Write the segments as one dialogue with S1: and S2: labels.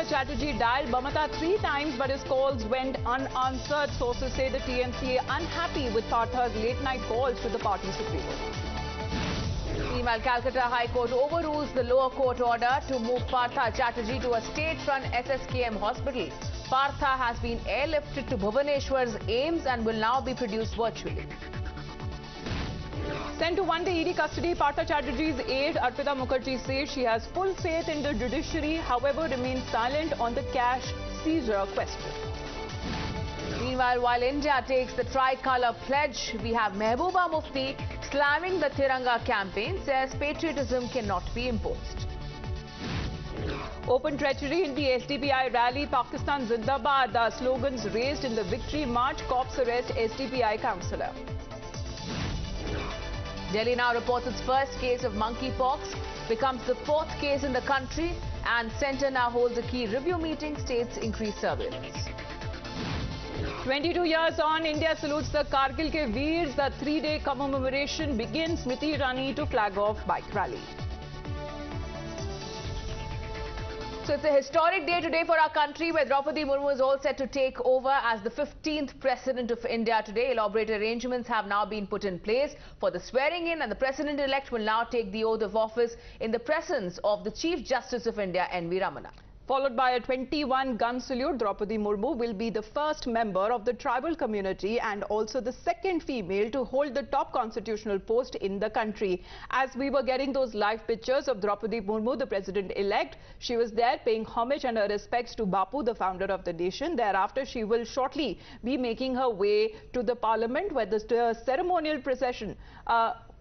S1: Chatterjee dialed Mamata 3 times, but his calls went unanswered. Sources say the TMC are unhappy with Partha's late-night calls to the party supremo. Meanwhile, Calcutta High Court overrules the lower court order to move Partha Chatterjee to a state-run SSKM hospital. Partha has been airlifted to Bhubaneswar's AIIMS and will now be produced virtually. Sent to one-day ED custody, Partha Chatterjee's aide Arpita Mukherjee says she has full faith in the judiciary, however remains silent on the cash seizure question. Meanwhile, while India takes the tricolour pledge, we have Mehbooba Mufti slamming the Tiranga campaign, says patriotism cannot be imposed. Open treachery in the SDPI rally, Pakistan Zindabad slogans raised in the victory march, cops arrest SDPI councillor. Delhi now reports its first case of monkeypox, becomes the 4th case in the country, and centre now holds a key review meeting, states increase surveillance. 22 years on, India salutes the Kargil ke Veers. The 3-day commemoration begins. Smriti Irani to flag off bike rally. So it's a historic day today for our country, where Draupadi Murmu is all set to take over as the 15th President of India today. Elaborate arrangements have now been put in place for the swearing in, and the President-elect will now take the oath of office in the presence of the Chief Justice of India, N.V. Ramana. Followed by a 21-gun salute, Draupadi Murmu will be the first member of the tribal community and also the second female to hold the top constitutional post in the country. As we were getting those live pictures of Draupadi Murmu, the president-elect, she was there paying homage and her respects to Bapu, the founder of the nation. Thereafter, she will shortly be making her way to the parliament, where the ceremonial procession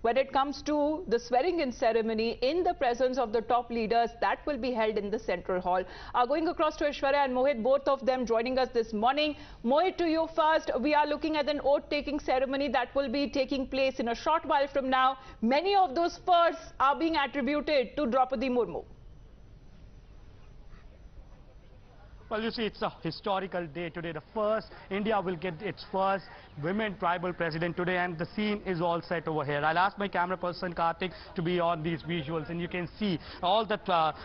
S1: when it comes to the swearing-in ceremony in the presence of the top leaders, that will be held in the Central Hall. Going across to Aishwarya and Mohit, both of them joining us this morning. Mohit, to you first. We are looking at an oath-taking ceremony that will be taking place in a short while from now. Many of those firsts are being attributed to Draupadi Murmu.
S2: Well, you see, it's a historical day today. India will get its first women tribal president today, and the scene is all set over here. I'll ask my camera person Karthik to be on these visuals, and you can see all the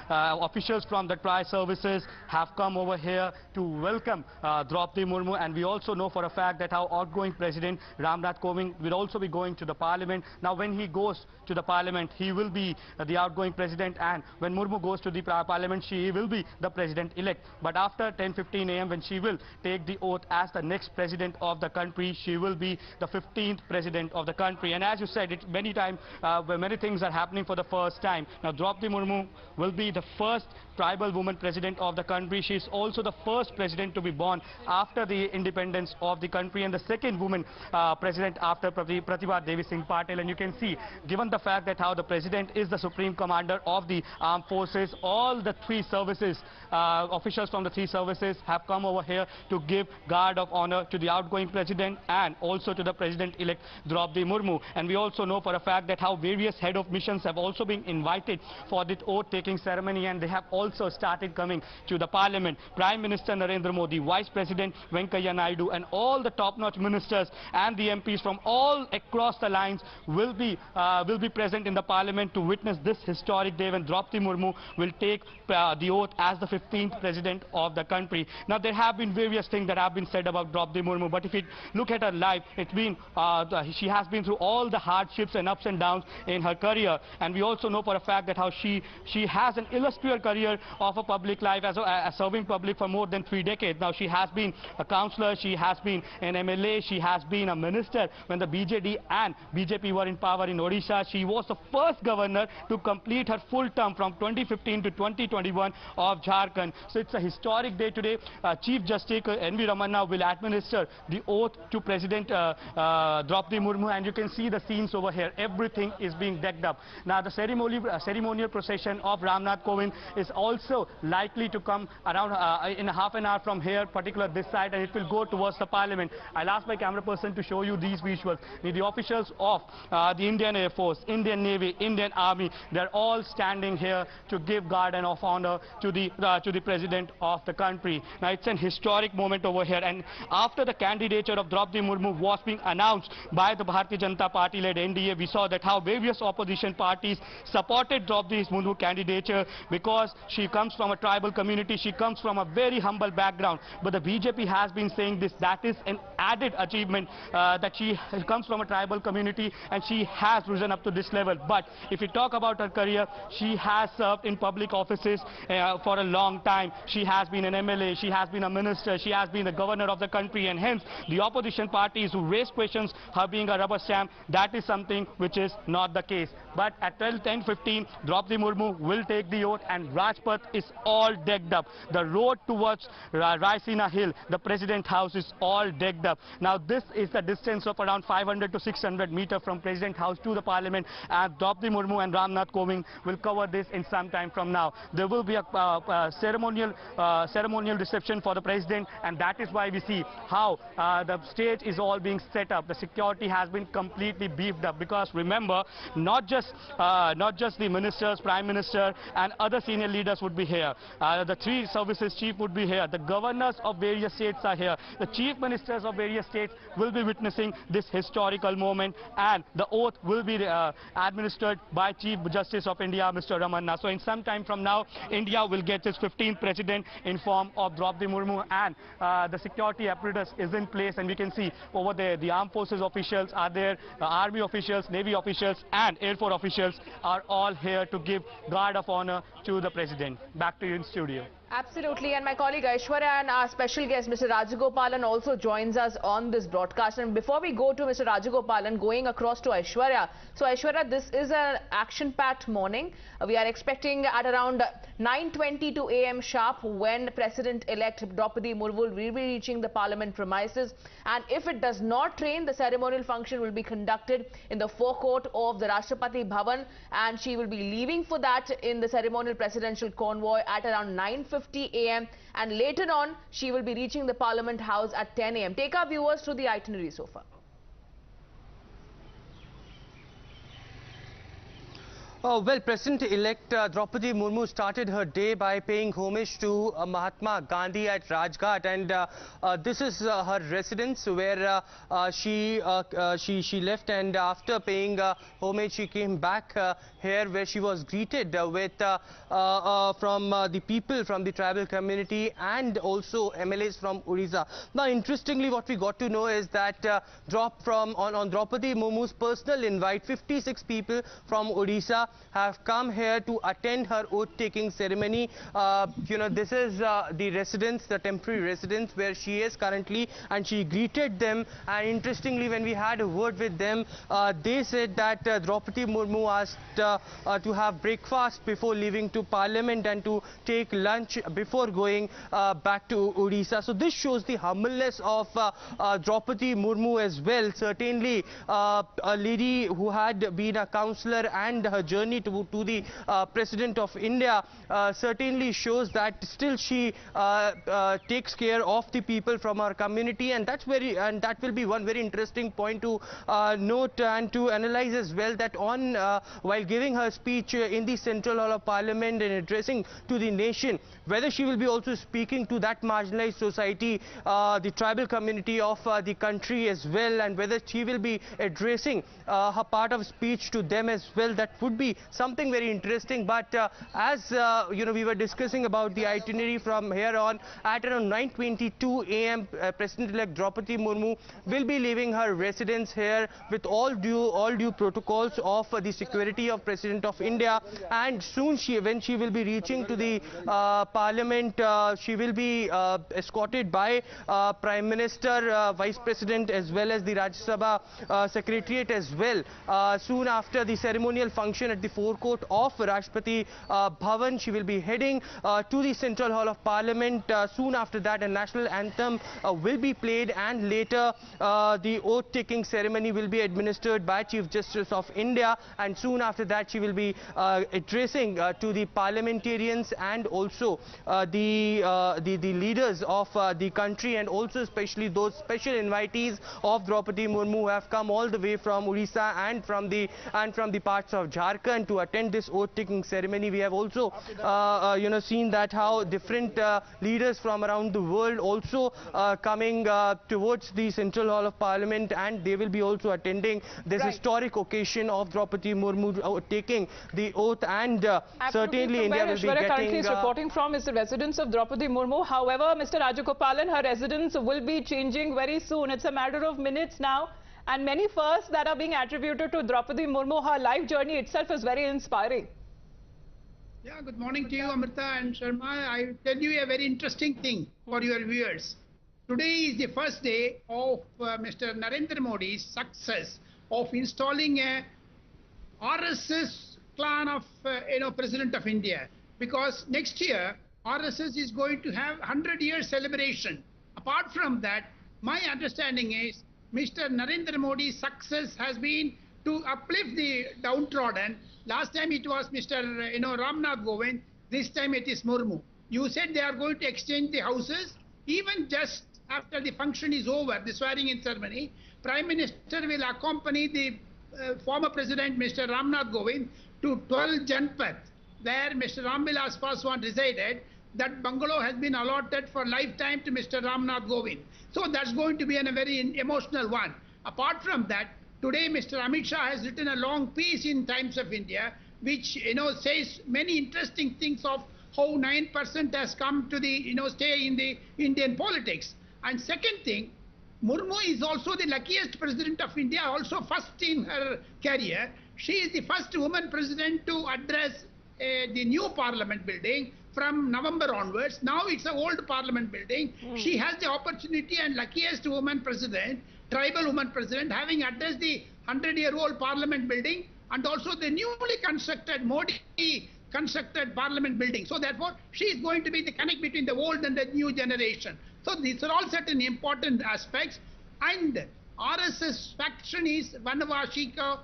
S2: officials from the tri-services have come over here to welcome Draupadi Murmu, and we also know for a fact that our outgoing president Nath Kovind will also be going to the parliament. Now, when he goes to the parliament, he will be the outgoing president, and when Murmu goes to the parliament, she will be the president-elect. But after 10:15 a.m. when she will take the oath as the next president of the country, she will be the 15th president of the country. And as you said, many things are happening for the first time. Now, Draupadi Murmu will be the first tribal woman president of the country. She is also the first president to be born after the independence of the country, and the second woman president after Pratibha Devi Singh Patel. And you can see, given the fact that how the president is the supreme commander of the armed forces, all the three services, officials from the three services have come over here to give guard of honor to the outgoing president and also to the president-elect Draupadi Murmu. And we also know for a fact that how various head of missions have also been invited for the oath-taking ceremony, and they have also started coming to the parliament. Prime Minister Narendra Modi, Vice President Venkaiah Naidu, and all the top-notch ministers and the MPs from all across the lines will be present in the parliament to witness this historic day when Draupadi Murmu will take the oath as the 15th president of the country. Now, there have been various things that have been said about Draupadi Murmu, but if you look at her life, she has been through all the hardships and ups and downs in her career, and we also know for a fact that how she has an illustrious career of a public life as serving public for more than 3 decades. Now, she has been a councillor, she has been an MLA, she has been a minister when the BJD and BJP were in power in Odisha. She was the first governor to complete her full term from 2015 to 2021 of Jharkhand. So it's a historic day today. Chief Justice N.V. Ramana will administer the oath to President Draupadi Murmu, and you can see the scenes over here. Everything is being decked up. Now, the ceremonial procession of Ramnath Kovind is also likely to come around in half an hour from here, particularly this side, and it will go towards the parliament. I'll ask my camera person to show you these visuals. The officials of the Indian Air Force, Indian Navy, Indian Army, they're all standing here to give guard and of honor to the president of the country. Now, it's an historic moment over here, and after the candidature of Draupadi Murmu was being announced by the Bharatiya Janata Party-led NDA, we saw that how various opposition parties supported Draupadi Murmu candidature because she comes from a tribal community, she comes from a very humble background, but the BJP has been saying this, that is an added achievement, that she comes from a tribal community and she has risen up to this level. But if you talk about her career, she has served in public offices for a long time. She has been an MLA, she has been a minister, she has been the governor of the country, and hence the opposition parties who raise questions, her being a rubber stamp, that is something which is not the case. But at 10:15, Draupadi Murmu will take the oath and Rajpath is all decked up. The road towards Raisina Hill, the President House, is all decked up. Now this is the distance of around 500 to 600 meters from President House to the Parliament, and Draupadi Murmu and Nath Kovind will cover this in some time from now. There will be a ceremonial reception for the President, and that is why we see how the stage is all being set up. The security has been completely beefed up, because remember, not just the ministers, Prime Minister and other senior leaders would be here. The three services chief would be here. The governors of various states are here. The chief ministers of various states will be witnessing this historical moment, and the oath will be administered by Chief Justice of India, Mr. Ramanna. So in some time from now, India will get its 15th president in form of Draupadi Murmu, and the security apparatus is in place, and we can see over there the armed forces officials are there, army officials, navy officials and air force officials are all here to give guard of honor to the president. Back to you in studio.
S1: Absolutely, and my colleague Aishwarya and our special guest Mr. Rajagopalan also joins us on this broadcast. And before we go to Mr. Rajagopalan, going across to Aishwarya. So Aishwarya, this is an action-packed morning. We are expecting at around 9:22 a.m. sharp when President-elect Draupadi Murmu will be reaching the Parliament premises. And if it does not rain, the ceremonial function will be conducted in the forecourt of the Rashtrapati Bhavan, and she will be leaving for that in the ceremonial presidential convoy at around 9:50 a.m. and later on she will be reaching the Parliament House at 10 a.m. Take our viewers through the itinerary so far.
S3: Well, President-elect Draupadi Murmu started her day by paying homage to Mahatma Gandhi at Rajghat, and this is her residence where she left, and after paying homage she came back here where she was greeted with from the people from the tribal community and also MLAs from Odisha. Now, interestingly, what we got to know is that on Draupadi Murmu's personal invite, 56 people from Odisha have come here to attend her oath-taking ceremony. This is the residence, the temporary residence where she is currently, and she greeted them. And interestingly, when we had a word with them, they said that Draupadi Murmu asked to have breakfast before leaving to Parliament and to take lunch before going back to Odisha. So this shows the humbleness of Draupadi Murmu as well. Certainly, a lady who had been a councillor, and her journey to the President of India certainly shows that still she takes care of the people from our community, and that will be one very interesting point to note and to analyze as well, that while giving her speech in the Central Hall of Parliament and addressing to the nation, whether she will be also speaking to that marginalized society, the tribal community of the country as well, and whether she will be addressing her part of speech to them as well, that would be something very interesting. But as we were discussing about the itinerary from here on, at around 9:22 a.m. President-elect Draupadi Murmu will be leaving her residence here with all due protocols of the security of President of India, and soon when she will be reaching to the Parliament, she will be escorted by Prime Minister, Vice President as well as the Rajya Sabha Secretariat as well. Soon after the ceremonial function at the forecourt of Rashtrapati Bhavan, she will be heading to the Central Hall of Parliament. Soon after that, a national anthem will be played, and later the oath-taking ceremony will be administered by Chief Justice of India, and soon after that she will be addressing to the parliamentarians and also the leaders of the country, and also especially those special invitees of Draupadi Murmu who have come all the way from Odisha and from the parts of Jharkhand. Jharkhand to attend this oath-taking ceremony. We have also, seen that how different leaders from around the world also coming towards the Central Hall of Parliament, and they will be also attending this historic occasion of Draupadi Murmu taking the oath, and certainly India will be getting...
S4: currently is reporting from is the residence of Draupadi Murmu. However, Mr. Rajagopalan, her residence will be changing very soon. It's a matter of minutes now. And many firsts that are being attributed to Draupadi Murmu, her life journey itself is very inspiring.
S5: Yeah, good morning to you, Amrita and Sharma. I will tell you a very interesting thing for your viewers. Today is the first day of Mr. Narendra Modi's success of installing a RSS clan of, President of India. Because next year, RSS is going to have 100-year celebration. Apart from that, my understanding is Mr. Narendra Modi's success has been to uplift the downtrodden. Last time it was Mr. Ramnath Kovind. This time it is Murmu. You said they are going to exchange the houses. Even just after the function is over, the swearing-in ceremony, Prime Minister will accompany the former President, Mr. Ramnath Kovind, to 12 Janpath, where Mr. Ramvilas Paswan resided. That bungalow has been allotted for lifetime to Mr. Ramnath Kovind. So that's going to be a very emotional one. Apart from that, today Mr. Amit Shah has written a long piece in Times of India, which says many interesting things of how 9% has come to the stay in the Indian politics. And second thing, Murmu is also the luckiest president of India, also first in her career. She is the first woman president to address the new parliament building from November onwards. Now it's an old parliament building. She has the opportunity, and luckiest woman president, tribal woman president, having addressed the 100-year-old parliament building and also the newly constructed Modi constructed parliament building. So therefore, she is going to be the connect between the old and the new generation. So these are all certain important aspects. And RSS faction is Vanavashi ka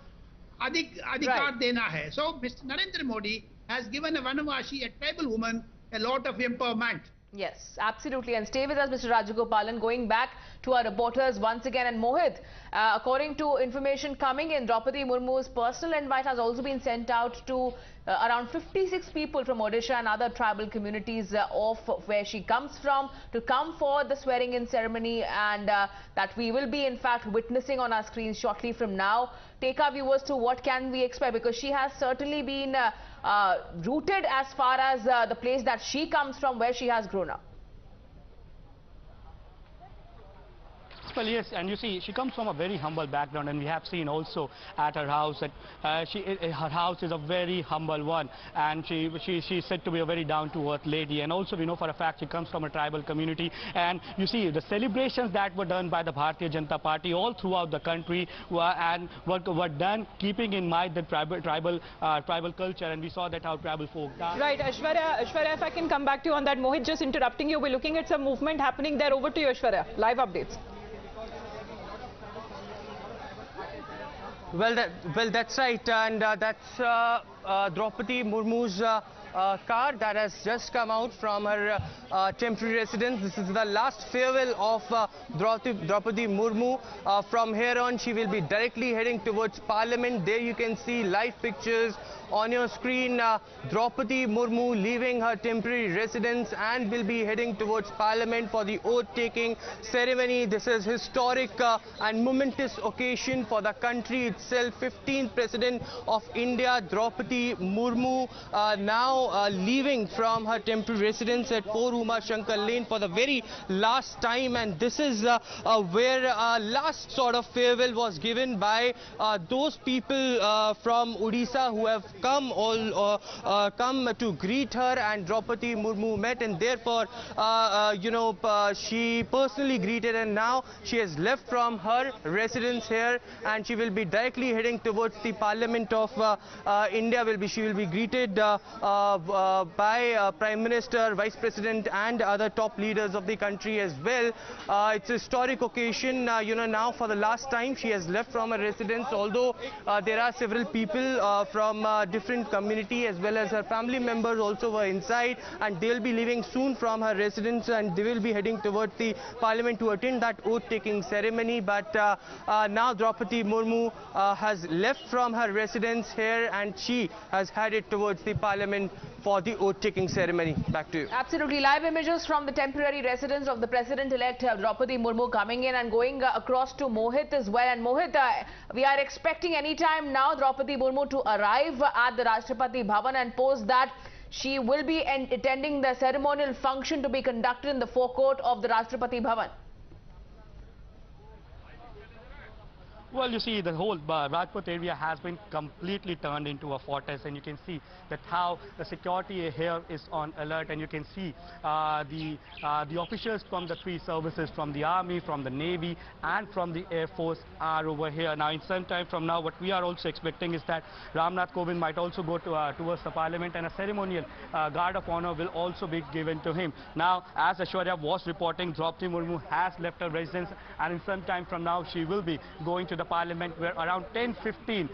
S5: adhikar dena hai. So Mr. Narendra Modi has given a Vanavashi, a tribal woman, a lot of empowerment.
S1: Yes, absolutely. And stay with us, Mr. Rajagopalan. Going back to our reporters once again. And Mohit, according to information coming in, Draupadi Murmu's personal invite has also been sent out to around 56 people from Odisha and other tribal communities of where she comes from to come for the swearing-in ceremony, and that we will be in fact witnessing on our screens shortly from now. Take our viewers to what can we expect, because she has certainly been rooted as far as the place that she comes from, where she has grown up.
S2: Well, yes, and you see, she comes from a very humble background, and we have seen also at her house that her house is a very humble one, and she's said to be a very down-to-earth lady. And also we know for a fact she comes from a tribal community, and you see the celebrations that were done by the Bharatiya Janata Party all throughout the country were done keeping in mind the tribal culture, and we saw that how tribal folk dance.
S4: Right, Aishwarya, if I can come back to you on that. Mohit, just interrupting you, we're looking at some movement happening there. Over to you, Aishwarya. Live updates.
S3: Well, that's right, and that's Draupadi Murmu's car that has just come out from her temporary residence. This is the last farewell of Draupadi Murmu. From here on, she will be directly heading towards Parliament. There you can see live pictures on your screen. Draupadi Murmu leaving her temporary residence and will be heading towards Parliament for the oath-taking ceremony. This is historic and momentous occasion for the country itself. 15th President of India, Draupadi Murmu, now leaving from her temporary residence at 4 Uma Shankar Lane for the very last time, and this is where last sort of farewell was given by those people from Odisha who have come to greet her, and Draupadi Murmu met, and therefore she personally greeted, and now she has left from her residence here and she will be directly heading towards the Parliament of India. She will be greeted by Prime Minister, Vice President and other top leaders of the country as well. It's a historic occasion. Now for the last time she has left from her residence, although there are several people from different community as well as her family members also were inside, and they'll be leaving soon from her residence and they will be heading towards the Parliament to attend that oath-taking ceremony. But now Draupadi Murmu has left from her residence here and she has headed towards the Parliament for the oath-taking ceremony. Back to you.
S1: Absolutely. Live images from the temporary residence of the President-elect Draupadi Murmu coming in and going across to Mohit as well. And Mohit, we are expecting any time now Draupadi Murmu to arrive at the Rashtrapati Bhavan, and post that she will be attending the ceremonial function to be conducted in the forecourt of the Rashtrapati Bhavan.
S2: Well, you see, the whole Rajpath area has been completely turned into a fortress, and you can see that how the security here is on alert, and you can see the officials from the three services, from the Army, from the Navy and from the Air Force are over here. Now, in some time from now, what we are also expecting is that Nath Kovind might also go towards the Parliament, and a ceremonial guard of honor will also be given to him. Now, as Aishwarya was reporting, Draupadi Murmu has left her residence, and in some time from now, she will be going to the Parliament, where around 10:15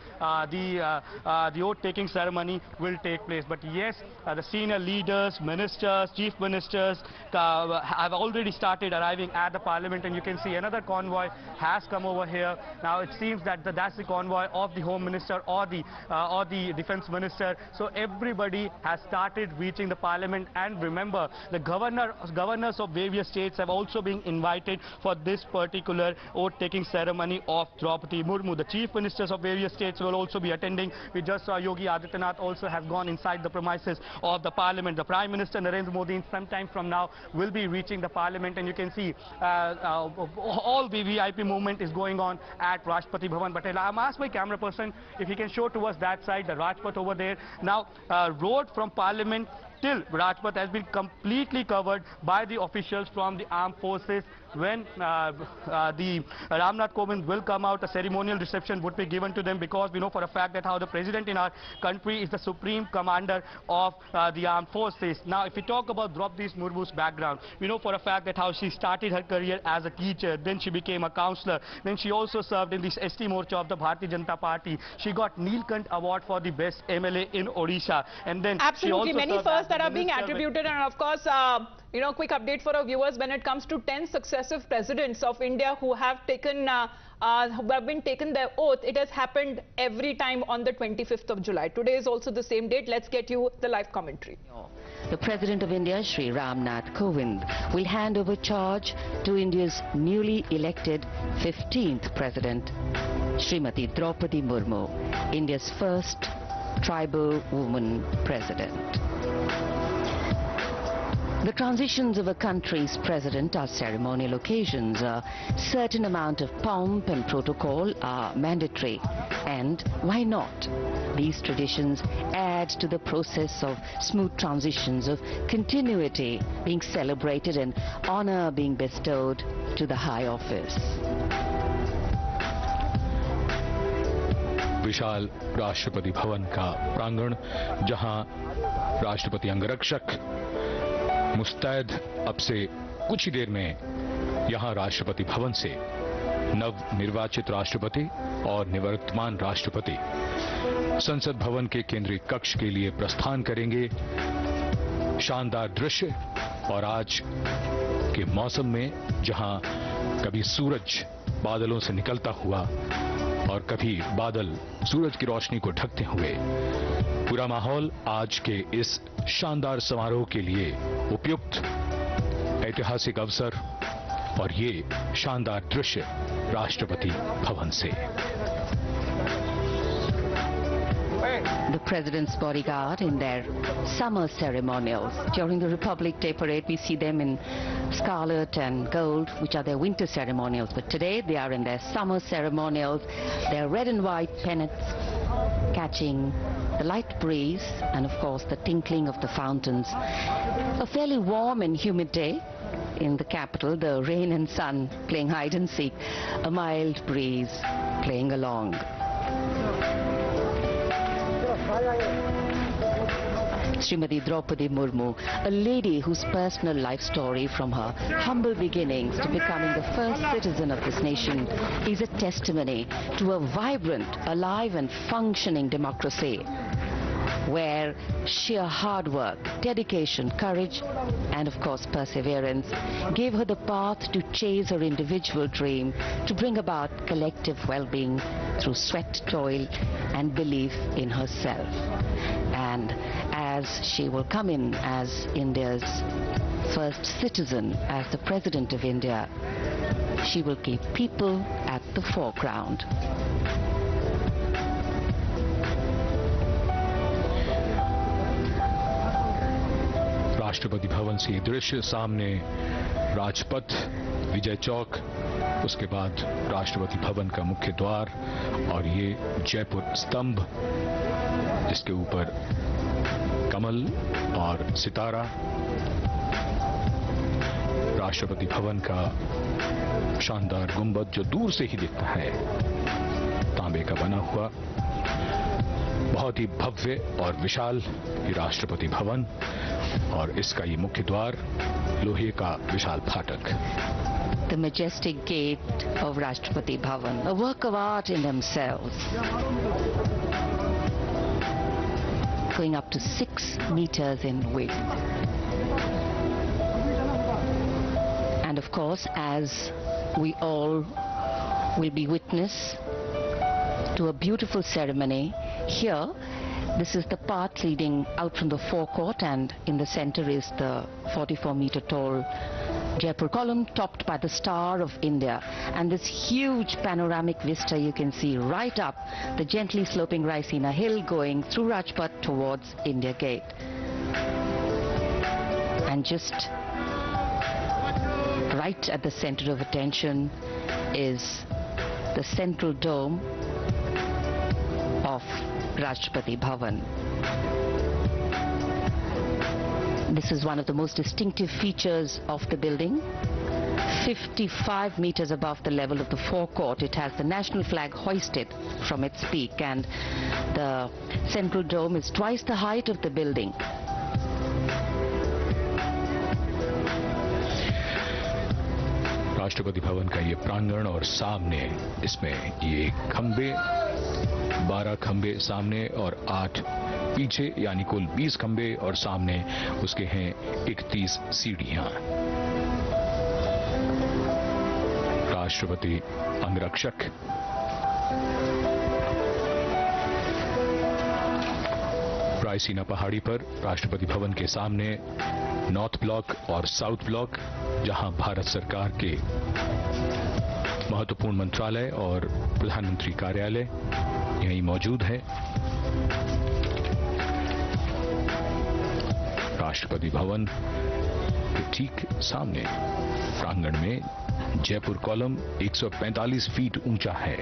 S2: the oath-taking ceremony will take place. But yes, the senior leaders, ministers, chief ministers have already started arriving at the Parliament, and you can see another convoy has come over here. Now it seems that that's the convoy of the Home Minister or the Defence Minister. So everybody has started reaching the Parliament, and remember, the governors of various states have also been invited for this particular oath-taking ceremony of Draupadi Murmu. The chief ministers of various states will also be attending. We just saw Yogi Adityanath also has gone inside the premises of the Parliament. The Prime Minister Narendra Modi in some time from now will be reaching the Parliament, and you can see all the VIP movement is going on at Rashtrapati Bhavan. But I'm asked my camera person if he can show to us that side, the Rajpath over there. Now, road from Parliament till Rajpath has been completely covered by the officials from the armed forces. When the Nath Kovind will come out, a ceremonial reception would be given to them, because we know for a fact that how the president in our country is the supreme commander of the armed forces. Now, if we talk about Draupadi Murmu's background, we know for a fact that how she started her career as a teacher, then she became a councillor, then she also served in this ST Morcha of the Bharatiya Janata Party. She got Neelkant Award for the best MLA in Odisha, and then
S4: absolutely
S2: she also
S4: many firsts that are being attributed, and of course, quick update for our viewers when it comes to 10 successive presidents of India who have taken their oath. It has happened every time on the 25th of July. Today is also the same date. Let's get you the live commentary.
S6: The President of India, Shri Nath Kovind, will hand over charge to India's newly elected 15th President, Srimati Draupadi Murmu, India's first tribal woman president. The transitions of a country's president are ceremonial occasions. A certain amount of pomp and protocol are mandatory. And why not? These traditions add to the process of smooth transitions, of continuity being celebrated and honor being bestowed to the high office.
S7: विशाल राष्ट्रपति भवन का प्रांगण, जहां राष्ट्रपति अंगरक्षक मुस्तैद अब से कुछ ही देर में यहां राष्ट्रपति भवन से नव निर्वाचित राष्ट्रपति और निवर्तमान राष्ट्रपति संसद भवन के केंद्रीय कक्ष के लिए प्रस्थान करेंगे। शानदार दृश्य, और आज के मौसम में जहां कभी सूरज बादलों से निकलता हुआ और कभी बादल सूरज की रोशनी को ढकते हुए, पूरा माहौल आज के इस शानदार समारोह के लिए उपयुक्त, ऐतिहासिक अवसर और ये शानदार दृश्य राष्ट्रपति भवन से।
S6: The President's bodyguard in their summer ceremonials. During the Republic Day parade, we see them in scarlet and gold, which are their winter ceremonials. But today, they are in their summer ceremonials. Their red and white pennants catching the light breeze and, of course, the tinkling of the fountains. A fairly warm and humid day in the capital, the rain and sun playing hide and seek, a mild breeze playing along. Srimati Draupadi Murmu, a lady whose personal life story from her humble beginnings to becoming the first citizen of this nation is a testimony to a vibrant, alive and functioning democracy, where sheer hard work, dedication, courage and of course perseverance gave her the path to chase her individual dream to bring about collective well-being through sweat, toil and belief in herself. And as she will come in as India's first citizen, as the President of India, she will keep people at the foreground.
S7: Rashtrapati Bhavan से दृश्य सामने राजपथ, विजय चौक, उसके बाद राष्ट्रपति भवन का मुख्य द्वार और ये जयपुर स्तंभ जिसके ऊपर कमल और सितारा, राष्ट्रपति भवन का शानदार गुंबद जो दूर से ही दिखता है, तांबे का बना हुआ, बहुत ही भव्य और विशाल ये राष्ट्रपति भवन और इसका ये मुख्य द्वार, लोहे का विशाल फाटक.
S6: The majestic gate of Rashtrapati Bhavan, a work of art in themselves, going up to 6 meters in width. And of course, as we all will be witness to a beautiful ceremony here, this is the path leading out from the forecourt, and in the center is the 44-meter tall Jaipur column topped by the Star of India, and this huge panoramic vista you can see right up the gently sloping Raisina hill going through Rajpath towards India Gate. And just right at the center of attention is the central dome of Rashtrapati Bhavan. This is one of the most distinctive features of the building. 55 meters above the level of the forecourt, it has the national flag hoisted from its peak, and the central dome is twice the height of the building.
S7: Rashtrapati Bhavan का ये प्रांगण और सामने इसमें ये खंबे, 12 खंबे सामने और 8 पीछे, यानी कुल 20 खंबे और सामने उसके हैं 31 सीढ़ियां. राष्ट्रपति अंगरक्षक रायसीना पहाड़ी पर राष्ट्रपति भवन के सामने नॉर्थ ब्लॉक और साउथ ब्लॉक, जहां भारत सरकार के महत्वपूर्ण मंत्रालय और प्रधानमंत्री कार्यालय यहीं मौजूद है. राष्ट्रपति भवन के ठीक सामने प्रांगण में जयपुर कॉलम 145 फीट ऊंचा है.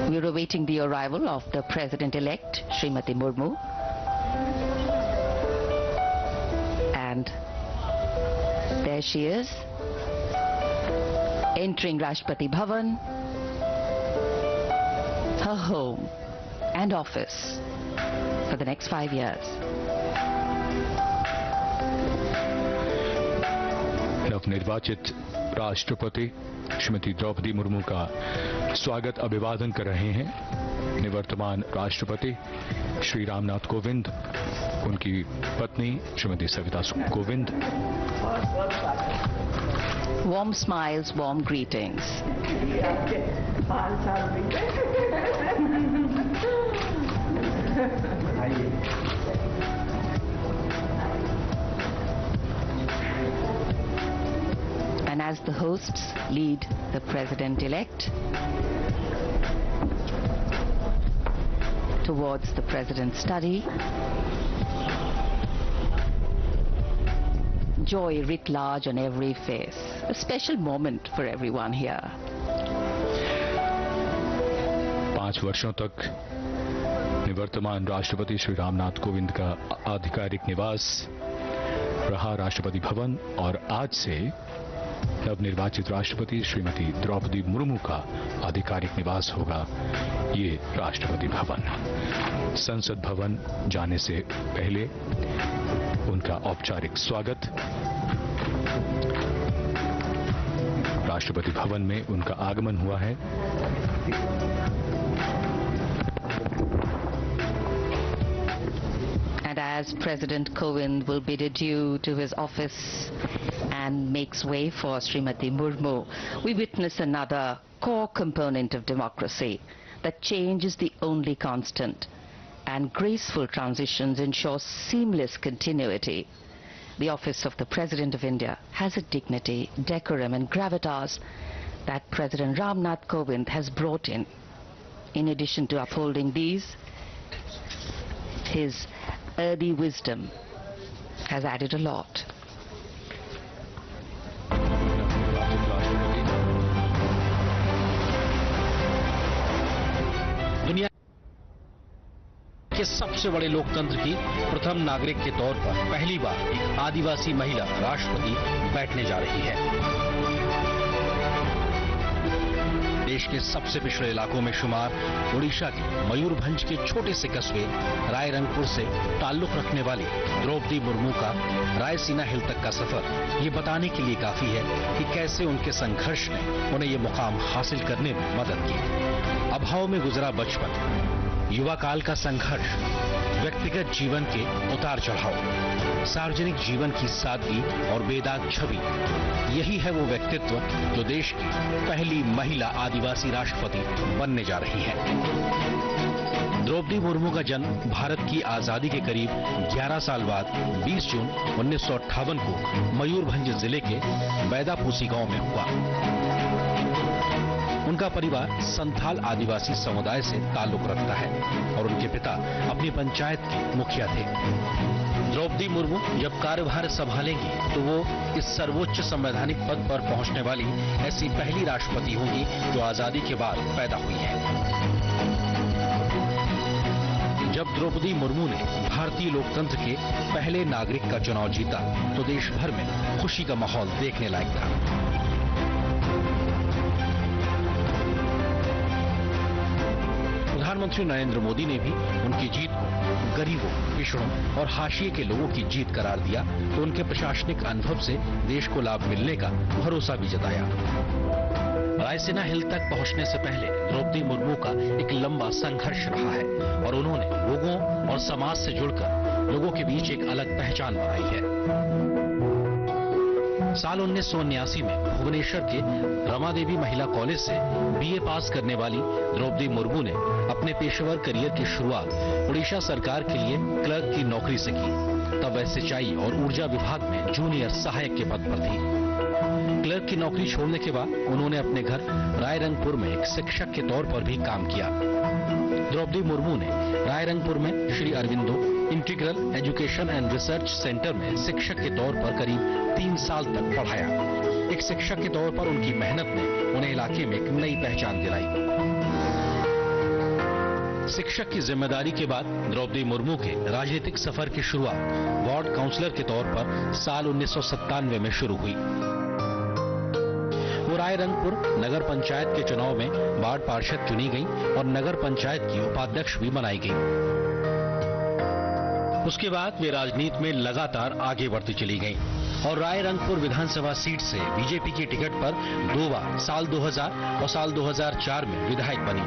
S6: We are awaiting the arrival of the President-elect, Srimati Murmu. And there she is, entering Rashtrapati Bhavan, her home and office for the next 5 years.
S7: नवनिर्वाचित राष्ट्रपति श्रीमती द्रौपदी मुर्मू का स्वागत अभिवादन कर रहे हैं निवर्तमान राष्ट्रपति श्री रामनाथ कोविंद, उनकी पत्नी Shrimati Savita Kovind.
S6: Warm smiles, warm greetings. And as the hosts lead the President-elect towards the President's study, joy writ large on every face. A special moment for everyone here.
S7: 5 वर्षों तक निवर्तमान राष्ट्रपति श्री रामनाथ कोविंद का आधिकारिक निवास रहा राष्ट्रपति भवन, और आज से नवनिर्वाचित राष्ट्रपति श्रीमती द्रौपदी मुर्मू का आधिकारिक निवास होगा ये राष्ट्रपति भवन। संसद भवन जाने से पहले उनका औपचारिक स्वागत, राष्ट्रपति भवन में उनका आगमन हुआ है।
S6: And as President Kovind will bid adieu to his office and makes way for Srimati Murmu, we witness another core component of democracy, that change is the only constant, and graceful transitions ensure seamless continuity. The office of the President of India has a dignity, decorum and gravitas that President Nath has brought in. In addition to upholding these, his early wisdom has added a lot.
S8: दुनिया के सबसे बड़े लोकतंत्र की प्रथम नागरिक के तौर पर पहली बार एक आदिवासी महिला राष्ट्रपति बैठने जा रही है। देश के सबसे पिछड़े इलाकों में शुमार ओडिशा के मयूरभंज के छोटे से कस्बे रायरंगपुर से ताल्लुक रखने वाली द्रौपदी मुर्मू का रायसीना हिल तक का सफर ये बताने के लिए काफी है कि कैसे उनके संघर्ष ने उन्हें ये मुकाम हासिल करने में मदद की। अभाव में गुजरा बचपन, युवा काल का संघर्ष, व्यक्तिगत जीवन के उतार चढ़ाव, सार्वजनिक जीवन की सादगी और बेदाग छवि, यही है वो व्यक्तित्व जो देश की पहली महिला आदिवासी राष्ट्रपति बनने जा रही है। द्रौपदी मुर्मू का जन्म भारत की आजादी के करीब 11 साल बाद 20 जून 1958 को मयूरभंज जिले के बैदापूसी गांव में हुआ। उनका परिवार संथाल आदिवासी समुदाय से ताल्लुक रखता है और उनके पिता अपनी पंचायत के मुखिया थे। द्रौपदी मुर्मू जब कार्यभार संभालेंगी तो वो इस सर्वोच्च संवैधानिक पद पर पहुंचने वाली ऐसी पहली राष्ट्रपति होंगी जो आजादी के बाद पैदा हुई है। जब द्रौपदी मुर्मू ने भारतीय लोकतंत्र के पहले नागरिक का चुनाव जीता तो देश भर में खुशी का माहौल देखने लायक था। प्रधानमंत्री नरेंद्र मोदी ने भी उनकी जीत को गरीबों, पिछड़ों और हाशिए के लोगों की जीत करार दिया तो उनके प्रशासनिक अनुभव से देश को लाभ मिलने का भरोसा भी जताया। रायसीना हिल तक पहुंचने से पहले द्रौपदी मुर्मू का एक लंबा संघर्ष रहा है और उन्होंने लोगों और समाज से जुड़कर लोगों के बीच एक अलग पहचान बनाई है। साल 1979 में भुवनेश्वर के रमादेवी महिला कॉलेज से बीए पास करने वाली द्रौपदी मुर्मू ने अपने पेशेवर करियर की शुरुआत उड़ीसा सरकार के लिए क्लर्क की नौकरी से की। तब वह सिंचाई और ऊर्जा विभाग में जूनियर सहायक के पद पर थी। क्लर्क की नौकरी छोड़ने के बाद उन्होंने अपने घर रायरंगपुर में एक शिक्षक के तौर पर भी काम किया। द्रौपदी मुर्मू ने रायरंगपुर में Shri Aurobindo integral education and research centre में शिक्षक के तौर पर करीब 3 साल तक पढ़ाया। एक शिक्षक के तौर पर उनकी मेहनत ने उन्हें इलाके में एक नई पहचान दिलाई। शिक्षक की जिम्मेदारी के बाद द्रौपदी मुर्मू के राजनीतिक सफर की शुरुआत वार्ड काउंसलर के तौर पर साल 1997 में शुरू हुई। वो रायरंगपुर नगर पंचायत के चुनाव में वार्ड पार्षद चुनी गई और नगर पंचायत की उपाध्यक्ष भी बनाई गई। उसके बाद वे राजनीति में लगातार आगे बढ़ती चली गईं और रायरंगपुर विधानसभा सीट से बीजेपी की टिकट पर 2 बार साल 2000 और साल 2004 में विधायक बनी।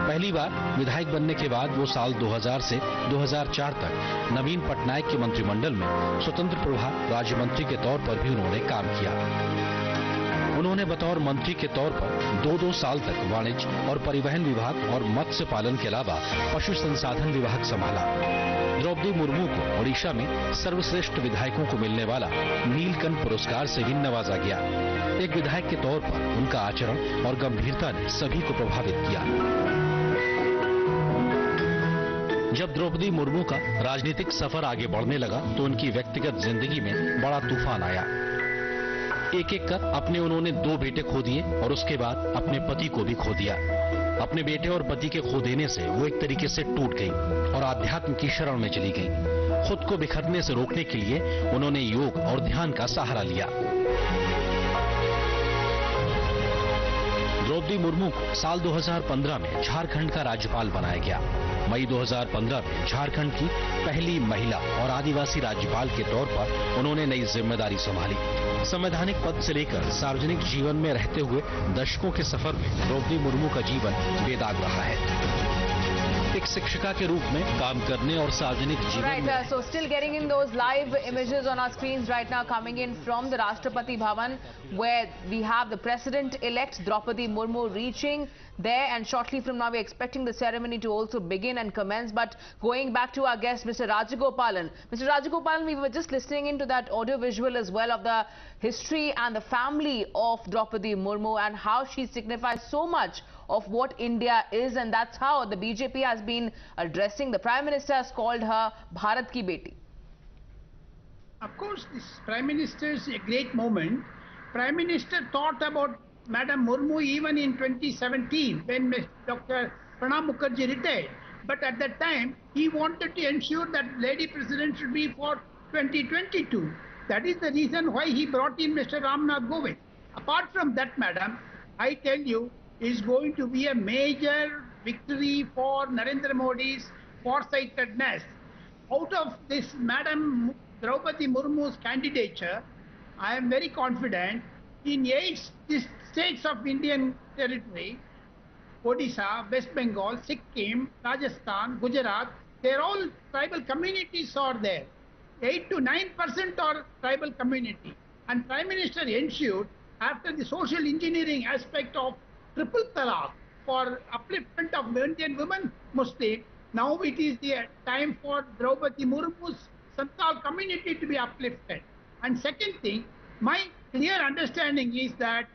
S8: पहली बार विधायक बनने के बाद वो साल 2000 से 2004 तक नवीन पटनायक के मंत्रिमंडल में स्वतंत्र प्रभार राज्य मंत्री के तौर पर भी उन्होंने काम किया। उन्होंने बतौर मंत्री के तौर पर 2-2 साल तक वाणिज्य और परिवहन विभाग और मत्स्य पालन के अलावा पशु संसाधन विभाग संभाला। द्रौपदी मुर्मू को ओडिशा में सर्वश्रेष्ठ विधायकों को मिलने वाला नीलकंठ पुरस्कार से भी नवाजा गया। एक विधायक के तौर पर उनका आचरण और गंभीरता ने सभी को प्रभावित किया। जब द्रौपदी मुर्मू का राजनीतिक सफर आगे बढ़ने लगा तो उनकी व्यक्तिगत जिंदगी में बड़ा तूफान आया। एक एक कर अपने उन्होंने 2 बेटे खो दिए और उसके बाद अपने पति को भी खो दिया। अपने बेटे और पति के खो देने से वो एक तरीके से टूट गई और आध्यात्म की शरण में चली गई। खुद को बिखरने से रोकने के लिए उन्होंने योग और ध्यान का सहारा लिया। द्रौपदी मुर्मू को साल 2015 में झारखंड का राज्यपाल बनाया गया। मई 2015 में झारखंड की पहली महिला और आदिवासी राज्यपाल के तौर पर उन्होंने नई जिम्मेदारी संभाली। संवैधानिक पद से लेकर सार्वजनिक जीवन में रहते हुए दशकों के सफर में द्रौपदी मुर्मू का जीवन बेदाग रहा है। एक शिक्षिका के रूप में काम करने और सार्वजनिक जीवन में
S1: so still getting in those live images on our screens right now coming in from the Rashtrapati Bhavan, where we have the President-elect Draupadi Murmu reaching there, and shortly from now we're expecting the ceremony to also begin and commence. But going back to our guest, Mr. Rajagopalan. Mr. Rajagopalan, we were just listening into that audio visual as well of the history and the family of Draupadi Murmu and how she signifies so much of what India is, and that's how the BJP has been addressing. The Prime Minister has called her Bharat ki beti.
S5: Of course, this Prime Minister is a great moment. Prime Minister thought about Madam Murmu even in 2017 when Dr. Pranab Mukherjee retired. But at that time, he wanted to ensure that Lady President should be for 2022. That is the reason why he brought in Mr. Ramnath Kovind. Apart from that, Madam, I tell you, is going to be a major victory for Narendra Modi's foresightedness. Out of this Madam Draupadi Murmu's candidature, I am very confident in 8 states of Indian territory, Odisha, West Bengal, Sikkim, Rajasthan, Gujarat, they're all tribal communities are there. 8 to 9% are tribal community. And Prime Minister ensured, after the social engineering aspect of triple talaq for upliftment of Indian women Muslim, now it is the time for Draupadi Murmu's Santal community to be uplifted. And second thing, my clear understanding is that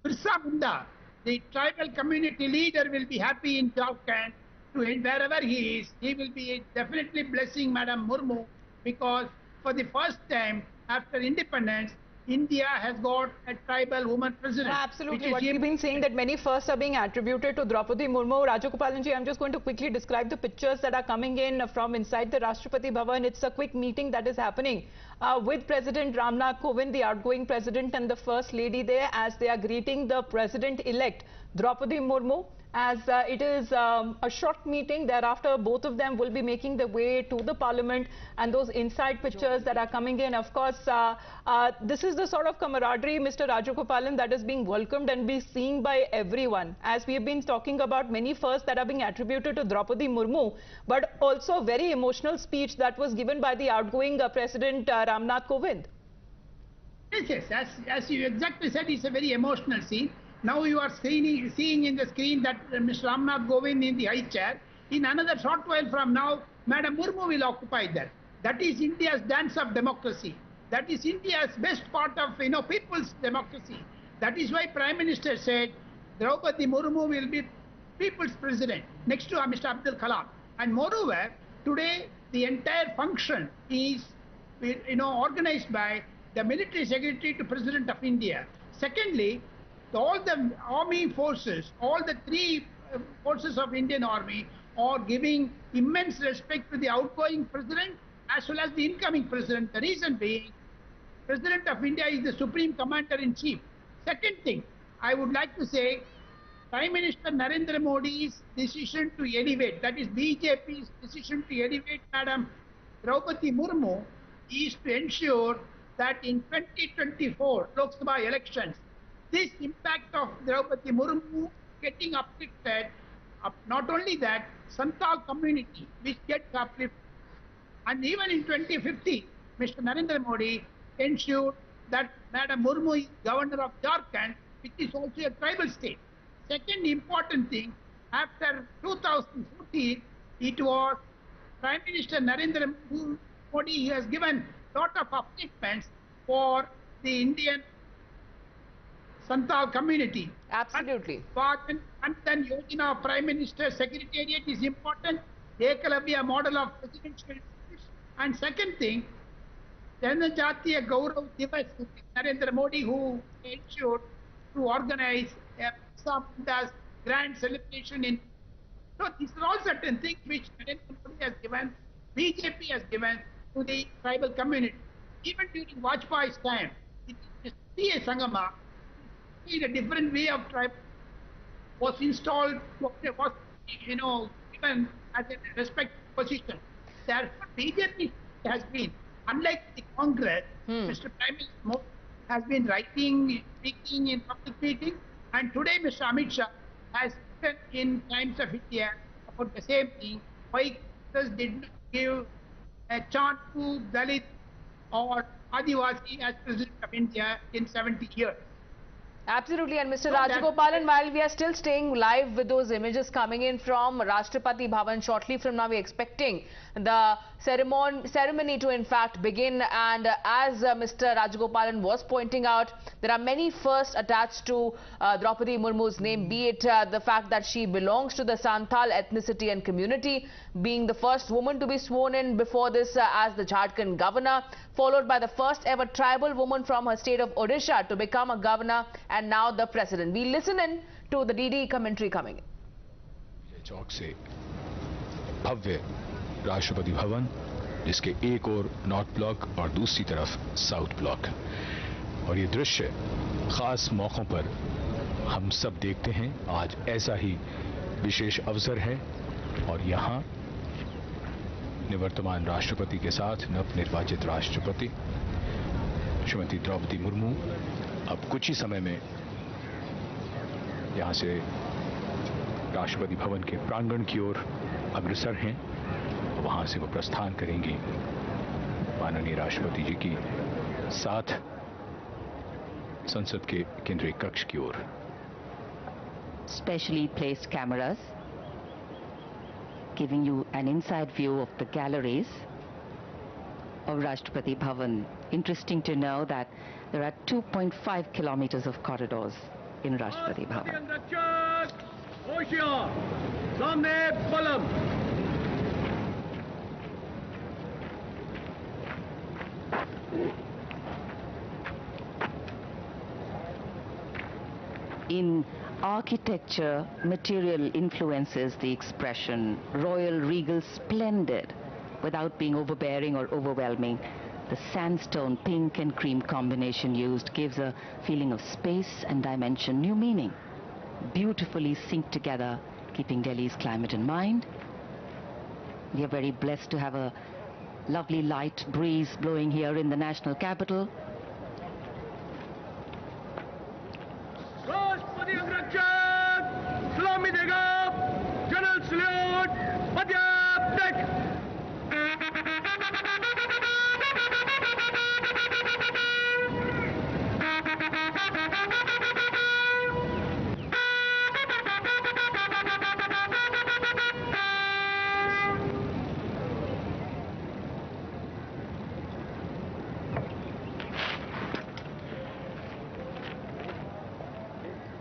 S5: Birsa Munda, the tribal community leader, will be happy in Jharkhand. Wherever he is, he will be definitely blessing Madam Murmu, because for the first time after independence, India has got a tribal woman president.
S4: Absolutely. What we've been saying that many firsts are being attributed to Draupadi Murmu. Rajagopalanji, I'm just going to quickly describe the pictures that are coming in from inside the Rashtrapati Bhavan. It's a quick meeting that is happening with President Ramnath Kovind, the outgoing president, and the First Lady there, as they are greeting the President-elect Draupadi Murmu. As it is a short meeting, thereafter both of them will be making their way to the Parliament, and those inside pictures that are coming in, of course, this is the sort of camaraderie, Mr. Rajagopalan, that is being welcomed and be seen by everyone. As we have been talking about many firsts that are being attributed to Draupadi Murmu, but also very emotional speech that was given by the outgoing President Ramnath Kovind.
S5: Yes, as you exactly said, it's a very emotional scene. Now you are seeing in the screen that Mr. Ramnath Kovind in the high chair. In another short while from now, Madam Murmu will occupy that. That is India's dance of democracy. That is India's best part of, people's democracy. That is why Prime Minister said Draupadi Murmu will be people's president next to Mr. Abdul Kalam. And moreover, today the entire function is, organized by the military secretary to President of India. Secondly, all the army forces, all the 3 forces of Indian Army are giving immense respect to the outgoing president as well as the incoming president. The reason being, President of India is the supreme commander-in-chief. Second thing, I would like to say, Prime Minister Narendra Modi's decision to elevate, that is BJP's decision to elevate Madam Draupadi Murmu, is to ensure that in 2024 Lok Sabha elections, this impact of Draupadi Murmu getting uplifted, not only that, Santal community which gets uplifted. And even in 2050, Mr. Narendra Modi ensured that Madam Murmu is governor of Jharkhand, which is also a tribal state. Second important thing, after 2014, it was Prime Minister Narendra Modi has given lot of upliftments for the Indian Santal community.
S1: Absolutely.
S5: And then Yojana Prime Minister Secretariat is important. Ekalavya model of presidential. And second thing, Janajatiya Gaurav Divas, Narendra Modi, who ensured to organize some grand celebration in. So these are all certain things which Narendra Modi has given, BJP has given to the tribal community. Even during Vajpayee's time, it is a Sangama, in a different way of tribe. was installed, was given as a respected position. Therefore, majorly has been, unlike the Congress, Mr. Prime Minister Modi has been writing, speaking in public meetings, and today Mr. Amit Shah has written in Times of India about the same thing, why Congress did not give a chance to Dalit or Adivasi as President of India in 70 years.
S1: Absolutely, and Mr. Rajagopalan, while we are still staying live with those images coming in from Rashtrapati Bhavan, shortly from now we're expecting the ceremony to in fact begin, and as Mr. Rajagopalan was pointing out, there are many firsts attached to Draupadi Murmu's name, be it the fact that she belongs to the Santhal ethnicity and community, being the first woman to be sworn in before this as the Jharkhand governor, followed by the first ever tribal woman from her state of Odisha to become a governor, and now the president. We listen in to the DD commentary coming in.
S7: चौक से भव्य राष्ट्रपति भवन, जिसके एक ओर north block और दूसरी तरफ south block, और ये दृश्य खास मौकों पर हम सब देखते हैं। आज ऐसा ही विशेष अवसर है और यहाँ निवर्तमान राष्ट्रपति के साथ नवनिर्वाचित राष्ट्रपति श्रीमती द्रौपदी मुर्मू अब कुछ ही समय में यहां से राष्ट्रपति भवन के प्रांगण की ओर अग्रसर हैं। वहां से वो प्रस्थान करेंगी माननीय राष्ट्रपति जी की साथ संसद के केंद्रीय कक्ष की ओर।
S6: Specially placed cameras giving you an inside view of the galleries of Rashtrapati Bhavan. Interesting to know that there are 2.5 kilometers of corridors in Rashtrapati Bhavan. In architecture, material influences the expression royal, regal, splendid, without being overbearing or overwhelming. The sandstone pink and cream combination used gives a feeling of space and dimension, new meaning. Beautifully synced together, keeping Delhi's climate in mind. We are very blessed to have a lovely light breeze blowing here in the national capital.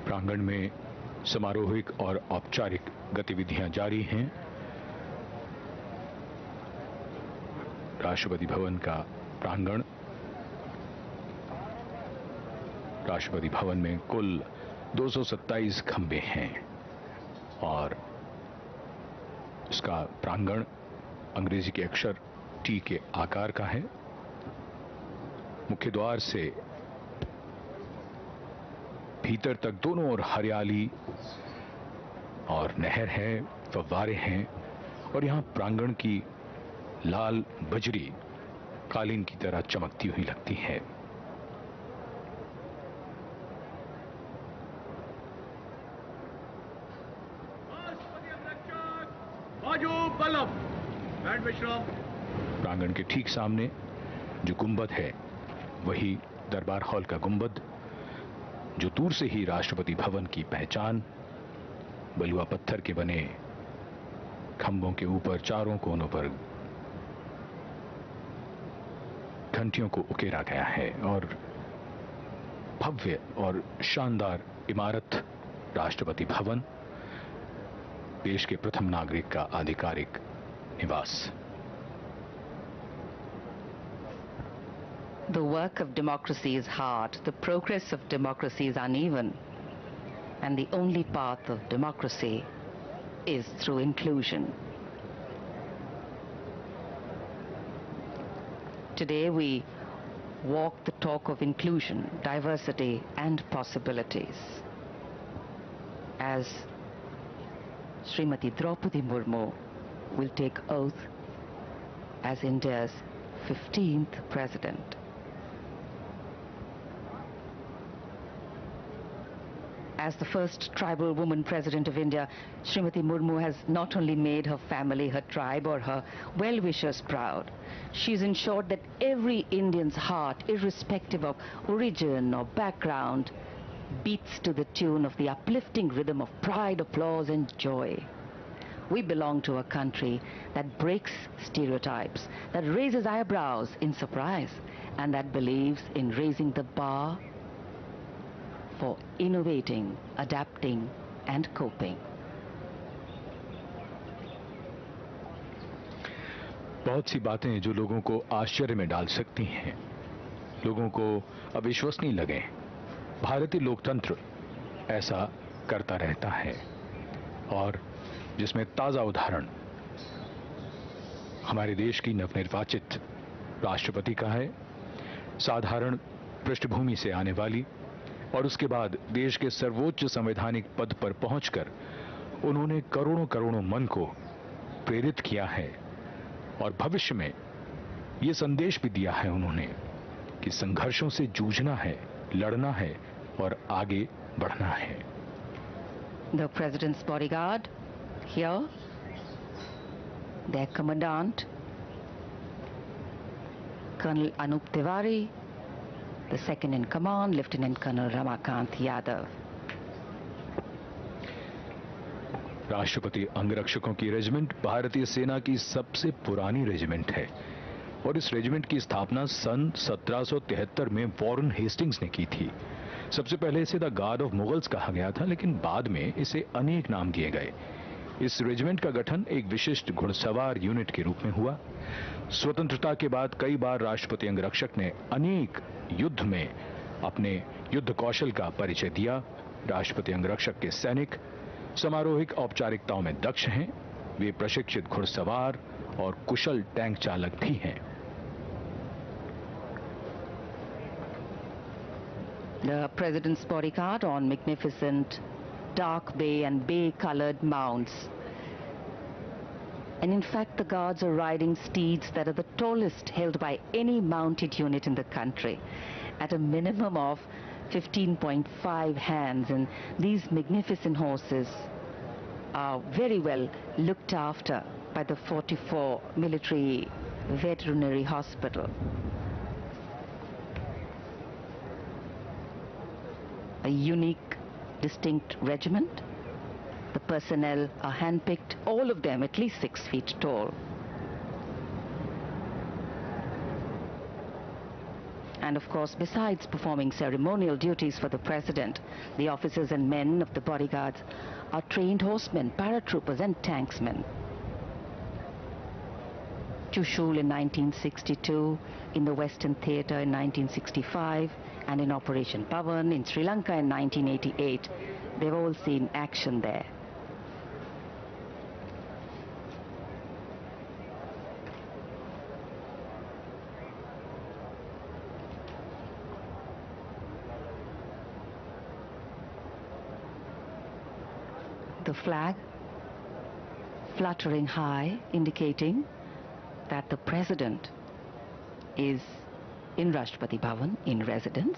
S7: प्रांगण में समारोहिक और औपचारिक गतिविधियां जारी हैं। राष्ट्रपति भवन का प्रांगण, राष्ट्रपति भवन में कुल 227 खंबे हैं और इसका प्रांगण अंग्रेजी के अक्षर टी के आकार का है। मुख्य द्वार से भीतर तक दोनों ओर हरियाली और नहर है, फव्वारे हैं और यहां प्रांगण की लाल बजरी कालीन की तरह चमकती हुई लगती है। प्रांगण के ठीक सामने जो गुंबद है वही दरबार हॉल का गुंबद, जो दूर से ही राष्ट्रपति भवन की पहचान। बलुआ पत्थर के बने खंभों के ऊपर चारों कोनों पर घंटियों को उकेरा गया है और भव्य और शानदार इमारत राष्ट्रपति भवन, देश के प्रथम नागरिक का आधिकारिक निवास।
S6: The work of democracy is hard, the progress of democracy is uneven, and the only path of democracy is through inclusion. Today we walk the talk of inclusion, diversity and possibilities. as Srimati Draupadi Murmu will take oath as India's 15th President. As the first tribal woman President of India, Srimati Murmu has not only made her family, her tribe or her well-wishers proud, she's ensured that every Indian's heart, irrespective of origin or background, beats to the tune of the uplifting rhythm of pride, applause and joy. We belong to a country that breaks stereotypes, that raises eyebrows in surprise, and that believes in raising the bar for innovating, adapting and coping.
S7: बहुत सी बातें जो लोगों को आश्चर्य में डाल सकती हैं, लोगों को अविश्वसनीय लगे, भारतीय लोकतंत्र ऐसा करता रहता है, और जिसमें ताजा उदाहरण हमारे देश की नवनिर्वाचित राष्ट्रपति का है, साधारण पृष्ठभूमि से आने वाली, और उसके बाद देश के सर्वोच्च संवैधानिक पद पर पहुंचकर उन्होंने करोड़ों करोड़ों मन को प्रेरित किया है, और भविष्य में ये संदेश भी दिया है उन्होंने कि संघर्षों से जूझना है, लड़ना है और आगे बढ़ना है.
S6: The President's bodyguard here, their commandant, Colonel Anup Tiwari, the second in command, Lieutenant Colonel Ramakant Yadav.
S7: राष्ट्रपति अंगरक्षकों की रेजिमेंट भारतीय सेना की सबसे पुरानी रेजिमेंट है, और इस रेजिमेंट की स्थापना सन 1773 में वॉरेन हेस्टिंग्स ने की थी. सबसे पहले इसे द गार्ड ऑफ मुगल्स कहा गया था, लेकिन बाद में इसे अनेक नाम दिए गए. इस रेजिमेंट का गठन एक विशिष्ट घुड़सवार यूनिट के रूप में हुआ. स्वतंत्रता के बाद कई बार राष्ट्रपति अंगरक्षक ने अनेक युद्ध में अपने युद्ध कौशल का परिचय दिया. राष्ट्रपति अंगरक्षक के सैनिक समारोहिक औपचारिकताओं में दक्ष हैं, वे प्रशिक्षित घुड़सवार और कुशल टैंक चालक भी हैं.
S6: The President's bodyguard on magnificent dark bay and bay-colored mounts. And in fact, the guards are riding steeds that are the tallest held by any mounted unit in the country, at a minimum of 15.5 hands. And these magnificent horses are very well looked after by the 44 Military Veterinary Hospital. A unique, distinct regiment. The personnel are handpicked, all of them at least 6 feet tall. And of course, besides performing ceremonial duties for the President, the officers and men of the bodyguards are trained horsemen, paratroopers and tanksmen. Chushul in 1962, in the Western Theatre in 1965, and in Operation Bhavan in Sri Lanka in 1988. They've all seen action there. The flag fluttering high, indicating that the President is in Rashtrapati Bhavan, in residence.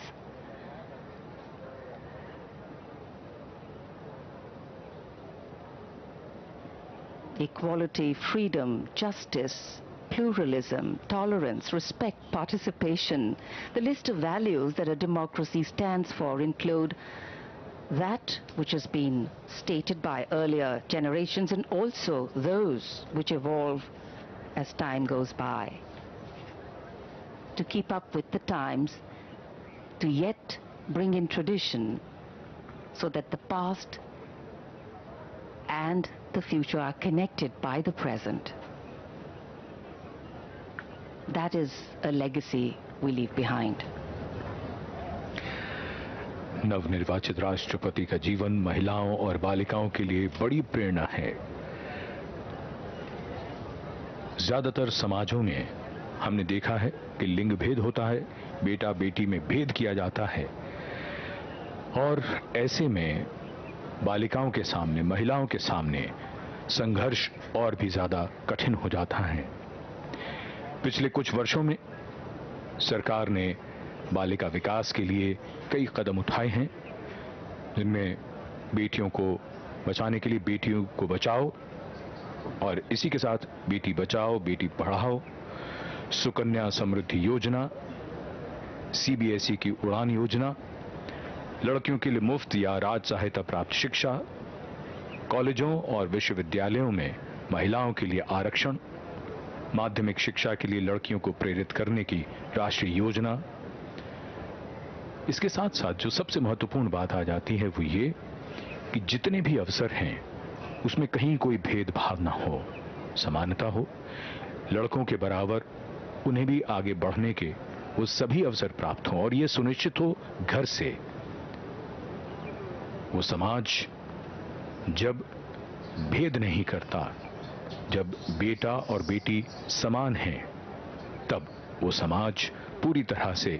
S6: Equality, freedom, justice, pluralism, tolerance, respect, participation. The list of values that a democracy stands for include that which has been stated by earlier generations and also those which evolve as time goes by. To keep up with the times, to yet bring in tradition so that the past and the future are connected by the present. That is a legacy we leave behind.
S7: नवनिर्वाचित राष्ट्रपति का जीवन महिलाओं और बालिकाओं के लिए बड़ी प्रेरणा है. ज्यादातर समाजों में हमने देखा है कि लिंग भेद होता है, बेटा बेटी में भेद किया जाता है, और ऐसे में बालिकाओं के सामने, महिलाओं के सामने संघर्ष और भी ज्यादा कठिन हो जाता है। पिछले कुछ वर्षों में सरकार ने बालिका विकास के लिए कई कदम उठाए हैं, जिनमें बेटियों को बचाने के लिए बेटियों को बचाओ और इसी के साथ बेटी बचाओ बेटी पढ़ाओ, सुकन्या समृद्धि योजना, सीबीएसई की उड़ान योजना, लड़कियों के लिए मुफ्त या राज सहायता प्राप्त शिक्षा, कॉलेजों और विश्वविद्यालयों में महिलाओं के लिए आरक्षण, माध्यमिक शिक्षा के लिए लड़कियों को प्रेरित करने की राष्ट्रीय योजना। इसके साथ साथ जो सबसे महत्वपूर्ण बात आ जाती है वो ये कि जितने भी अवसर हैं उसमें कहीं कोई भेदभाव ना हो, समानता हो, लड़कों के बराबर उन्हें भी आगे बढ़ने के वो सभी अवसर प्राप्त हों और ये सुनिश्चित हो घर से। वो समाज जब भेद नहीं करता, जब बेटा और बेटी समान हैं, तब वो समाज पूरी तरह से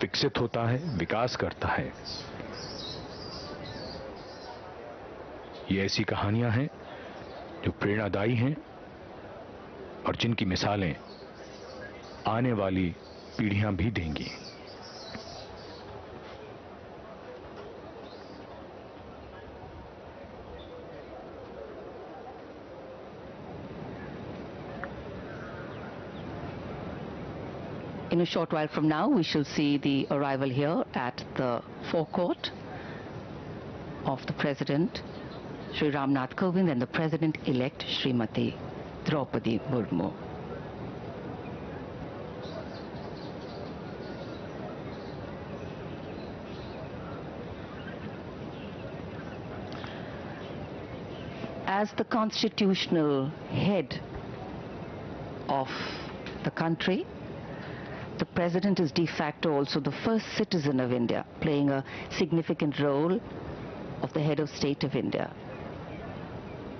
S7: विकसित होता है, विकास करता है। ये ऐसी कहानियां हैं जो प्रेरणादायी हैं और जिनकी मिसालें आने वाली पीढ़ियां भी देंगी।
S6: In a short while from now, we shall see the arrival here at the forecourt of the President, Shri Nath Kovind, and the President-elect, Srimati Draupadi Murmu. As the constitutional head of the country, the President is de facto also the first citizen of India, playing a significant role of the head of state of India.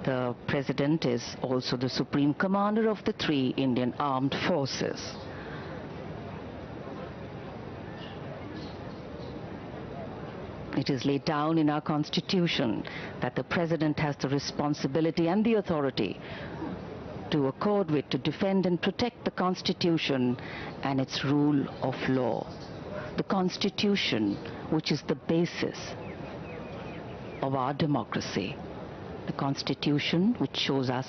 S6: The President is also the Supreme Commander of the 3 Indian Armed Forces. It is laid down in our Constitution that the President has the responsibility and the authority to accord with, to defend and protect the Constitution and its rule of law. The Constitution, which is the basis of our democracy. The Constitution, which shows us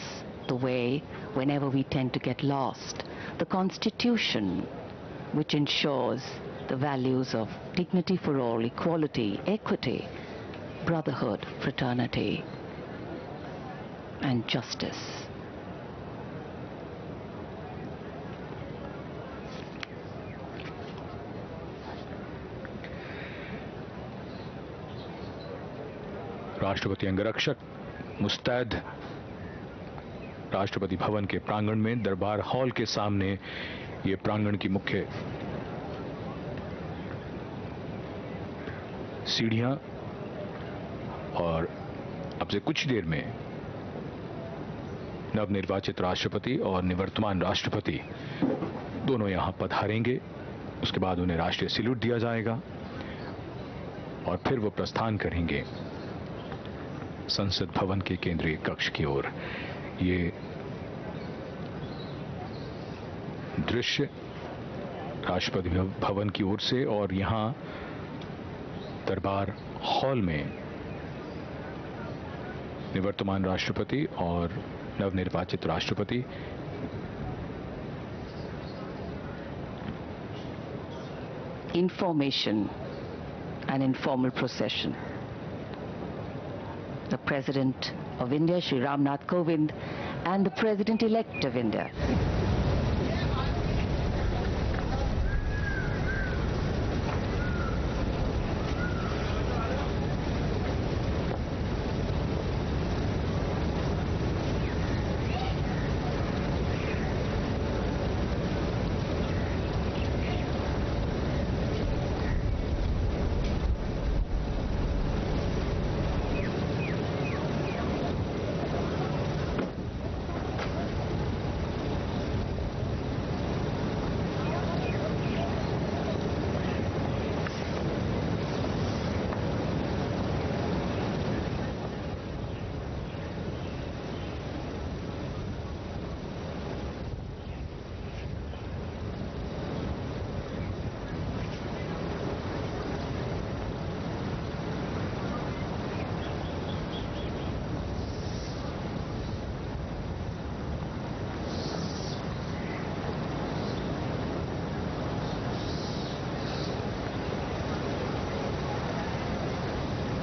S6: the way whenever we tend to get lost. The Constitution, which ensures the values of dignity for all, equality, equity, brotherhood, fraternity, and justice.
S7: राष्ट्रपति अंगरक्षक मुस्तैद राष्ट्रपति भवन के प्रांगण में दरबार hall के सामने ये प्रांगण की मुख्य सीढ़ियां और अब से कुछ देर में नवनिर्वाचित राष्ट्रपति और निवर्तमान राष्ट्रपति दोनों यहां पधारेंगे। उसके बाद उन्हें राष्ट्रीय सैल्यूट दिया जाएगा और फिर वो प्रस्थान करेंगे संसद भवन के केंद्रीय कक्ष की ओर। ये दृश्य राष्ट्रपति भवन की ओर से और यहां दरबार हॉल में निवर्तमान राष्ट्रपति और नवनिर्वाचित राष्ट्रपति
S6: Information, an informal procession. The President of India, Shri Nath Kovind, and the President-elect of India.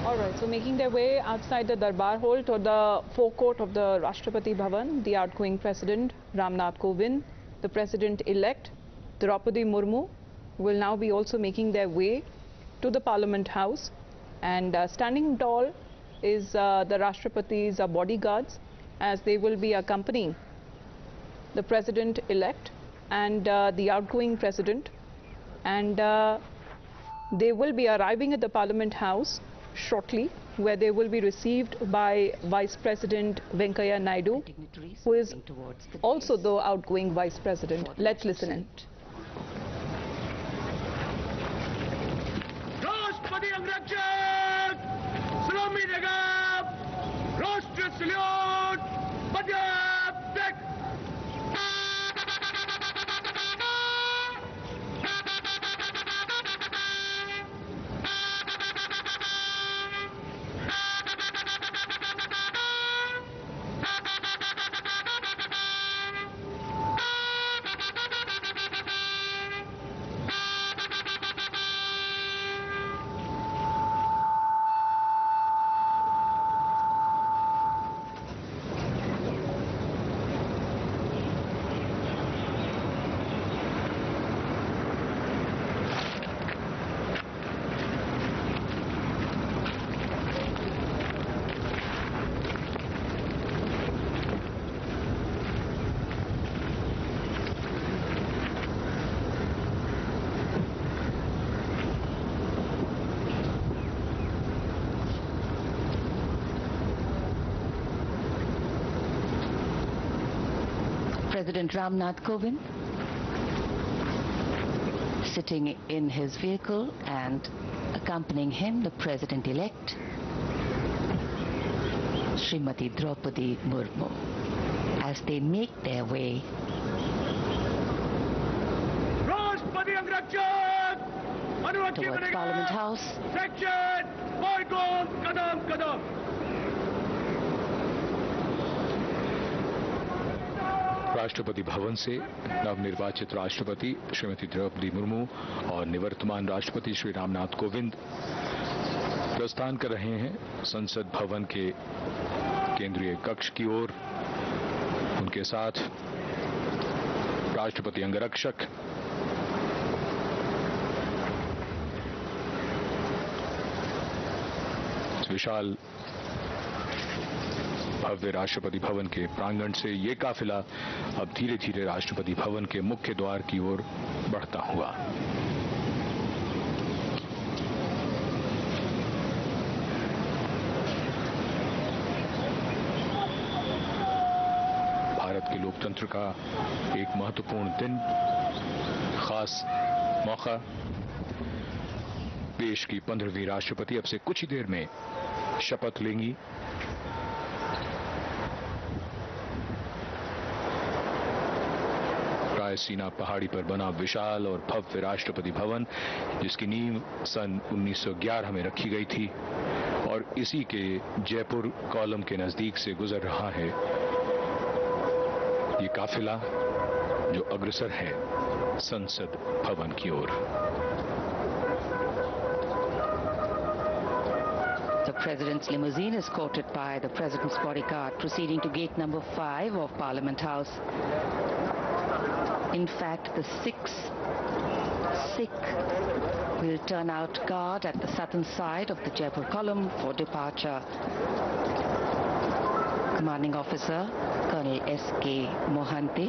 S4: All right, so making their way outside the Darbar Hall to the forecourt of the Rashtrapati Bhavan, the outgoing President Nath Kovind, the President-elect Draupadi Murmu will now be also making their way to the Parliament House, and standing tall is the Rashtrapati's bodyguards, as they will be accompanying the President-elect and the outgoing President, and they will be arriving at the Parliament House shortly, where they will be received by Vice President Venkaiah Naidu, who is also the outgoing Vice President. Let's listen in.
S9: Draupadi Angrachak, Salami Dagab, Rashtra Salute, Badab Dek.
S6: President Nath Kovind sitting in his vehicle, and accompanying him the President-elect Srimati Draupadi Murmu, as they make their way towards Parliament House.
S7: Rashtrapati Bhavan से नवनिर्वाचित राष्ट्रपति श्रीमती द्रौपदी मुर्मू और निवर्तमान राष्ट्रपति श्री रामनाथ कोविंद प्रस्थान कर रहे हैं संसद भवन के केंद्रीय कक्ष की ओर। उनके साथ राष्ट्रपति अंगरक्षक, विशाल भव्य राष्ट्रपति भवन के प्रांगण से ये काफिला अब धीरे धीरे राष्ट्रपति भवन के मुख्य द्वार की ओर बढ़ता हुआ। भारत के लोकतंत्र का एक महत्वपूर्ण दिन, खास मौका। देश की 15वीं राष्ट्रपति अब से कुछ ही देर में शपथ लेंगी। रायसीना पहाड़ी पर बना विशाल और भव्य राष्ट्रपति भवन, जिसकी नींव सन 1911 में रखी गई थी और इसी के जयपुर कॉलम के नजदीक से गुजर रहा है ये काफिला, जो अग्रसर है संसद भवन की ओर।
S6: The President's limousine is escorted by the President's bodyguard, proceeding to gate number 5 of Parliament House. In fact, the 6 Sikh will turn out guard at the southern side of the Jaipur column for departure. Commanding Officer Colonel S.K. Mohanty,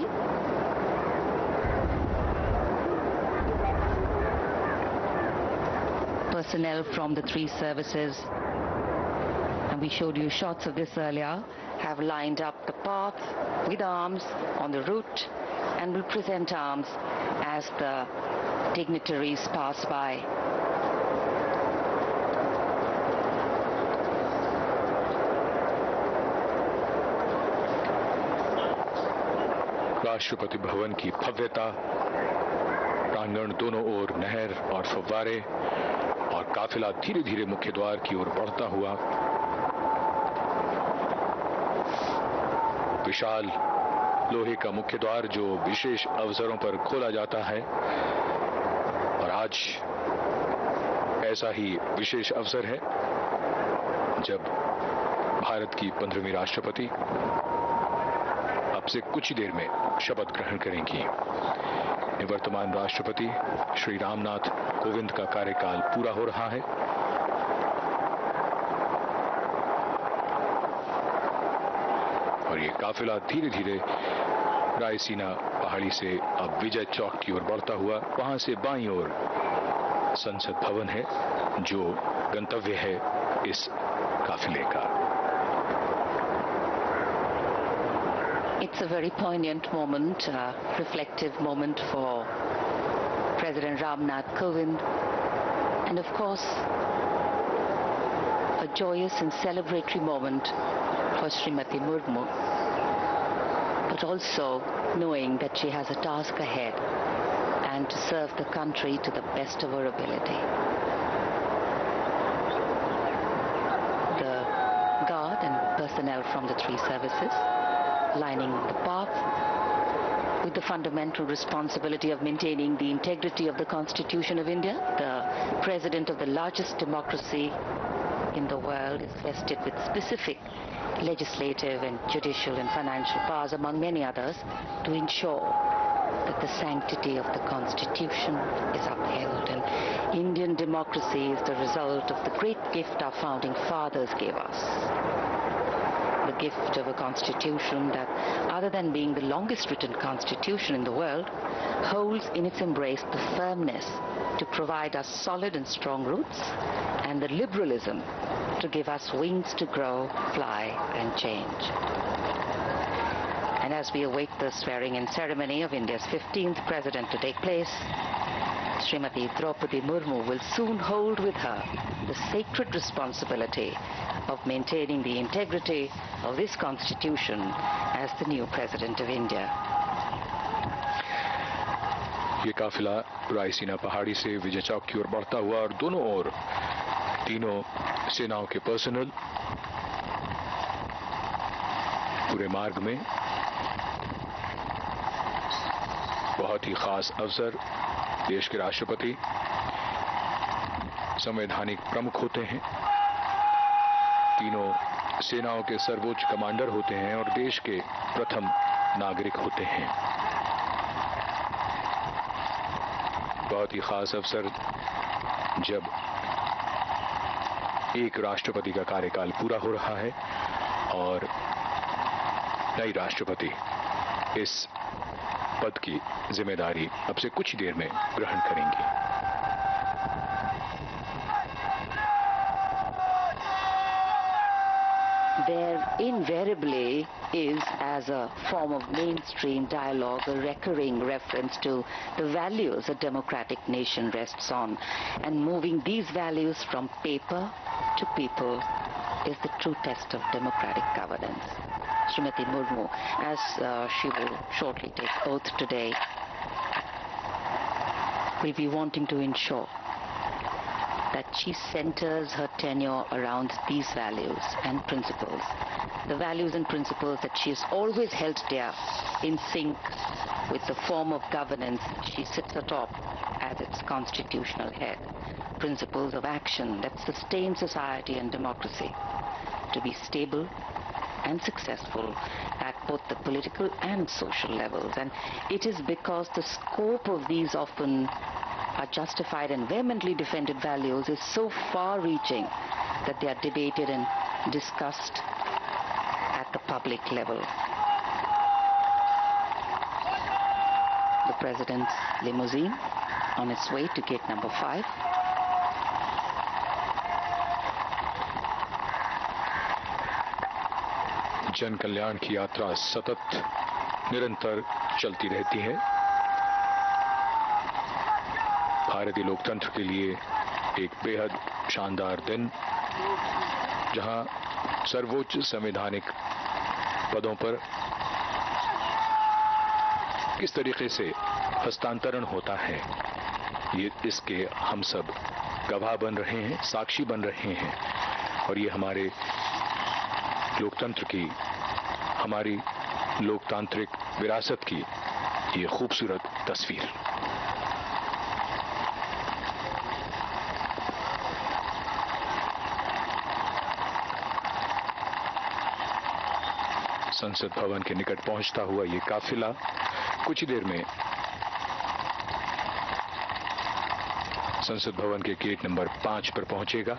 S6: personnel from the 3 services, and we showed you shots of this earlier, have lined up the path with arms on the route and will present arms as the dignitaries pass by.
S7: Rashtrapati Bhavan की भव्यता, प्रांगण दोनों ओर नहर और फव्वारे, और काफिला धीरे धीरे मुख्य द्वार की ओर बढ़ता हुआ। विशाल लोहे का मुख्य द्वार जो विशेष अवसरों पर खोला जाता है, और आज ऐसा ही विशेष अवसर है। जब भारत की 15वीं राष्ट्रपति अब से कुछ ही देर में शपथ ग्रहण करेंगी। निवर्तमान राष्ट्रपति श्री रामनाथ कोविंद का कार्यकाल पूरा हो रहा है। और ये काफिला धीरे धीरे रायसीना पहाड़ी से अब विजय चौक की ओर बढ़ता हुआ, वहां से बाईं ओर संसद भवन है जो गंतव्य है इस काफिले का।
S6: It's a very poignant moment, reflective moment for President Ramnath Kovind, and of course a joyous and celebratory moment for Srimati Murmu, but also knowing that she has a task ahead and to serve the country to the best of her ability. The guard and personnel from the three services lining the path with the fundamental responsibility of maintaining the integrity of the Constitution of India. The President of the largest democracy in the world is vested with specific legislative and judicial and financial powers, among many others, to ensure that the sanctity of the Constitution is upheld. And Indian democracy is the result of the great gift our founding fathers gave us. The gift of a constitution that, other than being the longest written constitution in the world, holds in its embrace the firmness to provide us solid and strong roots, and the liberalism to give us wings to grow, fly, and change. And as we await the swearing-in ceremony of India's 15th president to take place, Srimati Draupadi Murmu will soon hold with her the sacred responsibility of maintaining the integrity of this constitution as the new president of India.
S7: ये काफिला रायसीना पहाड़ी से विजय चौक की ओर बढ़ता हुआ और दोनों ओर तीनों सेनाओं के पर्सनल पूरे मार्ग में। बहुत ही खास अवसर, देश के राष्ट्रपति संवैधानिक प्रमुख होते हैं, तीनों सेनाओं के सर्वोच्च कमांडर होते हैं और देश के प्रथम नागरिक होते हैं। बहुत ही खास अवसर जब एक राष्ट्रपति का कार्यकाल पूरा हो रहा है और नई राष्ट्रपति इस पद की जिम्मेदारी अब से कुछ देर में ग्रहण करेंगी।
S6: There invariably is, as a form of mainstream dialogue, a recurring reference to the values a democratic nation rests on, and moving these values from paper to people is the true test of democratic governance. Srimati Murmu, as she will shortly take oath today, will be wanting to ensure that she centers her tenure around these values and principles. The values and principles that she has always held dear, in sync with the form of governance she sits atop as its constitutional head. Principles of action that sustain society and democracy to be stable and successful at both the political and social levels. And it is because the scope of these often are justified and vehemently defended values is so far-reaching that they are debated and discussed at the public level. The President's limousine on its way to gate number 5.
S7: जन कल्याण की यात्रा सतत निरंतर चलती रहती है। भारतीय लोकतंत्र के लिए एक बेहद शानदार दिन, जहां सर्वोच्च संवैधानिक पदों पर किस तरीके से हस्तांतरण होता है, ये इसके हम सब गवाह बन रहे हैं, साक्षी बन रहे हैं। और ये हमारे लोकतंत्र की, हमारी लोकतांत्रिक विरासत की ये खूबसूरत तस्वीर। संसद भवन के निकट पहुंचता हुआ ये काफिला कुछ ही देर में संसद भवन के गेट नंबर 5 पर पहुंचेगा।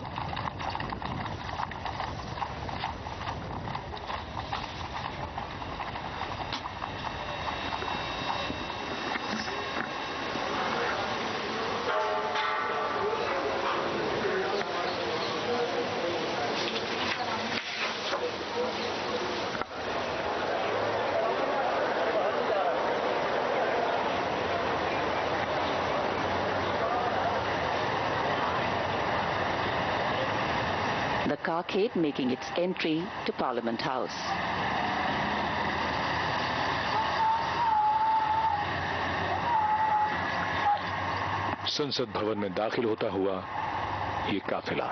S6: The carcade making its entry to Parliament House.
S7: संसद भवन में दाखिल होता हुआ ये काफिला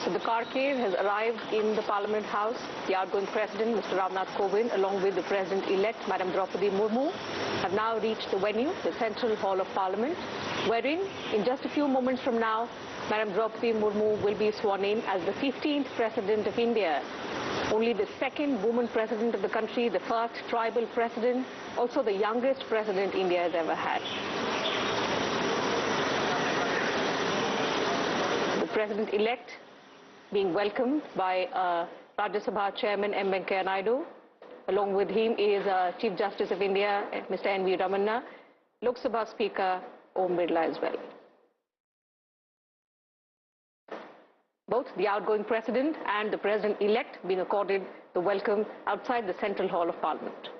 S10: The carcade has arrived in the Parliament House. The outgoing President, Mr. Nath Kovind, along with the President-elect, Madam Draupadi Murmu, have now reached the venue, the Central Hall of Parliament, wherein, in just a few moments from now, Madam Draupadi Murmu will be sworn in as the 15th President of India. Only the second woman President of the country, the first tribal President, also the youngest President India has ever had. The President-elect being welcomed by Rajya Sabha Chairman M. Venkaiah Naidu. Along with him is Chief Justice of India, Mr. N.V. Ramanna, Lok Sabha Speaker Om Birla as well. Both the outgoing President and the President-elect being accorded the welcome outside the Central Hall of Parliament.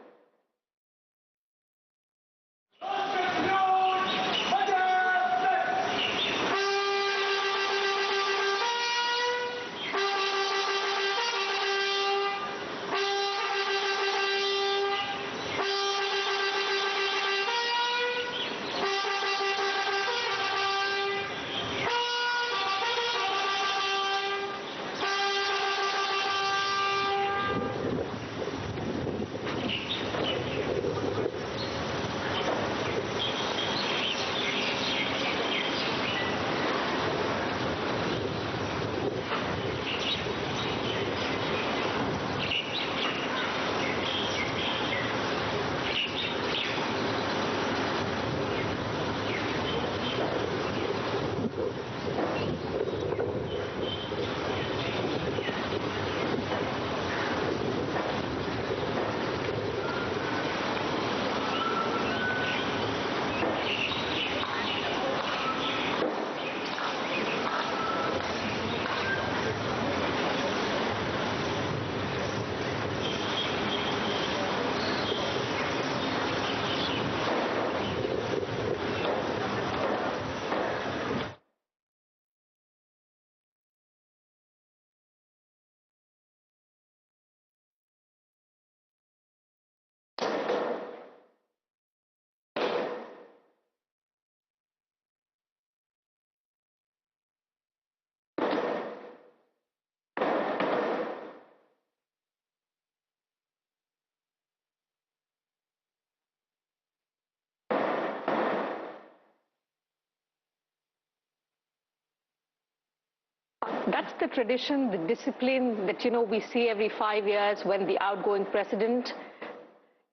S10: That's the tradition, the discipline that, we see every 5 years when the outgoing president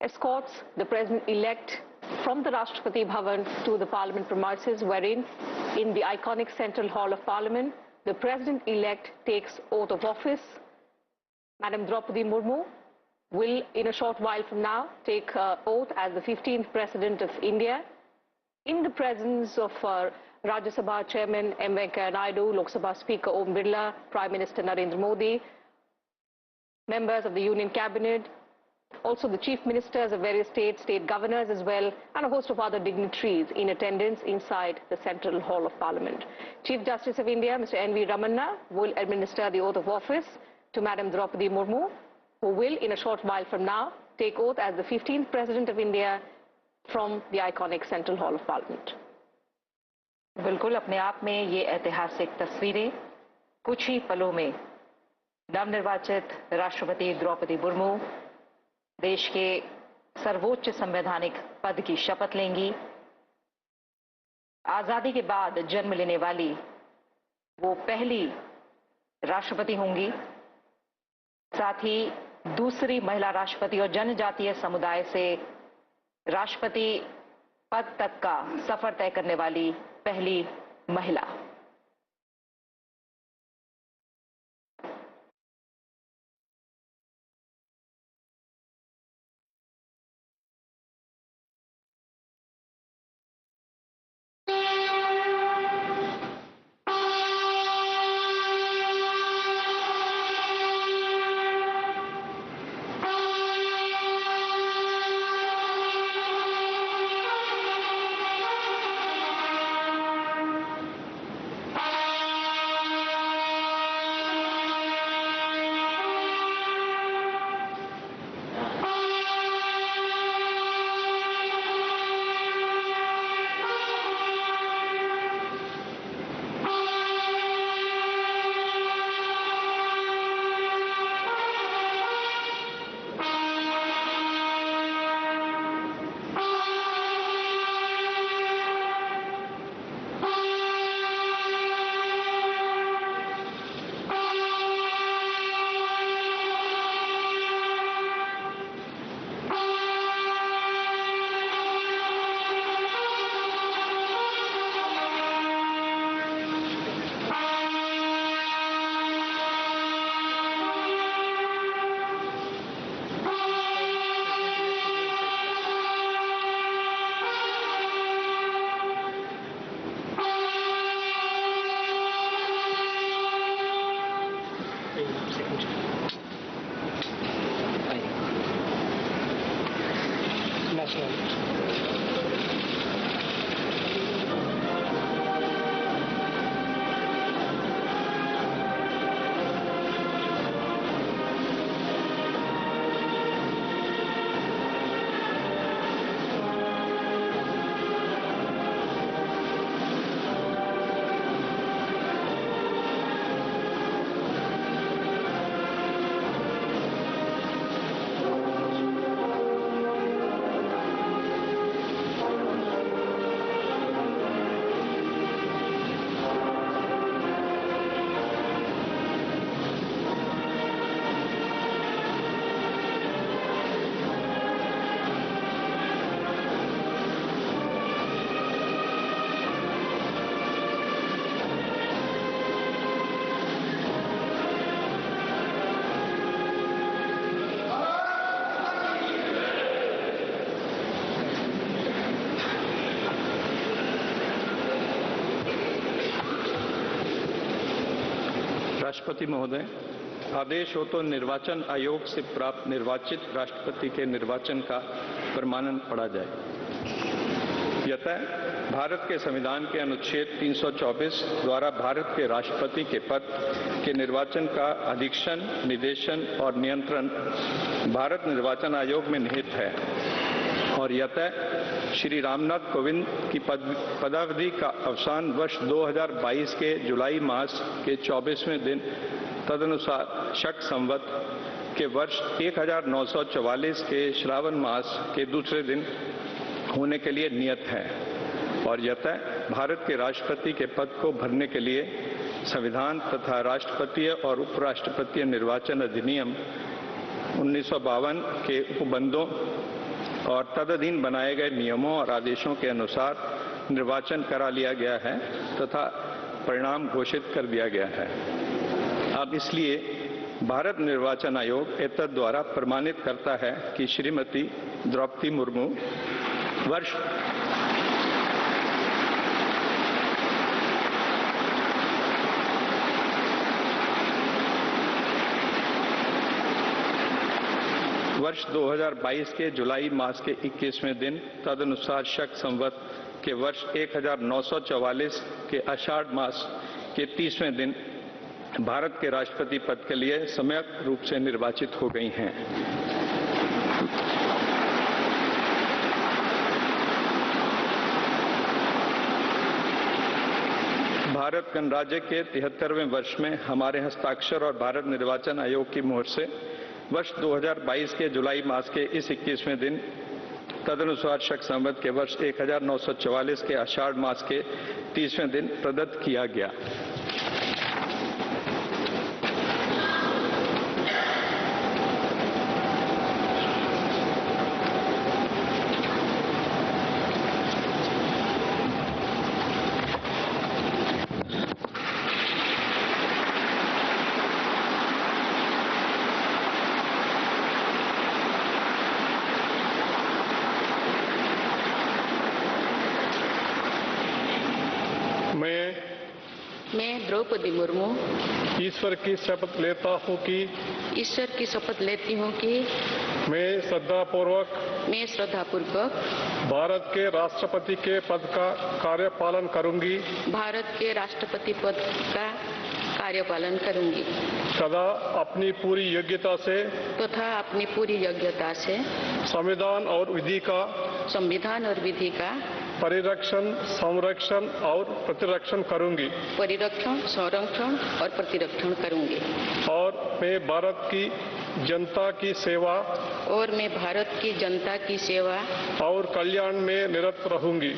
S10: escorts the president-elect from the Rashtrapati Bhavan to the Parliament premises, wherein in the iconic Central Hall of Parliament, the president-elect takes oath of office. Madam Draupadi Murmu will, in a short while from now, take oath as the 15th President of India in the presence of Rajya Sabha Chairman M. Venkaiah Naidu, Lok Sabha Speaker Om Birla, Prime Minister Narendra Modi, members of the Union Cabinet, also the Chief Ministers of various states, state governors as well, and a host of other dignitaries in attendance inside the Central Hall of Parliament. Chief Justice of India, Mr. N.V. Ramanna, will administer the oath of office to Madam Draupadi Murmu, who will, in a short while from now, take oath as the 15th President of India from the iconic Central Hall of Parliament.
S11: बिल्कुल अपने आप में ये ऐतिहासिक तस्वीरें कुछ ही पलों में नवनिर्वाचित राष्ट्रपति द्रौपदी मुर्मू देश के सर्वोच्च संवैधानिक पद की शपथ लेंगी। आजादी के बाद जन्म लेने वाली वो पहली राष्ट्रपति होंगी, साथ ही दूसरी महिला राष्ट्रपति और जनजातीय समुदाय से राष्ट्रपति पद तक का सफर तय करने वाली पहली महिला।
S12: राष्ट्रपति महोदय, आदेश हो तो निर्वाचन आयोग से प्राप्त निर्वाचित राष्ट्रपति के निर्वाचन का प्रमाणन पढ़ा जाए। यतः भारत के संविधान के अनुच्छेद 324 द्वारा भारत के राष्ट्रपति के पद के निर्वाचन का अधीक्षण, निर्देशन और नियंत्रण भारत निर्वाचन आयोग में निहित है और यतः श्री रामनाथ कोविंद की पदावधि का अवसान वर्ष 2022 के जुलाई मास के 24वें दिन तदनुसार शक संवत के वर्ष 1944 के श्रावण मास के दूसरे दिन होने के लिए नियत है और यतः भारत के राष्ट्रपति के पद को भरने के लिए संविधान तथा राष्ट्रपतीय और उपराष्ट्रपतीय निर्वाचन अधिनियम 1952 के उपबंधों और तदधीन बनाए गए नियमों और आदेशों के अनुसार निर्वाचन करा लिया गया है तथा परिणाम घोषित कर दिया गया है। अब इसलिए भारत निर्वाचन आयोग एतद द्वारा प्रमाणित करता है कि श्रीमती द्रौपदी मुर्मू वर्ष 2022 के जुलाई मास के 21वें दिन तदनुसार शक संवत के वर्ष 1944 के आषाढ़ मास के 30वें दिन भारत के राष्ट्रपति पद के लिए सम्यक रूप से निर्वाचित हो गई हैं। भारत गणराज्य के 73वें वर्ष में हमारे हस्ताक्षर और भारत निर्वाचन आयोग की मोहर से वर्ष 2022 के जुलाई मास के इस 21वें दिन तदनुसार शक संवत के वर्ष 1944 के आषाढ़ मास के 30वें दिन प्रदत्त किया गया।
S6: मैं द्रौपदी मुर्मू
S13: ईश्वर की शपथ लेता हूँ कि मैं श्रद्धापूर्वक
S6: भारत के राष्ट्रपति के पद का कार्यपालन करूंगी
S13: तथा अपनी पूरी योग्यता से संविधान और विधि का परिरक्षण, संरक्षण और प्रतिरक्षण करूंगी और मैं भारत की जनता की सेवा और कल्याण में निरत रहूंगी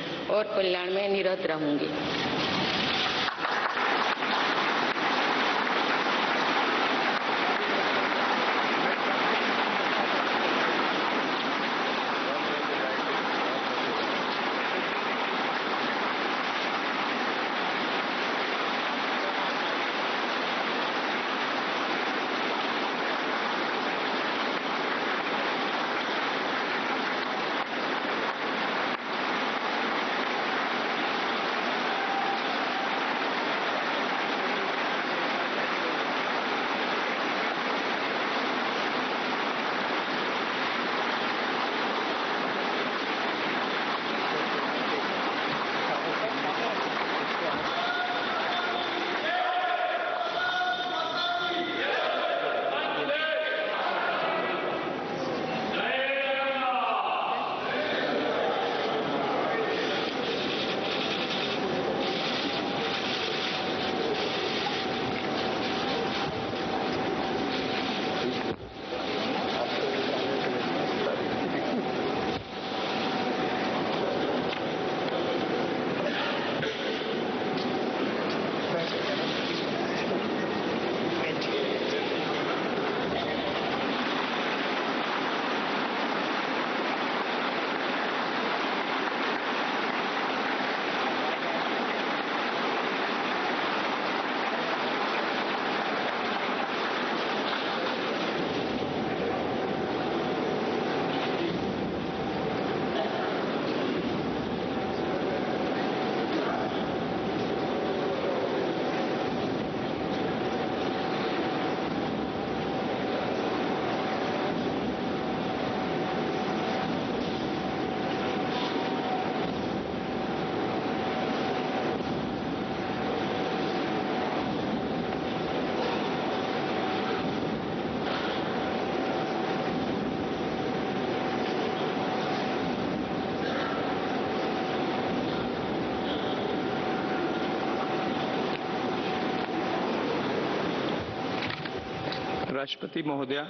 S12: राष्ट्रपति महोदया,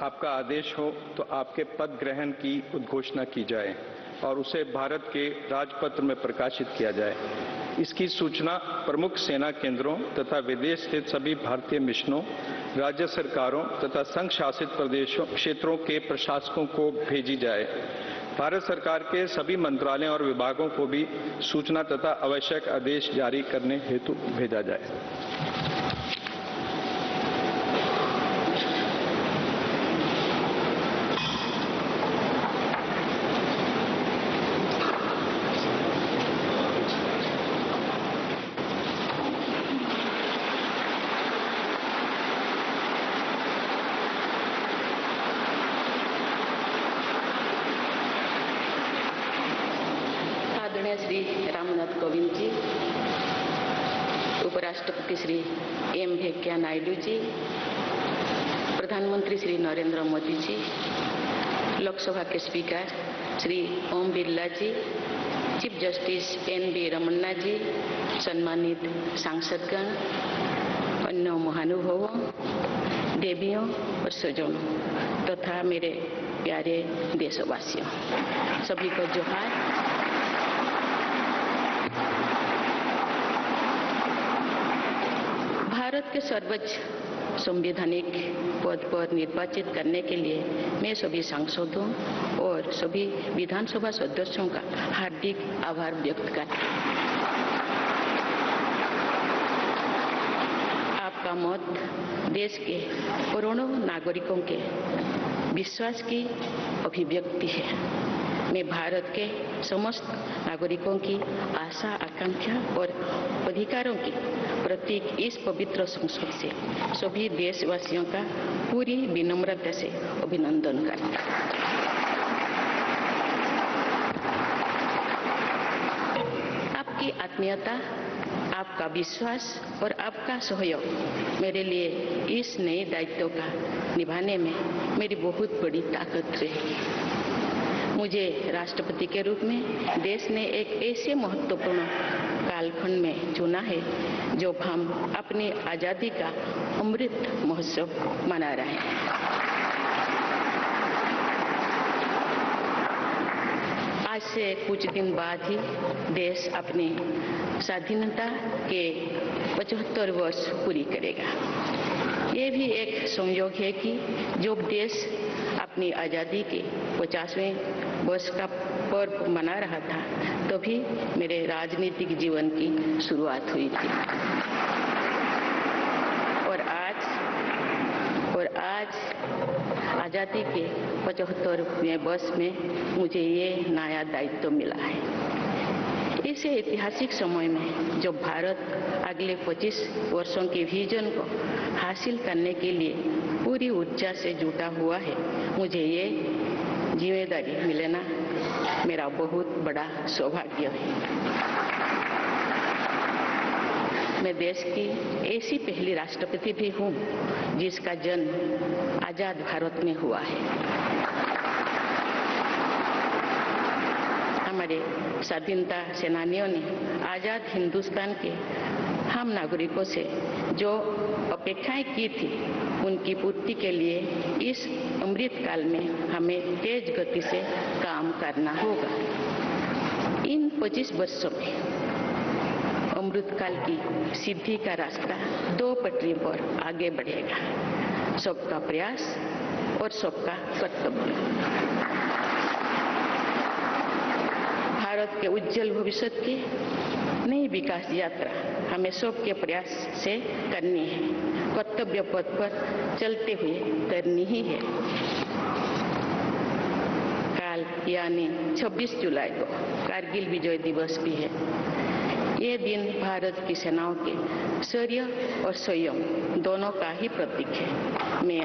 S12: आपका आदेश हो तो आपके पद ग्रहण की उद्घोषणा की जाए और उसे भारत के राजपत्र में प्रकाशित किया जाए। इसकी सूचना प्रमुख सेना केंद्रों तथा विदेश स्थित सभी भारतीय मिशनों, राज्य सरकारों तथा संघ शासित प्रदेशों क्षेत्रों के प्रशासकों को भेजी जाए। भारत सरकार के सभी मंत्रालयों और विभागों को भी सूचना तथा आवश्यक आदेश जारी करने हेतु भेजा जाए।
S14: श्री रामनाथ कोविंद जी, उपराष्ट्रपति श्री एम वेंकैया नायडू जी, प्रधानमंत्री श्री नरेंद्र मोदी जी, लोकसभा के स्पीकर श्री ओम बिरला जी, चीफ जस्टिस एन.वी. रमन्ना जी, सम्मानित सांसदगण, अन्य महानुभावों, देवियों और स्वजनों तथा मेरे प्यारे देशवासियों, सभी को जोहार। भारत के सर्वोच्च संवैधानिक पद पर निर्वाचित करने के लिए मैं सभी सांसदों और सभी विधानसभा सदस्यों का हार्दिक आभार व्यक्त करती हूँ। आपका मत देश के करोड़ों नागरिकों के विश्वास की अभिव्यक्ति है। मैं भारत के समस्त नागरिकों की आशा, आकांक्षा और अधिकारों की प्रतीक इस पवित्र संसद से सभी देशवासियों का पूरी विनम्रता से अभिनंदन करता हूं। आपकी आत्मीयता, आपका विश्वास और आपका सहयोग मेरे लिए इस नए दायित्व का निभाने में मेरी बहुत बड़ी ताकत रहेगी। मुझे राष्ट्रपति के रूप में देश ने एक ऐसे महत्वपूर्ण कालखंड में चुना है जब हम अपनी आजादी का अमृत महोत्सव मना रहे हैं। आज से कुछ दिन बाद ही देश अपनी स्वाधीनता के 75 वर्ष पूरी करेगा। ये भी एक संयोग है कि जब देश अपनी आजादी के 50वें वर्ष का पर्व मना रहा था, तभी मेरे राजनीतिक जीवन की शुरुआत हुई थी। और आज आजादी के 75वें वर्ष में मुझे ये नया दायित्व मिला है। इस ऐतिहासिक समय में जब भारत अगले 25 वर्षों के विजन को हासिल करने के लिए पूरी ऊर्जा से जुटा हुआ है, मुझे ये जिम्मेदारी मिलना मेरा बहुत बड़ा सौभाग्य है। मैं देश की ऐसी पहली राष्ट्रपति भी हूँ जिसका जन्म आजाद भारत में हुआ है। हमारे स्वाधीनता सेनानियों ने आजाद हिंदुस्तान के हम नागरिकों से जो अपेक्षाएं की थी, उनकी पूर्ति के लिए इस अमृत काल में हमें तेज गति से काम करना होगा। इन 25 वर्षों में अमृत काल की सिद्धि का रास्ता 2 पटरी पर आगे बढ़ेगा, सबका प्रयास और सबका कर्तव्य। भारत के उज्जवल भविष्य की नई विकास यात्रा हमें सबके प्रयास से करनी है, कर्तव्य पथ पर चलते हुए करनी ही है। काल यानी 26 जुलाई को कारगिल विजय दिवस भी है। ये दिन भारत की सेनाओं के शौर्य और संयम दोनों का ही प्रतीक है। मैं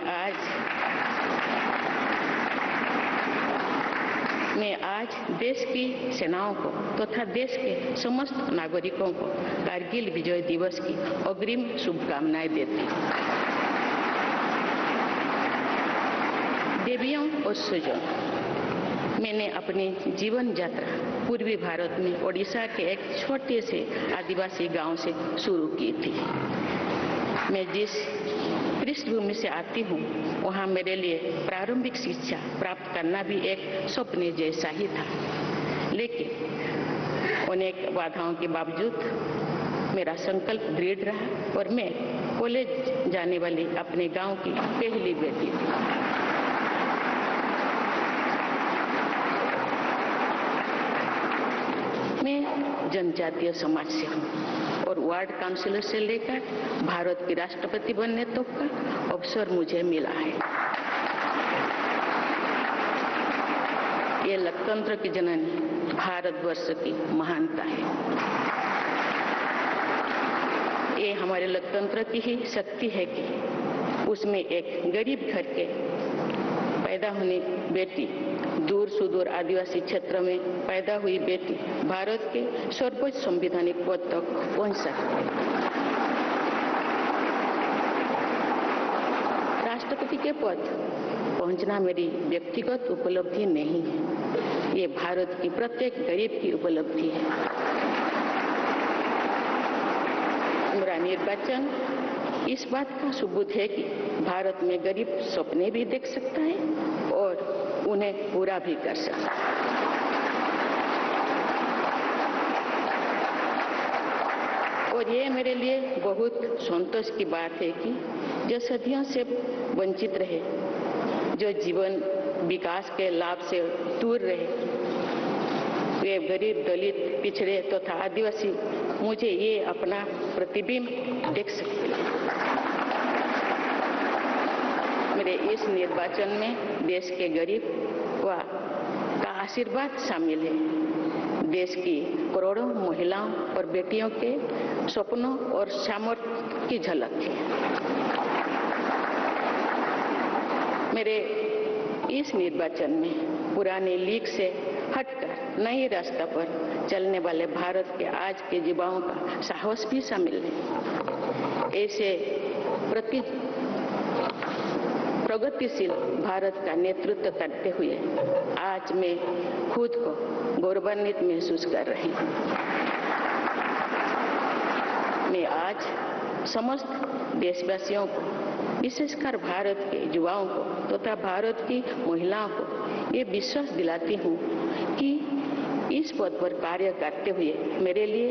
S14: आज देश की सेनाओं को तथा देश के समस्त नागरिकों को कारगिल विजय दिवस की अग्रिम शुभकामनाएं देती हूँ। देवियों और स्वजनों, मैंने अपनी जीवन यात्रा पूर्वी भारत में ओडिशा के एक छोटे से आदिवासी गांव से शुरू की थी। मैं जिस पृष्ठभूमि से आती हूँ, वहाँ मेरे लिए प्रारंभिक शिक्षा प्राप्त करना भी एक सपने जैसा ही था। लेकिन अनेक बाधाओं के बावजूद मेरा संकल्प दृढ़ रहा और मैं कॉलेज जाने वाली अपने गांव की पहली बेटी थी। मैं जनजातीय समाज से हूँ और वार्ड काउंसिलर से लेकर भारत की राष्ट्रपति बनने तक का अवसर मुझे मिला है। ये लोकतंत्र की जननी भारतवर्ष की महानता है। ये हमारे लोकतंत्र की ही शक्ति है कि उसमें एक गरीब घर के पैदा होने बेटी, दूर सुदूर आदिवासी क्षेत्र में पैदा हुई बेटी भारत के सर्वोच्च संवैधानिक पद तक पहुंच सकती है। राष्ट्रपति के पद पहुंचना मेरी व्यक्तिगत उपलब्धि नहीं है, ये भारत की प्रत्येक गरीब की उपलब्धि है। मेरा निर्वाचन इस बात का सबूत है कि भारत में गरीब सपने भी देख सकता है और उन्हें पूरा भी कर सकता है। और ये मेरे लिए बहुत संतोष की बात है कि जो सदियों से वंचित रहे, जो जीवन विकास के लाभ से दूर रहे, वे गरीब, दलित, पिछड़े तथा आदिवासी मुझे ये अपना प्रतिबिंब देख सकते हैं। मेरे इस निर्वाचन में देश के गरीब का आशीर्वाद शामिल है। देश की करोड़ों महिलाओं और बेटियों के सपनों और सामर्थ्य की झलक है। मेरे इस निर्वाचन में पुराने लीग से हटकर नए रास्ते पर चलने वाले भारत के आज के युवाओं का साहस भी शामिल है। ऐसे प्रगतिशील भारत का नेतृत्व करते हुए आज मैं खुद को गौरवान्वित महसूस कर रही हूँ। मैं आज समस्त देशवासियों को, विशेषकर भारत के युवाओं को तथा भारत की महिलाओं को ये विश्वास दिलाती हूँ कि इस पद पर कार्य करते हुए मेरे लिए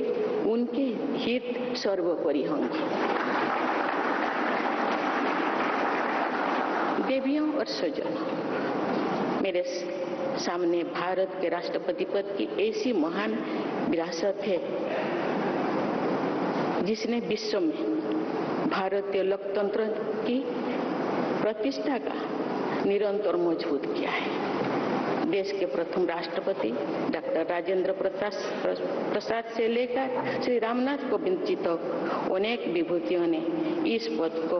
S14: उनके हित सर्वोपरि होंगे। देवियों और स्वजनों, मेरे सामने भारत के राष्ट्रपति पद की ऐसी महान विरासत है जिसने विश्व में भारतीय लोकतंत्र की प्रतिष्ठा का निरंतर मजबूत किया है। देश के प्रथम राष्ट्रपति डॉक्टर राजेंद्र प्रसाद से लेकर श्री रामनाथ कोविंद जी तक अनेक विभूतियों ने इस पद को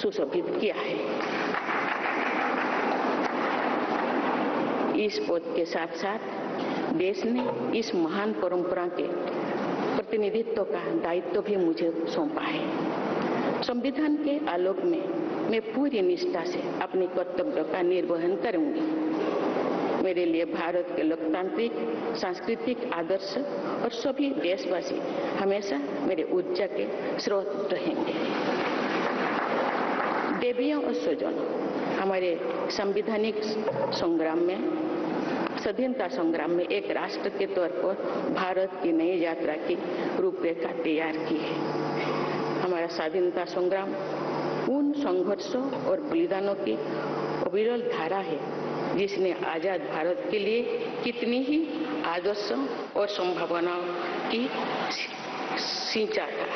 S14: सुशोभित किया है। इस पद के साथ साथ देश ने इस महान परंपरा के प्रतिनिधित्व का दायित्व भी मुझे सौंपा है। संविधान के आलोक में मैं पूरी निष्ठा से अपने कर्तव्य का निर्वहन करूंगी। मेरे लिए भारत के लोकतांत्रिक सांस्कृतिक आदर्श और सभी देशवासी हमेशा मेरे ऊर्जा के स्रोत रहेंगे। देवियों और स्वजनों, हमारे संवैधानिक संग्राम में, स्वाधीनता संग्राम में एक राष्ट्र के तौर पर भारत की नई यात्रा की रूपरेखा तैयार की है। हमारा स्वाधीनता संग्राम उन संघर्षों और बलिदानों की अविरल धारा है जिसने आजाद भारत के लिए कितनी ही आदर्शों और संभावनाओं की सिंचा था।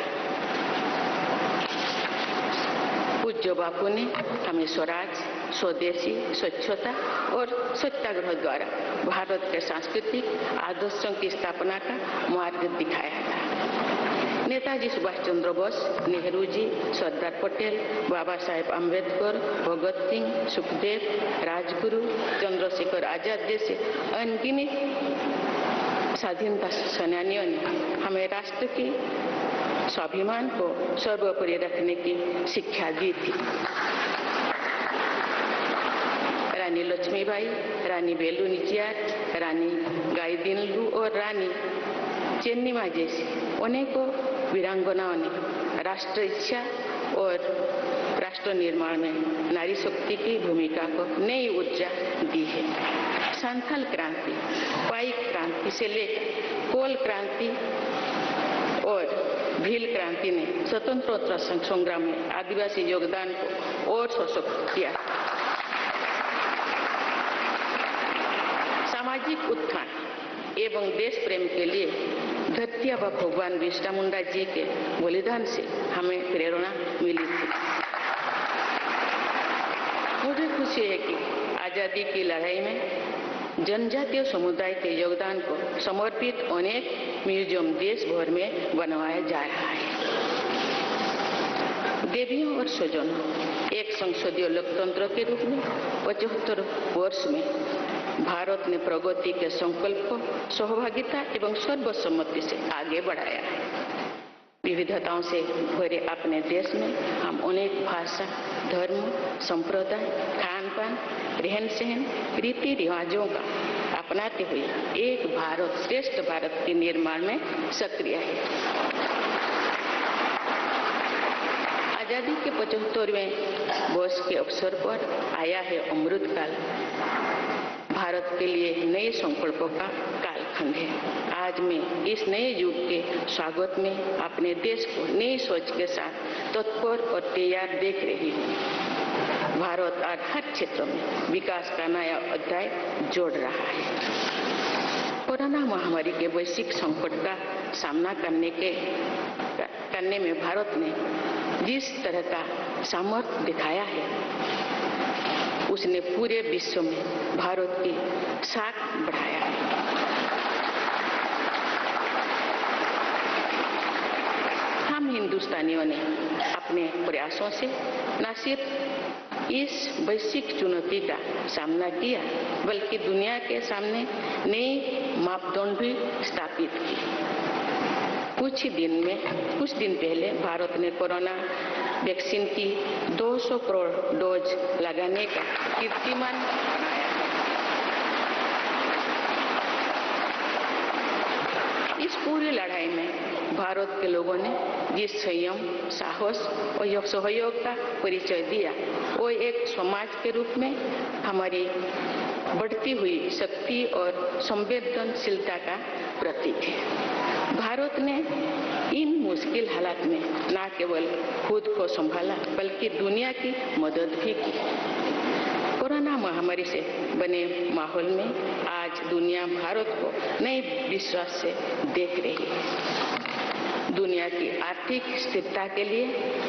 S14: पूज्य बापू ने हमें स्वराज, स्वदेशी, स्वच्छता और सत्याग्रह द्वारा भारत के सांस्कृतिक आदर्शों की स्थापना का मार्ग दिखाया था। नेताजी सुभाष चंद्र बोस, नेहरू जी, सरदार पटेल, बाबा साहेब अम्बेडकर, भगत सिंह, सुखदेव, राजगुरु, चंद्रशेखर आजाद जैसे अनगिनत स्वाधीनता सेनानियों ने हमें राष्ट्र की स्वाभिमान को सर्वोपरि रखने की शिक्षा दी थी। रानी लक्ष्मीबाई, रानी वेलु नाचियार, रानी गाईदिन्लु और रानी चेन्निमा जैसी अनेकों वीरांगनाओं ने राष्ट्र इच्छा और राष्ट्र निर्माण में नारी शक्ति की भूमिका को नई ऊर्जा दी है। संथाल क्रांति, पाइक क्रांति से लेकर कोल क्रांति और भील क्रांति ने स्वतंत्रता संग्राम में आदिवासी योगदान को और सशक्त किया। सामाजिक उत्थान एवं देश प्रेम के लिए धरती आबा भगवान बिरसा मुंडा जी के बलिदान से हमें प्रेरणा मिली थी। मुझे खुशी है कि आजादी की लड़ाई में जनजातीय समुदाय के योगदान को समर्पित अनेक म्यूजियम देश भर में बनवाया जा रहा है। देवियों और स्वजनों, एक संसदीय लोकतंत्र के रूप में 75 वर्ष में भारत ने प्रगति के संकल्प को सहभागिता एवं सर्वसम्मति से आगे बढ़ाया है। विविधताओं से भरे अपने देश में हम अनेक भाषा, धर्म, संप्रदाय, खान पान, रहन सहन, रीति रिवाजों का अपनाते हुए एक भारत श्रेष्ठ भारत के निर्माण में सक्रिय है। आजादी के 75वें वर्ष के अवसर पर आया है अमृतकाल। भारत के लिए नए संकल्पों का कालखंड है। आज मैं इस नए युग के स्वागत में अपने देश को नई सोच के साथ तत्पर और तैयार देख रही हूँ। भारत आज हर क्षेत्र में विकास का नया अध्याय जोड़ रहा है। कोरोना महामारी के वैश्विक संकट का सामना करने में भारत ने जिस तरह का सामर्थ्य दिखाया है, उसने पूरे विश्व में भारत की साख बढ़ाया है। हम हिंदुस्तानियों ने अपने प्रयासों से न सिर्फ इस वैश्विक चुनौती का सामना किया, बल्कि दुनिया के सामने नए मापदंड भी स्थापित किए। कुछ दिन पहले भारत ने कोरोना वैक्सीन की 200 करोड़ डोज लगाने का कीर्तिमान बनाया। इस पूरी लड़ाई में भारत के लोगों ने जिस संयम, साहस और सहयोग का परिचय दिया, वो एक समाज के रूप में हमारी बढ़ती हुई शक्ति और संवेदनशीलता का प्रतीक है। भारत ने इन मुश्किल हालात में न केवल खुद को संभाला, बल्कि दुनिया की मदद भी की। कोरोना महामारी से बने माहौल में आज दुनिया भारत को नए विश्वास से देख रही है। दुनिया की आर्थिक स्थिरता के लिए,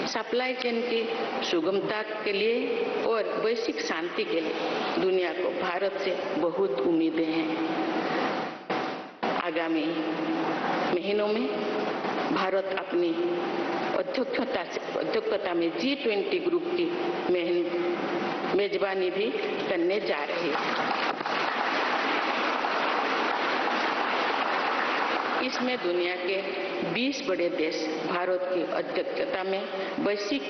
S14: सप्लाई चेन की सुगमता के लिए और वैश्विक शांति के लिए दुनिया को भारत से बहुत उम्मीदें हैं। आगामी महीनों में भारत अपनी अध्यक्षता में G20 ग्रुप की मेजबानी भी करने जा रही है। इसमें दुनिया के 20 बड़े देश भारत की अध्यक्षता में वैश्विक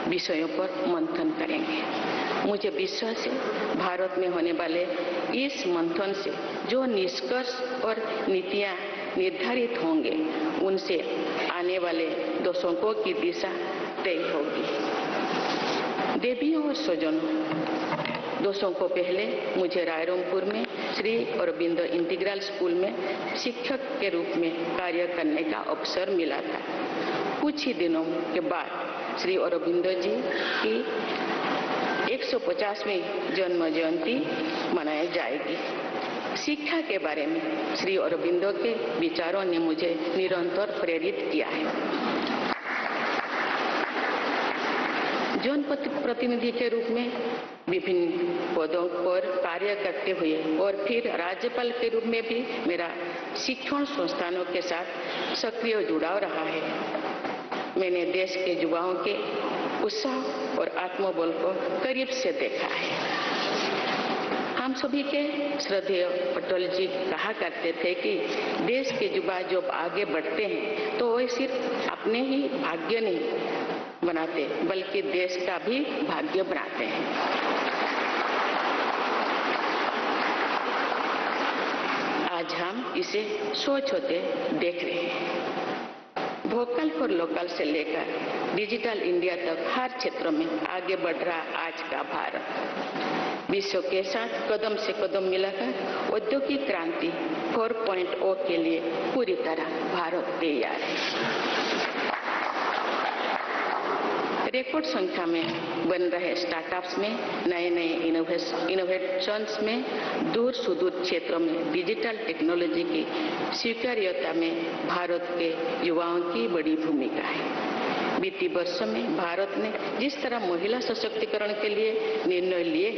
S14: विषयों पर मंथन करेंगे। मुझे विश्वास है भारत में होने वाले इस मंथन से जो निष्कर्ष और नीतियां निर्धारित होंगे, उनसे आने वाले दशकों की दिशा तय होगी। देवियों और स्वजनों, दशकों पहले मुझे रायरंगपुर में श्री अरबिंदो इंटीग्रल स्कूल में शिक्षक के रूप में कार्य करने का अवसर मिला था। कुछ ही दिनों के बाद श्री अरबिंदो जी की 150वीं जन्म जयंती मनाई जाएगी। शिक्षा के बारे में श्री अरबिंदो के विचारों ने मुझे निरंतर प्रेरित किया है। जन प्रतिनिधि के रूप में विभिन्न पदों पर कार्य करते हुए और फिर राज्यपाल के रूप में भी मेरा शिक्षण संस्थानों के साथ सक्रिय जुड़ाव रहा है। मैंने देश के युवाओं के उत्साह और आत्मबल को करीब से देखा है। हम सभी के श्रद्धेय अटल जी कहा करते थे कि देश के युवा जब आगे बढ़ते हैं तो वे सिर्फ अपने ही भाग्य नहीं बनाते, बल्कि देश का भी भाग्य बनाते हैं। आज हम इसे सोच होते देख रहे हैं। वोकल फॉर लोकल से लेकर डिजिटल इंडिया तक हर क्षेत्र में आगे बढ़ रहा आज का भारत विश्व के साथ कदम से कदम मिलाकर औद्योगिक क्रांति 4.0 के लिए पूरी तरह भारत तैयार है। रिकॉर्ड संख्या में बन रहे स्टार्टअप्स में नए इनोवेशंस में दूर सुदूर क्षेत्रों में डिजिटल टेक्नोलॉजी की स्वीकार्यता में भारत के युवाओं की बड़ी भूमिका है। बीते वर्षों में भारत ने जिस तरह महिला सशक्तिकरण के लिए निर्णय लिए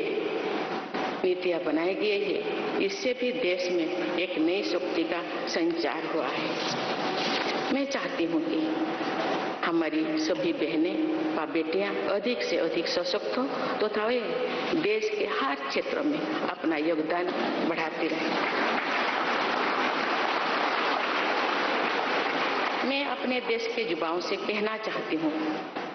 S14: नीतियां बनाई गई है, इससे भी देश में एक नई शक्ति का संचार हुआ है। मैं चाहती हूँ कि हमारी सभी बहनें व बेटियां अधिक से अधिक सशक्त हो तथा वे देश के हर क्षेत्र में अपना योगदान बढ़ाती रहें। मैं अपने देश के युवाओं से कहना चाहती हूँ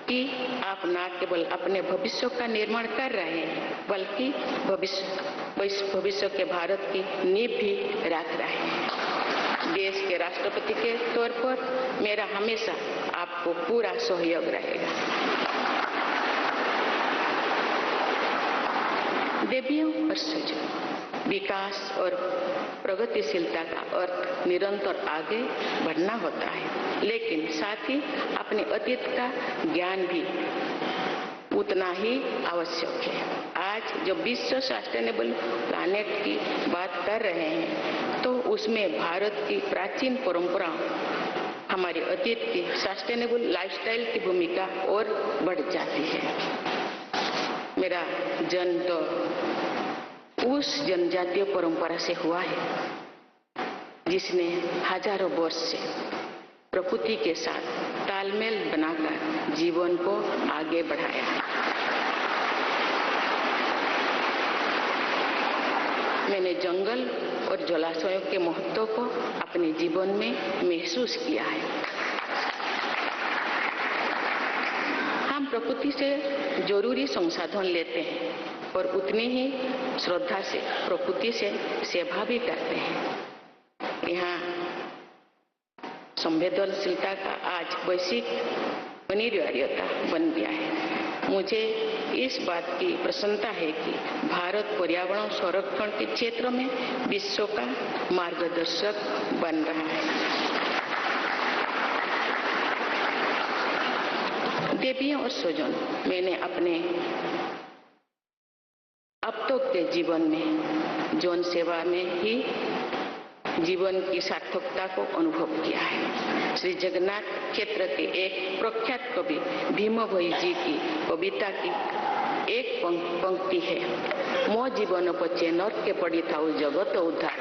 S14: कि आप न केवल अपने भविष्य का निर्माण कर रहे हैं बल्कि भविष्य के भारत की नींव भी रख रहे हैं। देश के राष्ट्रपति के तौर पर मेरा हमेशा आपको पूरा सहयोग रहेगा। देवियों और सज्जनों, विकास और प्रगतिशीलता का अर्थ निरंतर आगे बढ़ना होता है, लेकिन साथ ही अपने अतीत का ज्ञान भी उतना ही आवश्यक है। आज जब विश्व सस्टेनेबल प्लैनेट की बात कर रहे हैं तो उसमें भारत की प्राचीन परंपराओं, हमारे अतीत की सस्टेनेबल लाइफस्टाइल की भूमिका और बढ़ जाती है। मेरा जन्म तो उस जनजातीय परंपरा से हुआ है जिसने हजारों वर्ष से प्रकृति के साथ तालमेल बनाकर जीवन को आगे बढ़ाया है। मैंने जंगल और जलाशयों के महत्व को अपने जीवन में महसूस किया है। हम प्रकृति से जरूरी संसाधन लेते हैं और उतनी ही श्रद्धा से प्रकृति से सेवा भी करते हैं। यहाँ संवेदनशीलता का आज वैश्विक अनिवार्यता बन गया है। मुझे इस बात की प्रसन्नता है कि भारत पर्यावरण संरक्षण के क्षेत्र में विश्व का मार्गदर्शक बन रहा है। देवियों और स्वजनों, मैंने अपने अब तक के जीवन में जन सेवा में ही जीवन की सार्थकता को अनुभव किया है। श्री जगन्नाथ क्षेत्र के एक प्रख्यात कवि भीम भोई जी की कविता की एक पंक्ति है, मो जीवन पचे नरके पड़ी थाउ जगत उद्धार।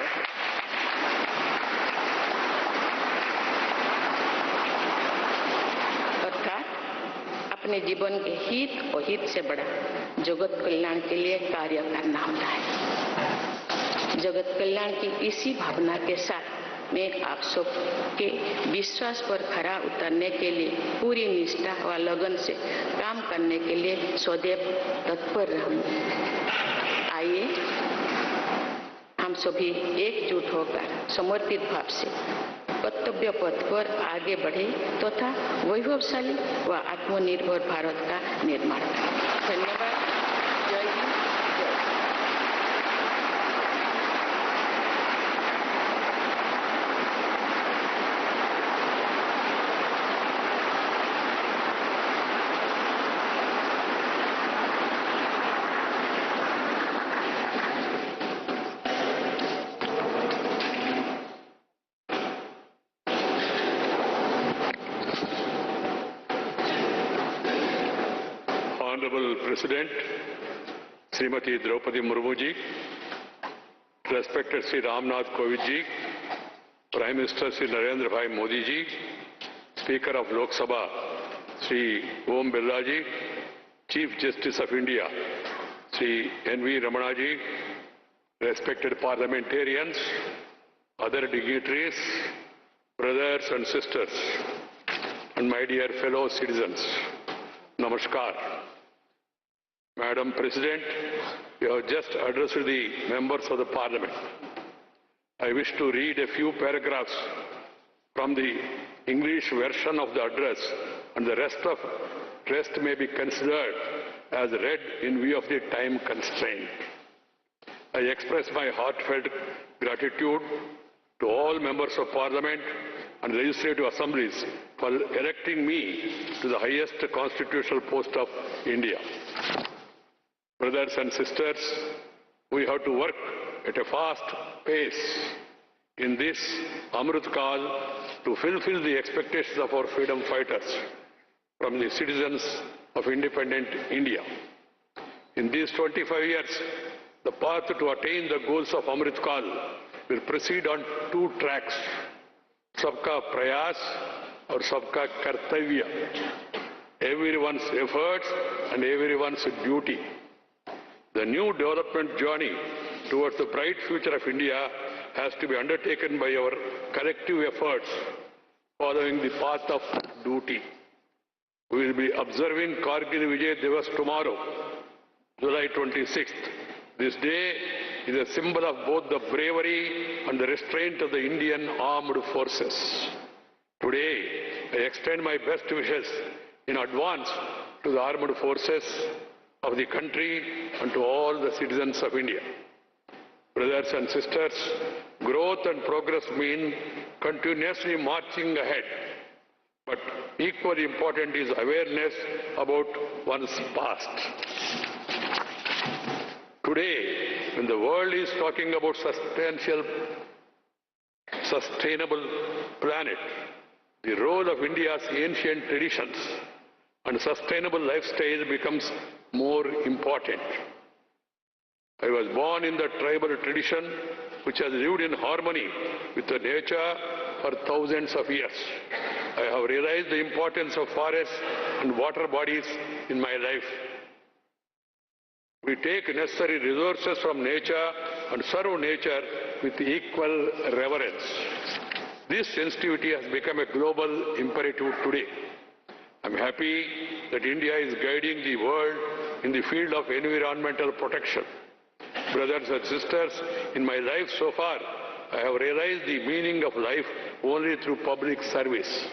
S14: अर्थात अपने जीवन के हित और हित से बड़ा जगत कल्याण के लिए कार्य करना होता है। जगत कल्याण की इसी भावना के साथ मैं आप सबके विश्वास पर खरा उतरने के लिए पूरी निष्ठा व लगन से काम करने के लिए सदैव तत्पर रहूंगी। आइए हम सभी एकजुट होकर समर्पित भाव से कर्तव्य पथ पर आगे बढ़े तथा वैभवशाली व आत्मनिर्भर भारत का निर्माण करें। धन्यवाद। जय Hind.
S12: Honorable President, Srimati Draupadi Murmu ji, respected Sri Nath ji, Prime Minister Sri Narendra Bhai Modi ji, Speaker of Lok Sabha Sri Om Birla ji, Chief Justice of India Sri N.V. Ramana ji, respected parliamentarians, other dignitaries, brothers and sisters, and my dear fellow citizens, Namaskar. Madam President, you have just addressed the members of the Parliament. I wish to read a few paragraphs
S15: from the English version of the address, and the rest may be considered as read in view of the time constraint. I express my heartfelt gratitude to all members of Parliament and legislative assemblies for electing me to the highest constitutional post of India. Brothers and sisters, we have to work at a fast pace in this Amrit Kal to fulfill the expectations of our freedom fighters from the citizens of independent India. In these 25 years, the path to attain the goals of Amrit Kal will proceed on two tracks, Sabka Prayas or Sabka Kartavya, everyone's efforts and everyone's duty. The new development journey towards the bright future of India has to be undertaken by our collective efforts following the path of duty. We will be observing Kargil Vijay Divas tomorrow, July 26th. This day is a symbol of both the bravery and the restraint of the Indian armed forces. Today, I extend my best wishes in advance to the armed forces of the country and to all the citizens of India. Brothers and sisters, growth and progress mean continuously marching ahead. But equally important is awareness about one's past. Today, when the world is talking about sustainable planet, the role of India's ancient traditions and sustainable lifestyle becomes more important. I was born in the tribal tradition which has lived in harmony with the nature for thousands of years. I have realized the importance of forests and water bodies in my life. We take necessary resources from nature and serve nature with equal reverence. This sensitivity has become a global imperative today. I am happy that India is guiding the world in the field of environmental protection. Brothers and sisters, in my life so far, I have realized the meaning of life only through public service.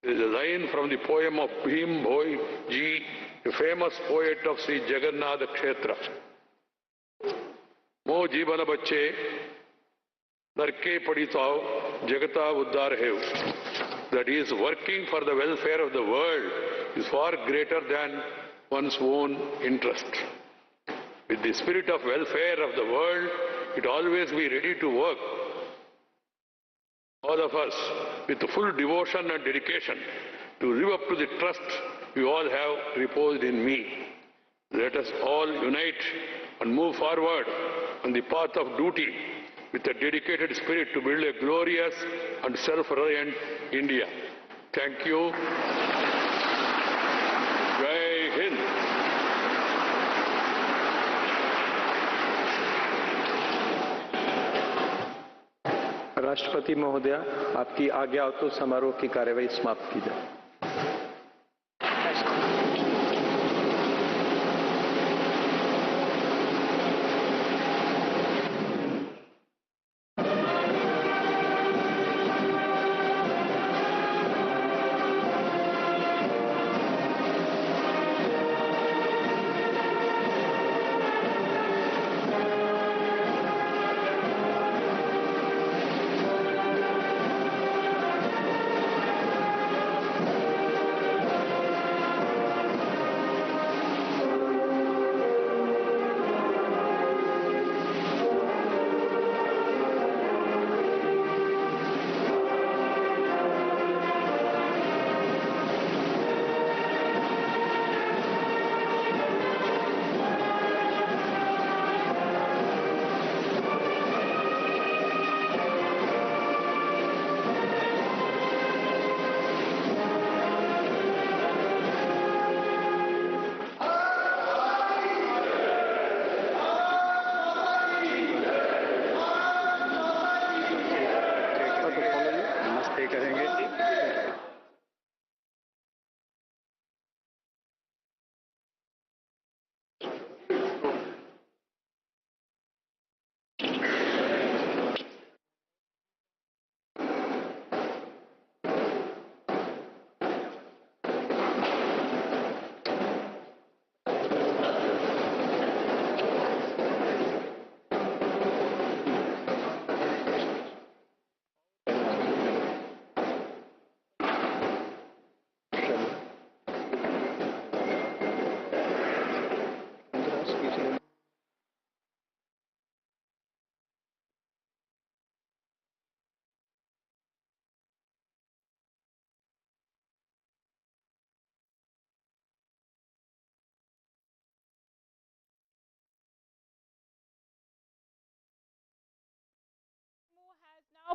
S15: There is a line from the poem of Bhim Bhoi Ji, a famous poet of Sri Jagannath Kshetra. Mo Jeevana Bacche, Narke Paditao, Jagata Uddar Hev. That is, working for the welfare of the world is far greater than one's own interest. With the spirit of welfare of the world, it always be ready to work. All of us, with full devotion and dedication, to live up to the trust you all have reposed in me. Let us all unite and move forward on the path of duty with a dedicated spirit to build a glorious and self-reliant India. Thank you. Jai Hind.
S12: राष्ट्रपति महोदय, आपकी आज्ञा हो तो समारोह की कार्यवाही समाप्त की जाए।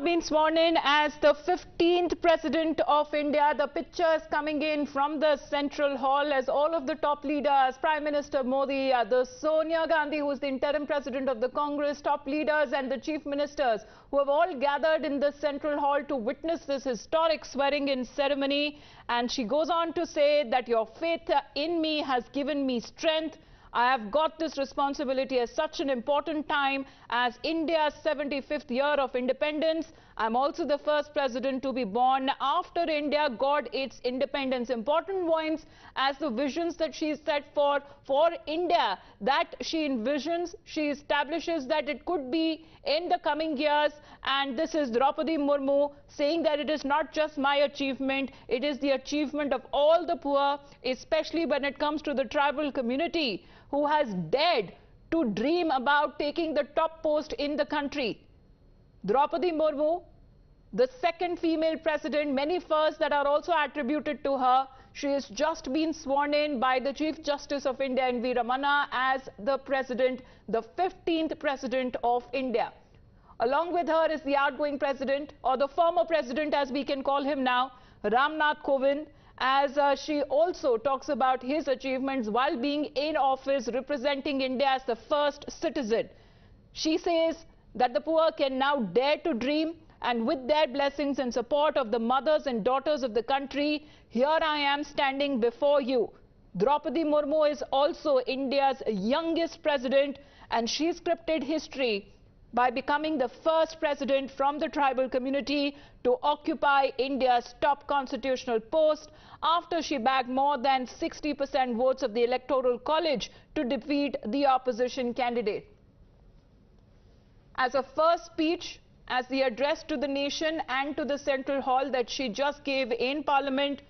S4: Been sworn in as the 15th President of India. The pictures coming in from the Central Hall as all of the top leaders, Prime Minister Modi, the Sonia Gandhi, who is the interim President of the Congress, top leaders and the Chief Ministers, who have all gathered in the Central Hall to witness this historic swearing-in ceremony. And she goes on to say that your faith in me has given me strength. I have got this responsibility at such an important time as India's 75th year of independence. I'm also the first president to be born after India got its independence. Important points as the visions that she set for India, that she envisions, she establishes that it could be in the coming years. And this is Draupadi Murmu saying that it is not just my achievement, it is the achievement of all the poor, especially when it comes to the tribal community, who has dared to dream about taking the top post in the country. Draupadi Murmu, the second female president, many firsts that are also attributed to her. She has just been sworn in by the Chief Justice of India, N.V. Ramana, as the president, the 15th president of India. Along with her is the outgoing president, or the former president as we can call him now, Nath Kovind, as she also talks about his achievements while being in office representing India as the first citizen. She says that the poor can now dare to dream, and with their blessings and support of the mothers and daughters of the country, here I am standing before you. Draupadi Murmu is also India's youngest president, and she scripted history by becoming the first president from the tribal community to occupy India's top constitutional post after she bagged more than 60% votes of the Electoral College to defeat the opposition candidate. As a first speech, as the address to the nation and to the Central Hall that she just gave in Parliament,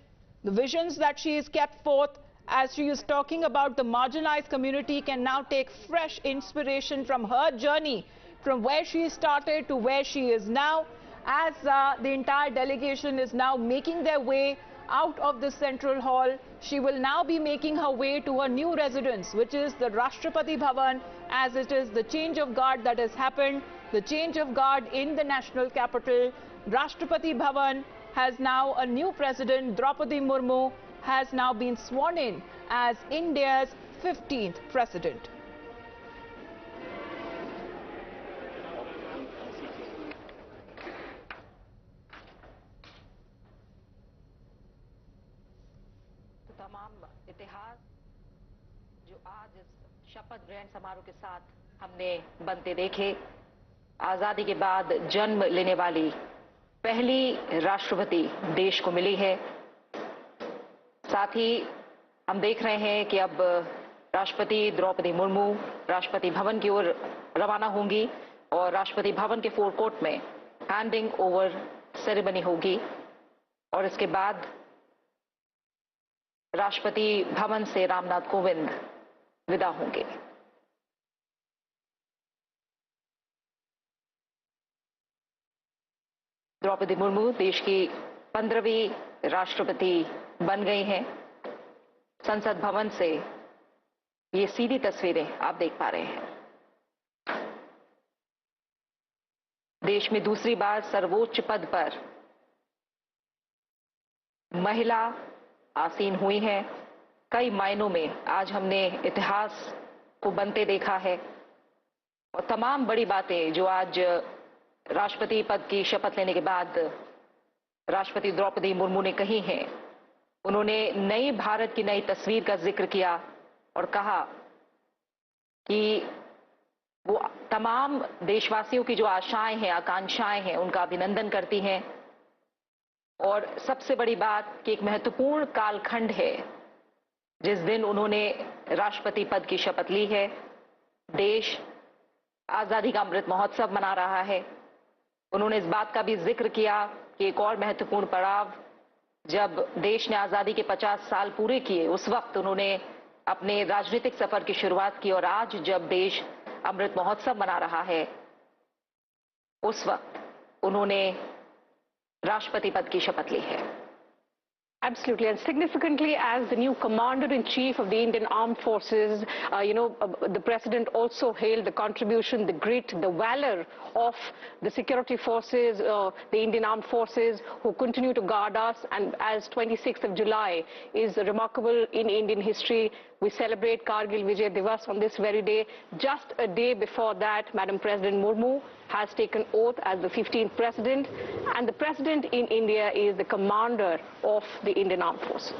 S4: the visions that she has kept forth as she is talking about the marginalized community can now take fresh inspiration from her journey, from where she started to where she is now, as the entire delegation is now making their way out of the Central Hall. She will now be making her way to her new residence, which is the Rashtrapati Bhavan, as it is the change of guard that has happened, the change of guard in the national capital. Rashtrapati Bhavan has now a new president. Draupadi Murmu has now been sworn in as India's 15th president.
S11: तमाम इतिहास जो आज इस शपथ ग्रहण समारोह के साथ हमने बनते देखे, आजादी के बाद जन्म लेने वाली पहली राष्ट्रपति देश को मिली है। साथ ही हम देख रहे हैं कि अब राष्ट्रपति द्रौपदी मुर्मू राष्ट्रपति भवन की ओर रवाना होंगी और राष्ट्रपति भवन के फोरकोर्ट में हैंडिंग ओवर सेरेमनी होगी और इसके बाद राष्ट्रपति भवन से रामनाथ कोविंद विदा होंगे। द्रौपदी मुर्मू देश की 15वीं राष्ट्रपति बन गई हैं। संसद भवन से ये सीधी तस्वीरें आप देख पा रहे हैं। देश में दूसरी बार सर्वोच्च पद पर महिला आसीन हुई हैं। कई मायनों में आज हमने इतिहास को बनते देखा है और तमाम बड़ी बातें जो आज राष्ट्रपति पद की शपथ लेने के बाद राष्ट्रपति द्रौपदी मुर्मू ने कही हैं, उन्होंने नई भारत की नई तस्वीर का जिक्र किया और कहा कि वो तमाम देशवासियों की जो आशाएं हैं, आकांक्षाएं हैं, उनका अभिनंदन करती हैं और सबसे बड़ी बात कि एक महत्वपूर्ण कालखंड है जिस दिन उन्होंने राष्ट्रपति पद की शपथ ली है। देश आजादी का अमृत महोत्सव मना रहा है। उन्होंने इस बात का भी जिक्र किया कि एक और महत्वपूर्ण पड़ाव जब देश ने आजादी के 50 साल पूरे किए, उस वक्त उन्होंने अपने राजनीतिक सफर की शुरुआत की और आज जब देश अमृत महोत्सव मना रहा है, उस वक्त उन्होंने राष्ट्रपति पद की शपथ ली है।
S10: Absolutely, and significantly, as the new Commander-in-Chief of the Indian Armed Forces, the President also hailed the contribution, the grit, the valor of the security forces, the Indian Armed Forces, who continue to guard us. And as 26th of July is remarkable in Indian history, we celebrate Kargil Vijay Divas on this very day. Just a day before that, Madam President Murmu has taken oath as the 15th President, and the President in India is the Commander of the Indian Armed Forces.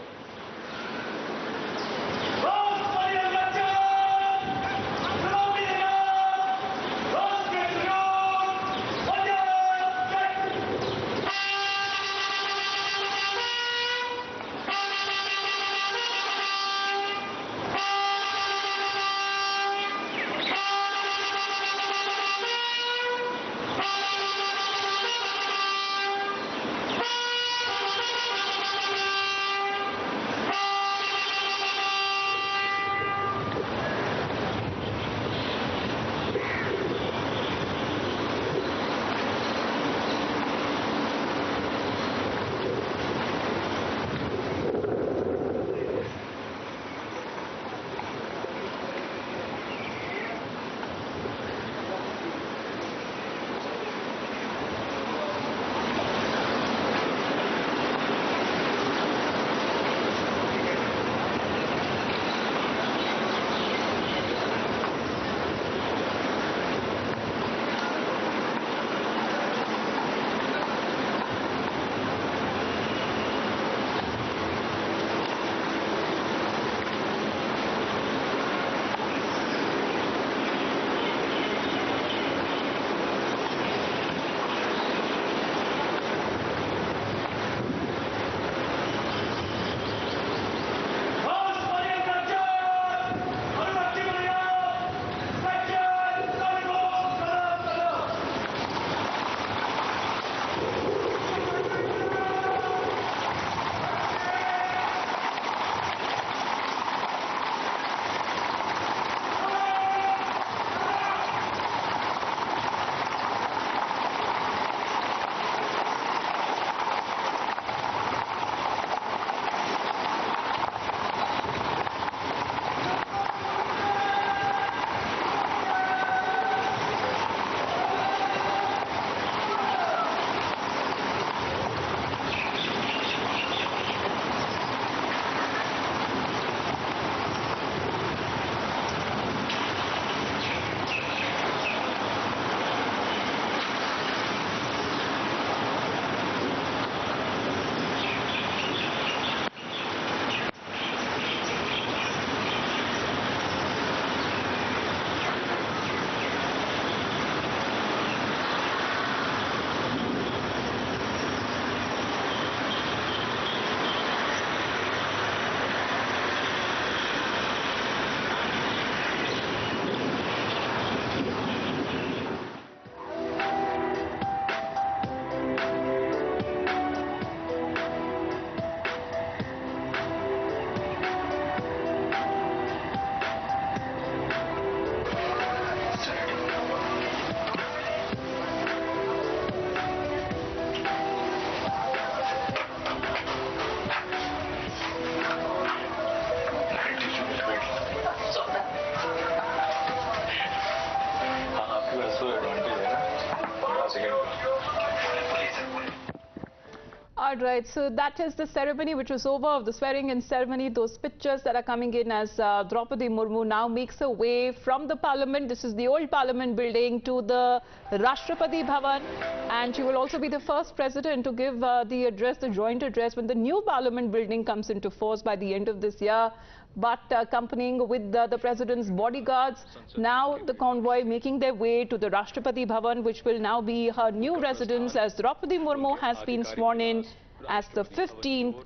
S4: All right, so that is the ceremony which was over, of the swearing-in ceremony. Those pictures that are coming in as Draupadi Murmu now makes her way from the Parliament. This is the old Parliament building to the Rashtrapati Bhavan, and she will also be the first president to give the address, the joint address, when the new Parliament building comes into force by the end of this year. But accompanying with the president's bodyguards, now the convoy making their way to the Rashtrapati Bhavan, which will now be her new residence, as Draupadi Murmu has been sworn in as the 15th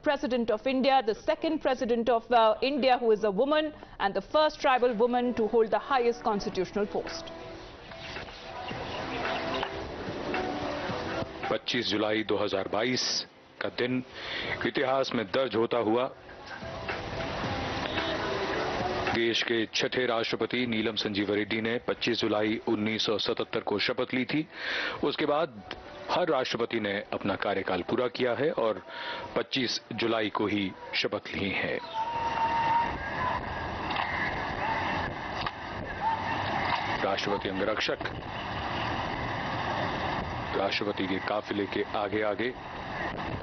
S4: President of India, the second President of India who is a woman, and the first tribal woman to hold the highest constitutional post.
S7: 25 जुलाई 2022 का दिन इतिहास में दर्ज होता हुआ देश के छठे राष्ट्रपति नीलम संजीव रेड्डी ने 25 जुलाई 1977 को शपथ ली थी। उसके बाद हर राष्ट्रपति ने अपना कार्यकाल पूरा किया है और 25 जुलाई को ही शपथ ली है। राष्ट्रपति अंगरक्षक राष्ट्रपति के काफिले के आगे आगे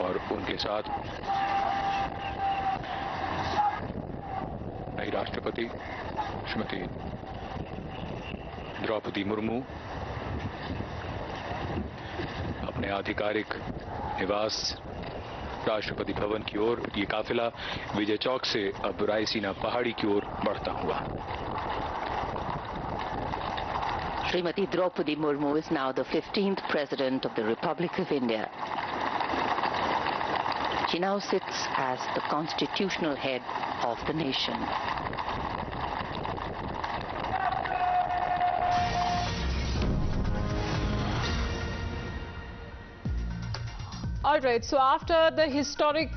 S7: और उनके साथ नई राष्ट्रपति श्रीमती द्रौपदी मुर्मू अपने आधिकारिक निवास राष्ट्रपति भवन की ओर। ये काफिला विजय चौक से अब रायसीना पहाड़ी की ओर बढ़ता हुआ।
S6: Srimati Draupadi Murmu is now the 15th President of the Republic of India. She now sits as the constitutional head of the nation.
S4: All right, so after the historic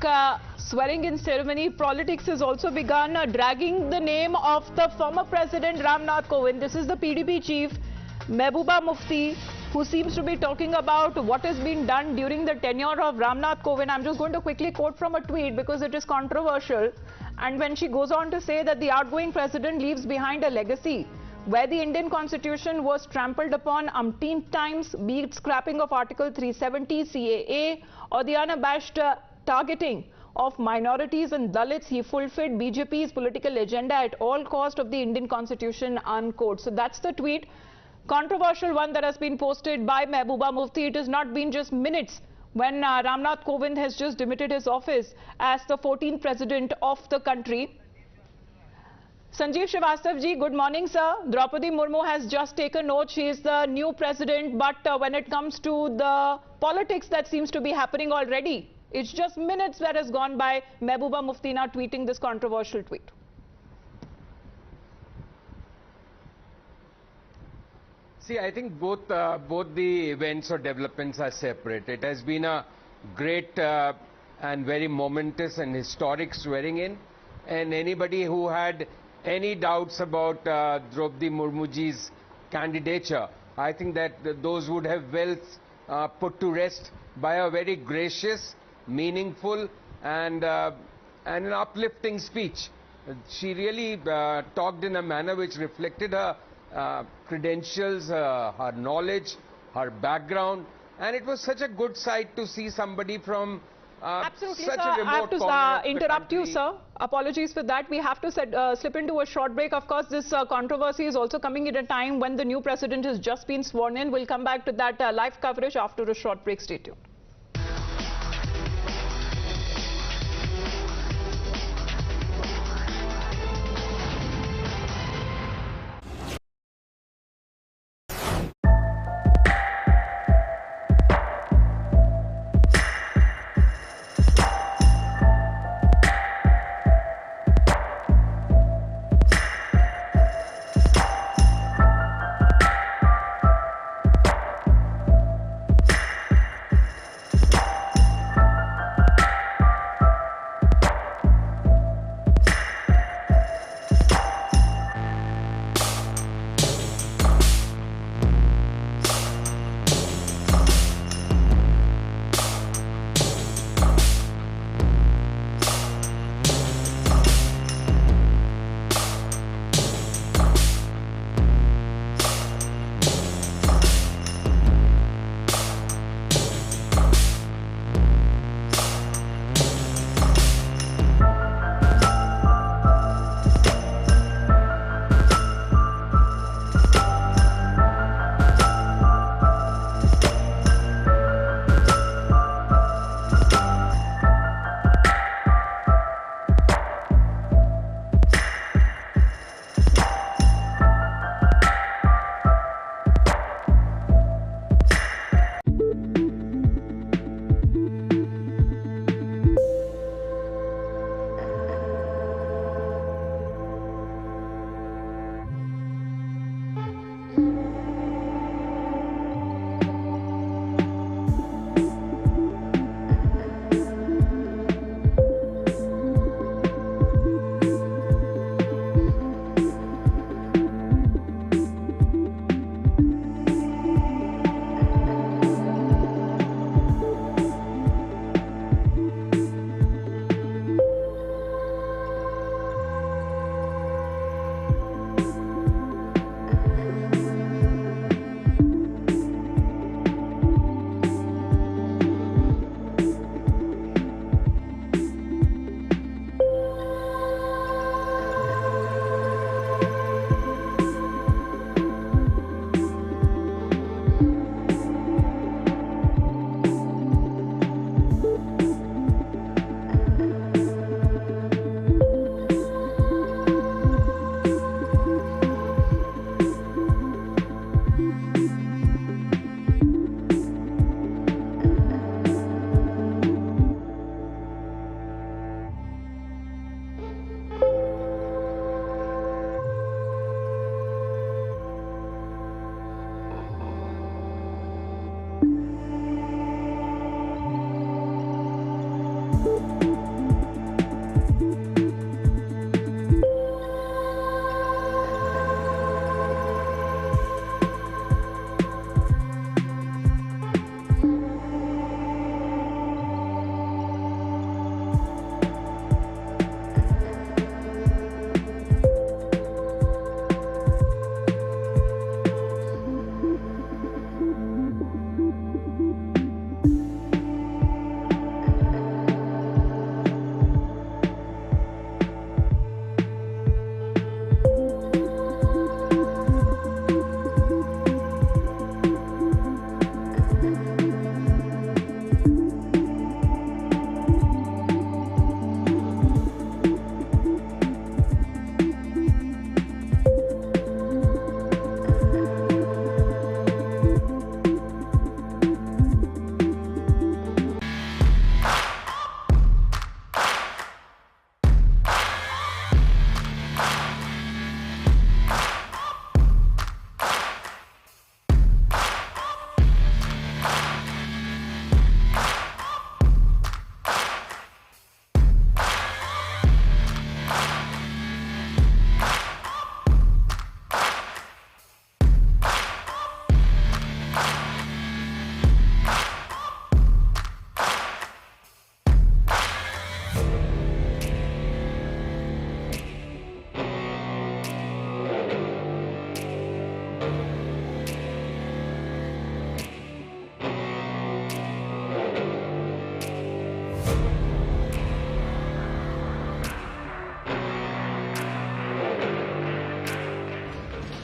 S4: swearing-in ceremony, politics has also begun dragging the name of the former President Ram Nath Kovind. This is the PDP chief, Mehbooba Mufti, who seems to be talking about what has been done during the tenure of Ram Nath Kovind. I'm just going to quickly quote from a tweet because it is controversial. And when she goes on to say that the outgoing president leaves behind a legacy where the Indian constitution was trampled upon umpteen times, be it scrapping of Article 370 CAA or the unabashed targeting of minorities and Dalits, he fulfilled BJP's political agenda at all cost of the Indian constitution, unquote. So that's the tweet. Controversial one that has been posted by Mehbooba Mufti. It has not been just minutes when Ram Nath Kovind has just demitted his office as the 14th president of the country. Sanjeev Srivastav ji, good morning, sir. Draupadi Murmu has just taken oath. She is the new president, but when it comes to the politics that seems to be happening already, it's just minutes that has gone by. Mehbooba Mufti now tweeting this controversial tweet.
S16: See, I think both the events or developments are separate. It has been a great and very momentous and historic swearing in, and anybody who had any doubts about Draupadi Murmuji's candidature, I think that those would have well put to rest by a very gracious, meaningful and an uplifting speech. She really talked in a manner which reflected her credentials, her knowledge, her background, and it was such a good sight to see somebody from
S4: Absolutely,
S16: such
S4: sir.
S16: a remote
S4: I have to
S16: corner of the
S4: interrupt you,
S16: country.
S4: sir. Apologies for that. We have to slip into a short break. Of course, this controversy is also coming at a time when the new president has just been sworn in. We'll come back to that live coverage after a short break. Stay tuned.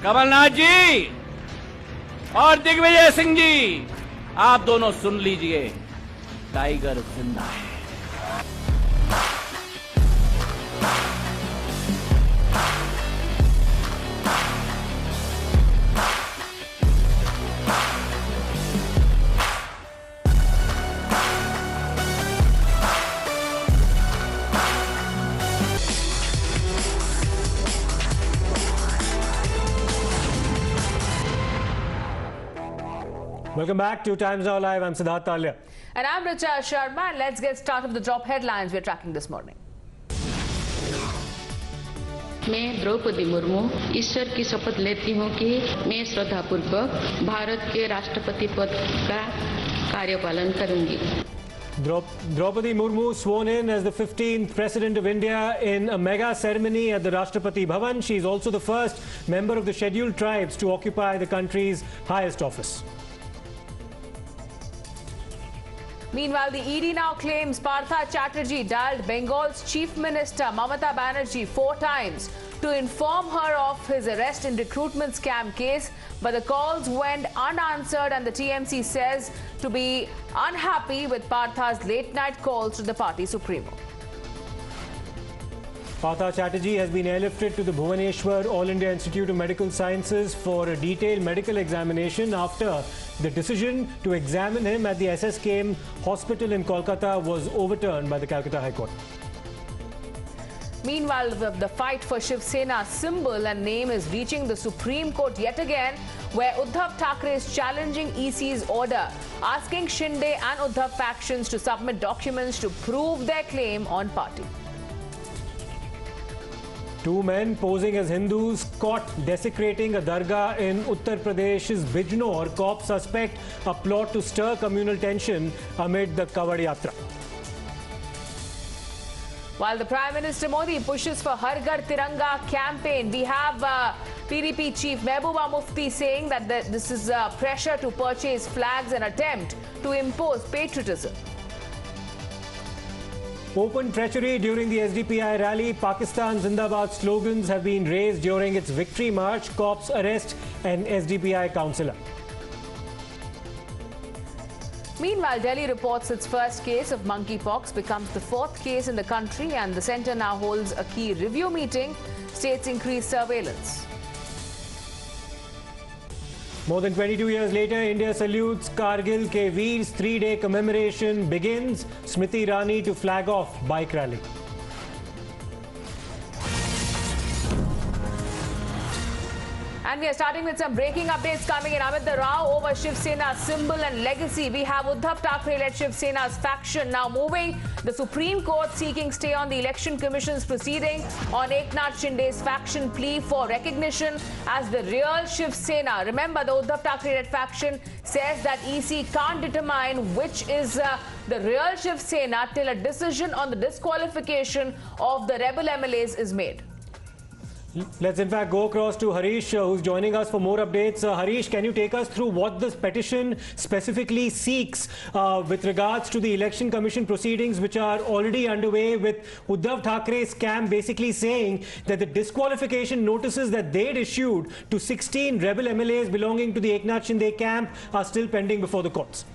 S9: Kamal Nath जी और दिग्विजय सिंह जी, आप दोनों सुन लीजिए, tiger जिंदा है।
S17: Welcome back to Times Now Live. I'm Siddharth Talia.
S1: And I'm Richa Sharma. And let's get started with the top headlines we're tracking this morning.
S14: मैं द्रौपदी मुर्मू ईश्वर की शपथ लेती हूं कि मैं श्रद्धापूर्वक भारत के राष्ट्रपति पद का कार्यपालन करूंगी।
S17: Draupadi Murmu sworn in as the 15th President of India in a mega ceremony at the Rashtrapati Bhavan. She is also the first member of the scheduled tribes to occupy the country's highest office.
S1: Meanwhile, the ED now claims Partha Chatterjee dialed Bengal's Chief Minister Mamata Banerjee 4 times to inform her of his arrest in recruitment scam case, but the calls went unanswered and the TMC says to be unhappy with Partha's late-night calls to the party supremo.
S17: Partha Chatterjee has been airlifted to the Bhubaneswar All India Institute of Medical Sciences for a detailed medical examination after the decision to examine him at the SSKM hospital in Kolkata was overturned by the Calcutta High Court.
S1: Meanwhile, the fight for Shiv Sena's symbol and name is reaching the Supreme Court yet again, where Uddhav Thackeray is challenging EC's order, asking Shinde and Uddhav factions to submit documents to prove their claim on party.
S17: 2 men posing as Hindus caught desecrating a dargah in Uttar Pradesh's Bijnor. Cops suspect a plot to stir communal tension amid the Kawad Yatra.
S1: While the Prime Minister Modi pushes for Har Ghar Tiranga campaign, we have PDP Chief Mehbooba Mufti saying that this is pressure to purchase flags and attempt to impose patriotism.
S17: Open treachery during the SDPI rally. Pakistan Zindabad slogans have been raised during its victory march. Cops arrest an SDPI councillor.
S1: Meanwhile, Delhi reports its first case of monkeypox becomes the 4th case in the country, and the centre now holds a key review meeting. States increase surveillance.
S17: More than 22 years later, India salutes Kargil ke Veers. 3-day commemoration begins. Smriti Irani to flag off bike rally.
S1: And we are starting with some breaking updates coming in. Amid the row over Shiv Sena's symbol and legacy, we have Uddhav Thackeray-led Shiv Sena's faction now moving the Supreme Court, seeking stay on the Election Commission's proceeding on Eknath Shinde's faction plea for recognition as the real Shiv Sena. Remember, the Uddhav Thackeray-led faction says that EC can't determine which is the real Shiv Sena till a decision on the disqualification of the rebel MLAs is made.
S17: Let's in fact go across to Harish, who's joining us for more updates. Harish, can you take us through what this petition specifically seeks with regards to the Election Commission proceedings, which are already underway, with Uddhav Thackre's camp basically saying that the disqualification notices that they'd issued to 16 rebel MLAs belonging to the Eknath Shinde camp are still pending before the courts?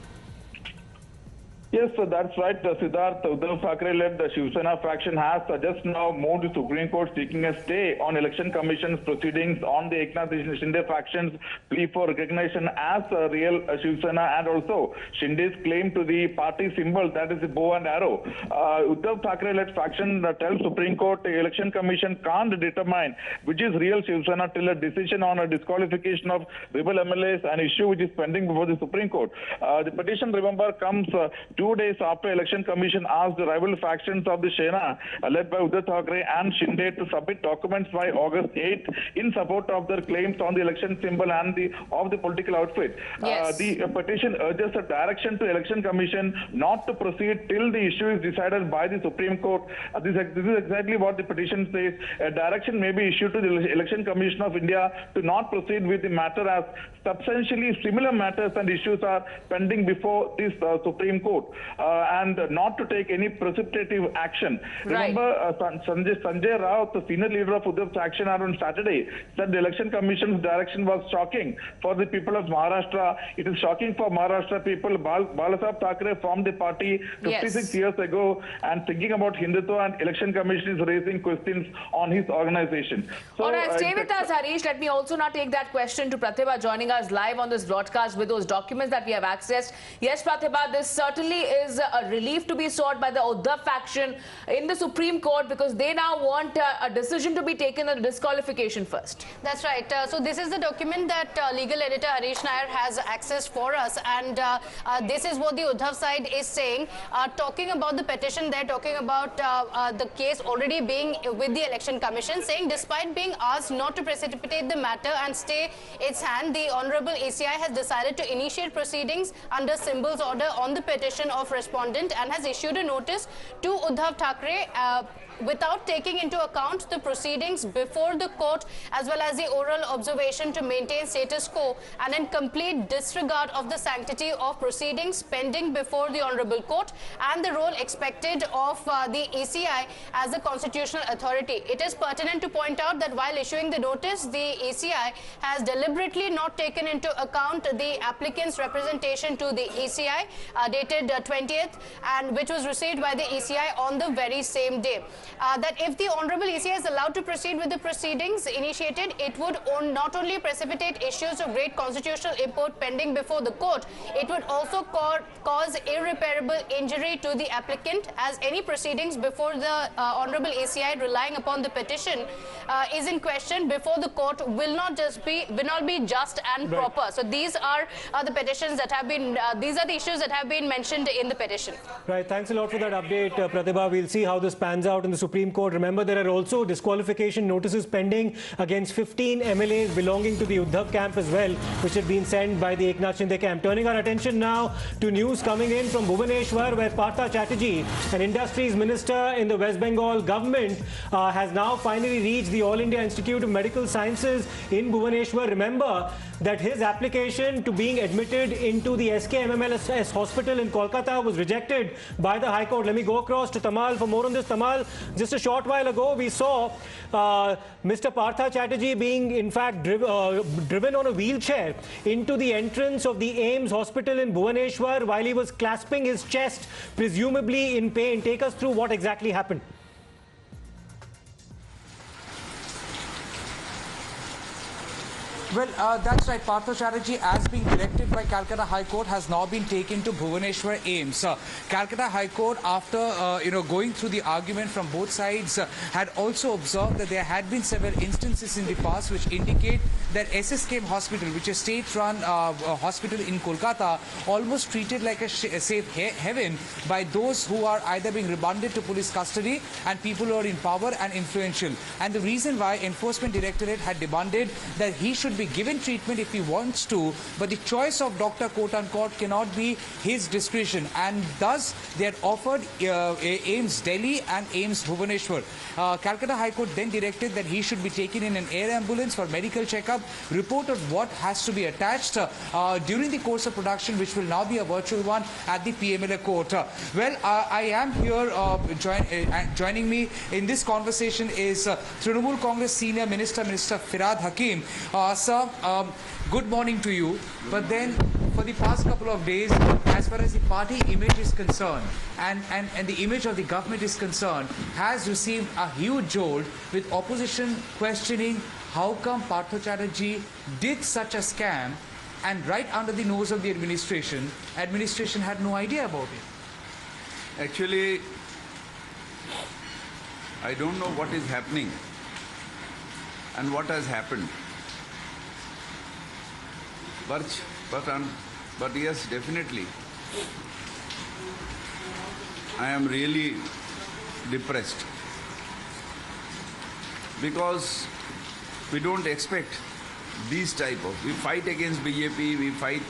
S18: Yes, that's right, Siddharth. Uddhav Thackeray-led the Shiv Sena faction has just now moved to Supreme Court seeking a stay on Election Commission's proceedings on the Eknath Shinde faction's plea for recognition as a real Shiv Sena, and also Shinde's claim to the party symbol, that is the bow and arrow. Uddhav Thackeray-led faction tells Supreme Court the Election Commission can't determine which is real Shiv Sena till a decision on a disqualification of rebel MLAs, an issue which is pending before the Supreme Court. The petition, remember, comes 2 days after Election Commission asked the rival factions of the Sena, led by Uddhav Thackeray and Shinde, to submit documents by August 8th in support of their claims on the election symbol and of the political outfit.
S1: Yes.
S18: The petition urges a direction to Election Commission not to proceed till the issue is decided by the Supreme Court. This is exactly what the petition says. A direction may be issued to the Election Commission of India to not proceed with the matter, as substantially similar matters and issues are pending before this Supreme Court. Court and not to take any precipitative action.
S1: Right.
S18: Remember, Sanjay Rao, the senior leader of Uddhav faction, on Saturday said the Election Commission's direction was shocking for the people of Maharashtra. It is shocking for Maharashtra people. Balasaheb Thackeray formed the party 56 years ago, and thinking about Hindutva and Election Commission is raising questions on his organization. So,
S1: all right, stay with us, Harish. Let me also now take that question to Pratibha, joining us live on this broadcast with those documents that we have accessed. Yes, Pratibha, this certainly is a relief to be sought by the Uddhav faction in the Supreme Court, because they now want a decision to be taken on disqualification first.
S19: That's right. So this is the document that legal editor Harish Nair has accessed for us, and this is what the Uddhav side is saying. Talking about the petition, they're talking about the case already being with the Election Commission, saying despite being asked not to precipitate the matter and stay its hand, the Honorable ACI has decided to initiate proceedings under Symbol's order on the petition of respondent and has issued a notice to Uddhav Thackeray without taking into account the proceedings before the court as well as the oral observation to maintain status quo, and in complete disregard of the sanctity of proceedings pending before the Honorable Court and the role expected of the ACI as a constitutional authority. It is pertinent to point out that while issuing the notice, the ACI has deliberately not taken into account the applicant's representation to the ACI dated 20th, and which was received by the ACI on the very same day. That if the Honorable ACI is allowed to proceed with the proceedings initiated, it would not only precipitate issues of great constitutional import pending before the court, it would also cause irreparable injury to the applicant, as any proceedings before the Honorable ACI relying upon the petition is in question before the court will not be just and proper. So these are the petitions that have been, these are the issues that have been mentioned in the petition.
S17: Right, thanks a lot for that update, Pratibha. We'll see how this pans out in the Supreme Court. Remember, there are also disqualification notices pending against 15 MLAs belonging to the Uddhav camp as well, which had been sent by the Eknath Shinde camp. Turning our attention now to news coming in from Bhubaneswar, where Partha Chatterjee, an industries minister in the West Bengal government, has now finally reached the All India Institute of Medical Sciences in Bhubaneswar. Remember that his application to being admitted into the SKMMLS hospital in Kolkata was rejected by the High Court. Let me go across to Tamal for more on this. Tamal, just a short while ago, we saw Mr. Partha Chatterjee being, in fact, driven on a wheelchair into the entrance of the AIIMS hospital in Bhubaneswar while he was clasping his chest, presumably in pain. Take us through what exactly happened.
S20: Well, that's right. Partha Chatterjee, as being directed by Calcutta High Court, has now been taken to Bhubaneswar AIIMS. Calcutta High Court, after going through the argument from both sides, had also observed that there had been several instances in the past which indicate that SSKM Hospital, which is a state-run hospital in Kolkata, almost treated like a safe haven by those who are either being remanded to police custody and people who are in power and influential. And the reason why Enforcement Directorate had demanded that he should be given treatment if he wants to, but the choice of doctor, quote-unquote, cannot be his discretion, and thus they had offered AIIMS Delhi and AIIMS Bhubaneswar. Calcutta High Court then directed that he should be taken in an air ambulance for medical checkup, reported what has to be attached during the course of production, which will now be a virtual one at the PMLA court. I am here, joining me in this conversation is Trinamool Congress Senior Minister, Minister Firhad Hakim. Sir, good morning to you. But then, for the past couple of days, as far as the party image is concerned and the image of the government is concerned, has received a huge jolt, with opposition questioning how come Partha Chatterjee did such a scam, and right under the nose of the administration had no idea about it.
S21: Actually, I don't know what is happening and what has happened. But yes, definitely, I am really depressed, because we don't expect these type of, we fight against BJP, we fight,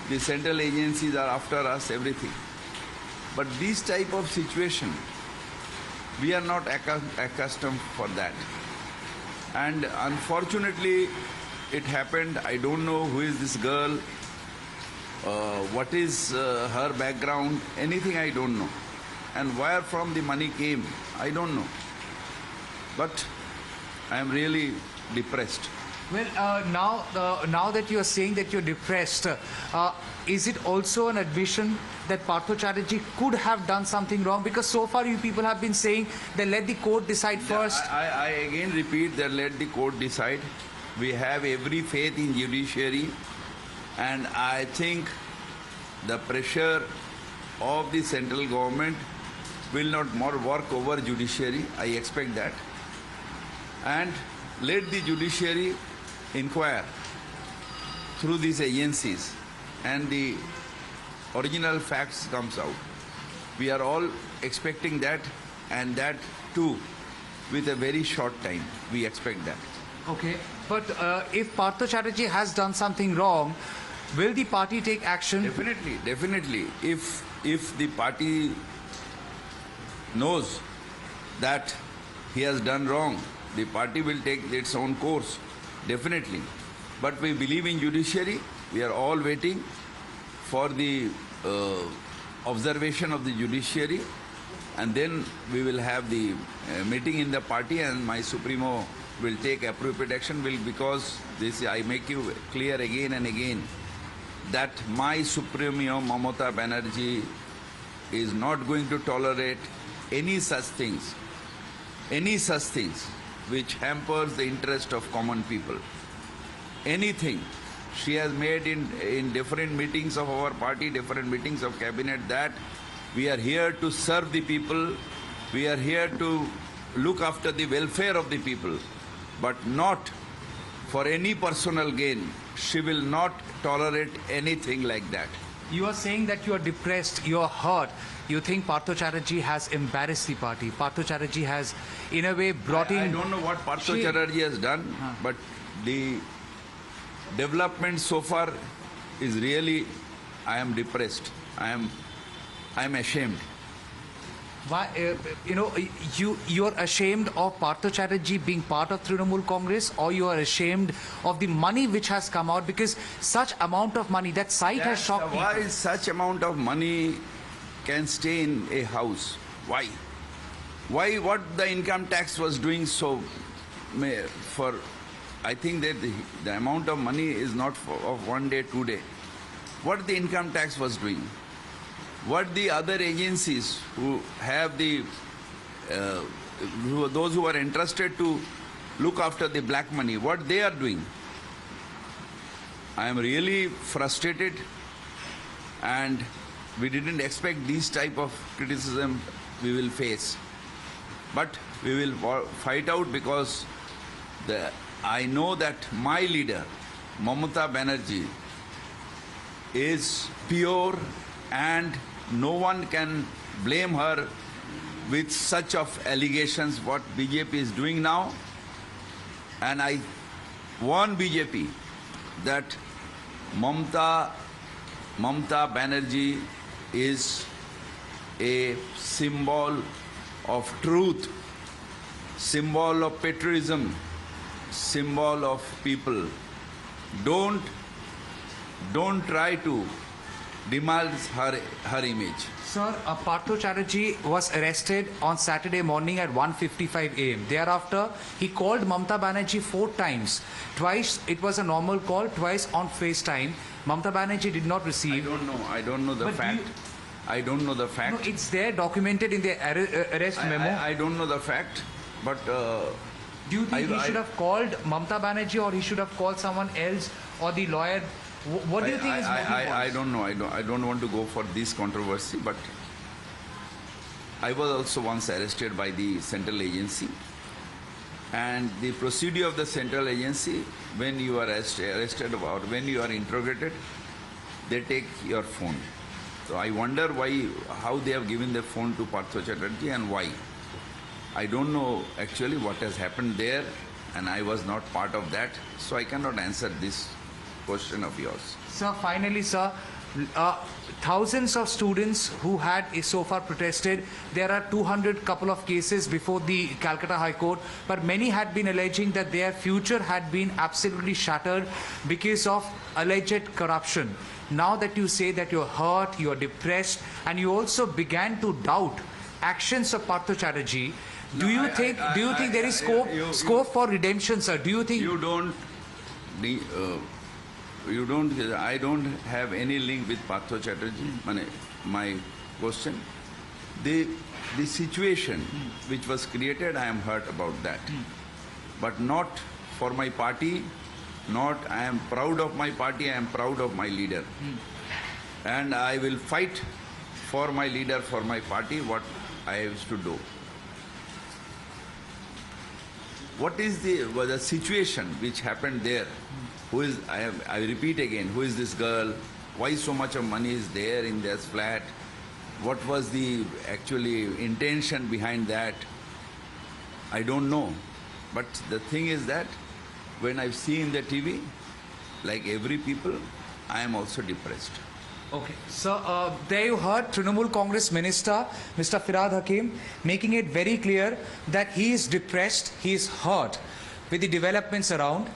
S21: the central agencies are after us, everything. But this type of situation, we are not accustomed for that. And unfortunately, it happened. I don't know who is this girl. what is her background, anything I don't know. And where from the money came, I don't know. But I am really depressed.
S20: Well, now that you are saying that you're depressed, is it also an admission that Partho Chatterjee could have done something wrong? Because so far you people have been saying that let the court decide first.
S21: I again repeat that let the court decide. We have every faith in judiciary, and I think the pressure of the central government will not more work over judiciary. I expect that. And let the judiciary inquire through these agencies and the original facts comes out. We are all expecting that, and that too with a very short time. We expect that.
S20: Okay, but if Partho Chatterjee has done something wrong, will the party take action?
S21: Definitely, definitely. If the party knows that he has done wrong, the party will take its own course, definitely. But we believe in judiciary. We are all waiting for the observation of the judiciary, and then we will have the meeting in the party, and my Supremo will take appropriate action. Because this, I make you clear again and again that my Supremo Mamata Banerjee is not going to tolerate any such things which hampers the interest of common people. Anything she has made in different meetings of our party, different meetings of cabinet, that we are here to serve the people, we are here to look after the welfare of the people, but not for any personal gain. She will not tolerate anything like that.
S20: You are saying that you are depressed, you are hurt. You think Partho Chatterjee has embarrassed the party. Partho Chatterjee has, in a way, brought in...
S21: I don't know what Partho Chatterjee has done, but the development so far is really, I am depressed. I am ashamed.
S20: Why, you are ashamed of Partho Chatterjee being part of Trinamool Congress, or you are ashamed of the money which has come out? Because such amount of money, that site has shocked people.
S21: Why such amount of money can stay in a house? Why? Why what the income tax was doing so for, I think that the amount of money is not of 1 day, 2 day. What the income tax was doing? What the other agencies who have the, those who are interested to look after the black money, what they are doing? I am really frustrated, and we didn't expect these type of criticism we will face. But we will fight out, because I know that my leader, Mamata Banerjee, is pure, and no one can blame her with such of allegations what BJP is doing now. And I warn BJP that Mamata Banerjee is a symbol of truth, symbol of patriotism, symbol of people. Don't try to demolish her image.
S20: Sir, Partho Chatterjee was arrested on Saturday morning at 1:55 a.m. Thereafter, he called Mamata Banerjee 4 times. Twice it was a normal call, twice on FaceTime. Mamata Banerjee did not receive.
S21: I don't know the fact. I don't know the fact.
S20: No, it's there documented in the arrest memo.
S21: I don't know the fact, but...
S20: do you think he should have called Mamata Banerjee, or he should have called someone else, or the lawyer? What do you think is motive?
S21: I don't know. I don't want to go for this controversy, but I was also once arrested by the central agency. And the procedure of the central agency, when you are arrested or when you are interrogated, they take your phone. So I wonder how they have given the phone to Partho Chatterjee and why. I don't know actually what has happened there, and I was not part of that, so I cannot answer this question of yours.
S20: Sir, finally, sir, thousands of students who had so far protested. There are 200 couple of cases before the Calcutta High Court, but many had been alleging that their future had been absolutely shattered because of alleged corruption. now that you say that you're hurt, you're depressed, and you also began to doubt actions of Partho Chatterjee, do you think there is scope for redemption, sir? Do you think
S21: I don't have any link with Partho Chatterjee. My question, the situation which was created, I am hurt about that, but not for my party. Not I am proud of my party. I am proud of my leader, and I will fight for my leader, for my party. What I used to do. What is the situation which happened there? Who is, I repeat again, who is this girl? Why so much of money is there in this flat? What was the actually intention behind that? I don't know. But the thing is that when I see in the TV, like every people, I am also depressed.
S20: Okay. So, there you heard Trinamool Congress Minister, Mr. Firhad Hakim, making it very clear that he is depressed, he is hurt with the developments around,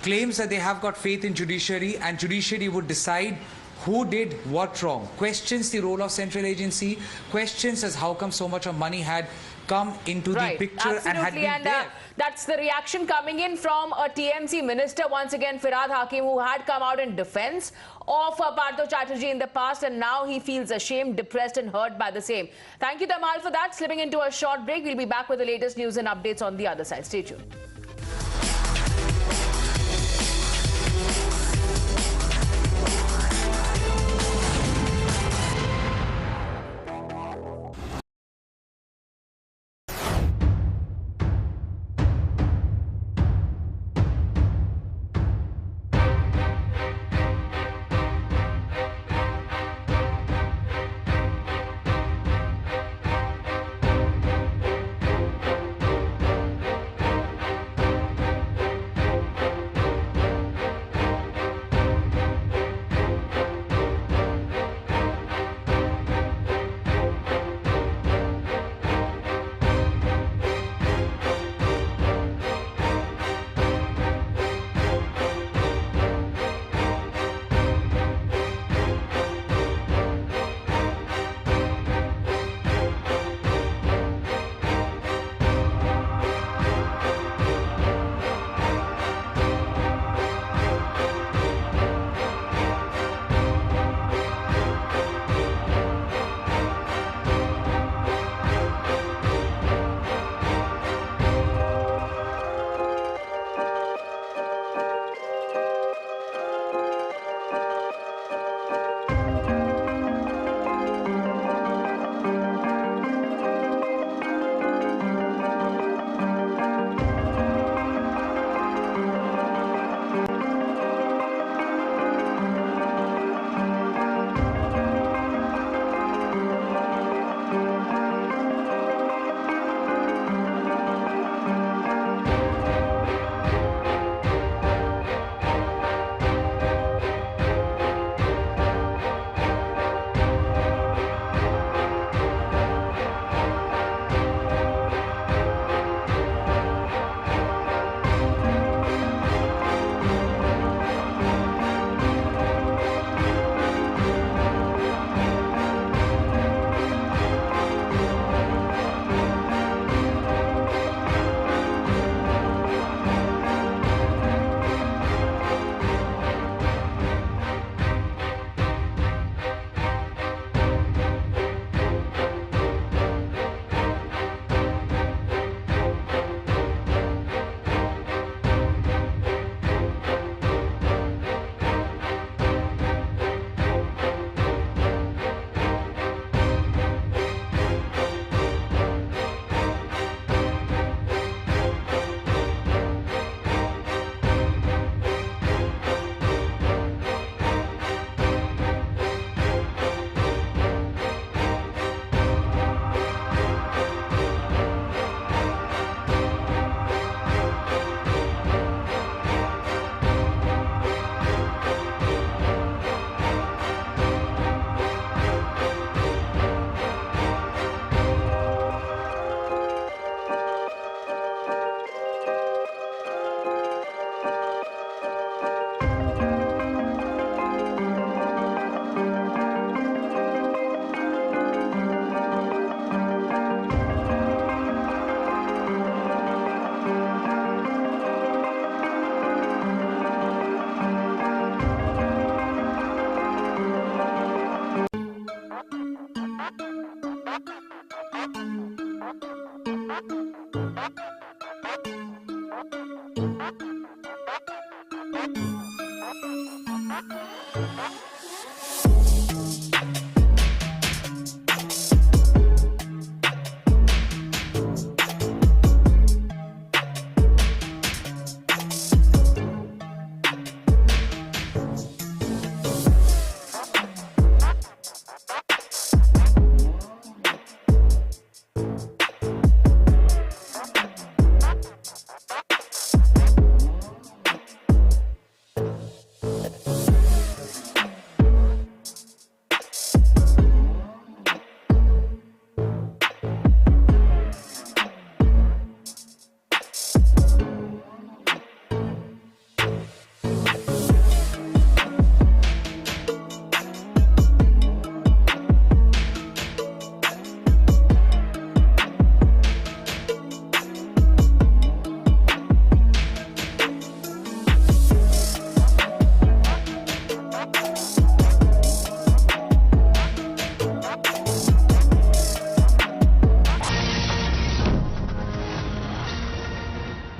S20: claims that they have got faith in judiciary and judiciary would decide who did what wrong, questions the role of central agency, questions as how come so much of money had come into the picture and had been there.
S1: That's the reaction coming in from a TMC minister, once again Firhad Hakim, who had come out in defense of Partho Chatterjee in the past, and now he feels ashamed, depressed and hurt by the same. Thank you, Tamal, for that. Slipping into a short break, we'll be back with the latest news and updates on the other side. Stay tuned.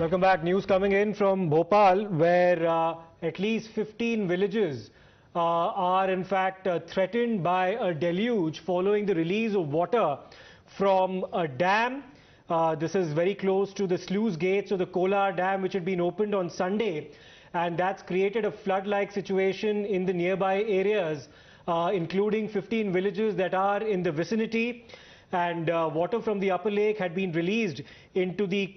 S17: Welcome back. News coming in from Bhopal, where at least 15 villages are in fact threatened by a deluge following the release of water from a dam. This is very close to the sluice gates of the Kolar Dam, which had been opened on Sunday, and that's created a flood-like situation in the nearby areas, including 15 villages that are in the vicinity. And water from the upper lake had been released into the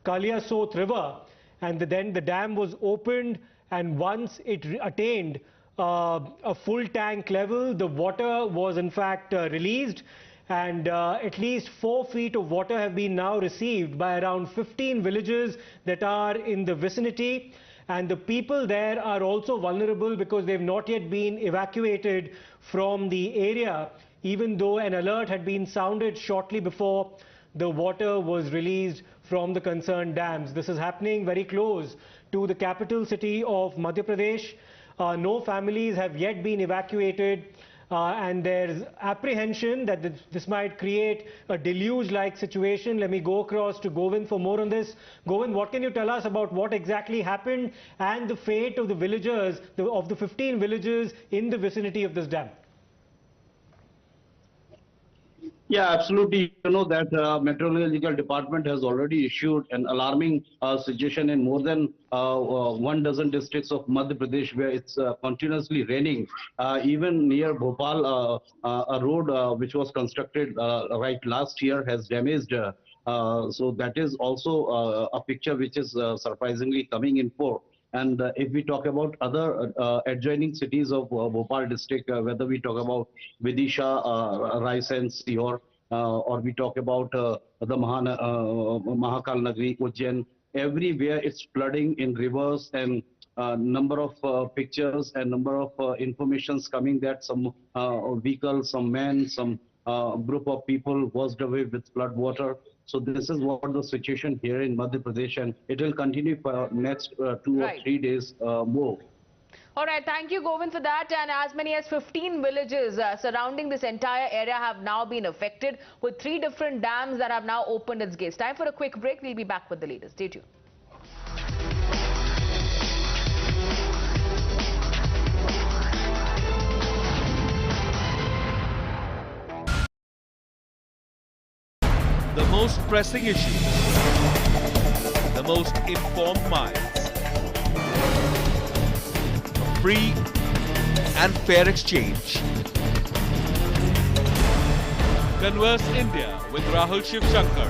S17: Kaliasot River, and then the dam was opened, and once it attained a full tank level, the water was in fact released, and at least 4 feet of water have been now received by around 15 villages that are in the vicinity. And the people there are also vulnerable because they've not yet been evacuated from the area, even though an alert had been sounded shortly before the water was released from the concerned dams. This is happening very close to the capital city of Madhya Pradesh. No families have yet been evacuated, and there's apprehension that this might create a deluge-like situation. Let me go across to Kovind for more on this. Kovind, what can you tell us about what exactly happened and the fate of the villagers, of the 15 villages in the vicinity of this dam?
S3: Yeah, absolutely. You know that Meteorological Department has already issued an alarming situation in more than 1 dozen districts of Madhya Pradesh, where it's continuously raining. Even near Bhopal, a road which was constructed right last year has damaged. So that is also a picture which is surprisingly coming in for. And if we talk about other adjoining cities of Bhopal district, whether we talk about Vidisha, Raisen, Sihor, or we talk about the Mahakal Nagri, Ujjain, everywhere it's flooding in rivers, and number of pictures and number of informations coming that some vehicles, some men, some group of people washed away with flood water. So this is what the situation here in Madhya Pradesh, and it will continue for next 2 or 3 days more.
S1: All right, thank you, Kovind, for that. And as many as 15 villages surrounding this entire area have now been affected, with 3 different dams that have now opened its gates. Time for a quick break. We'll be back with the latest. Stay tuned.
S22: The most pressing issues, the most informed minds, a free and fair exchange. Converse India with Rahul Shiv Shankar.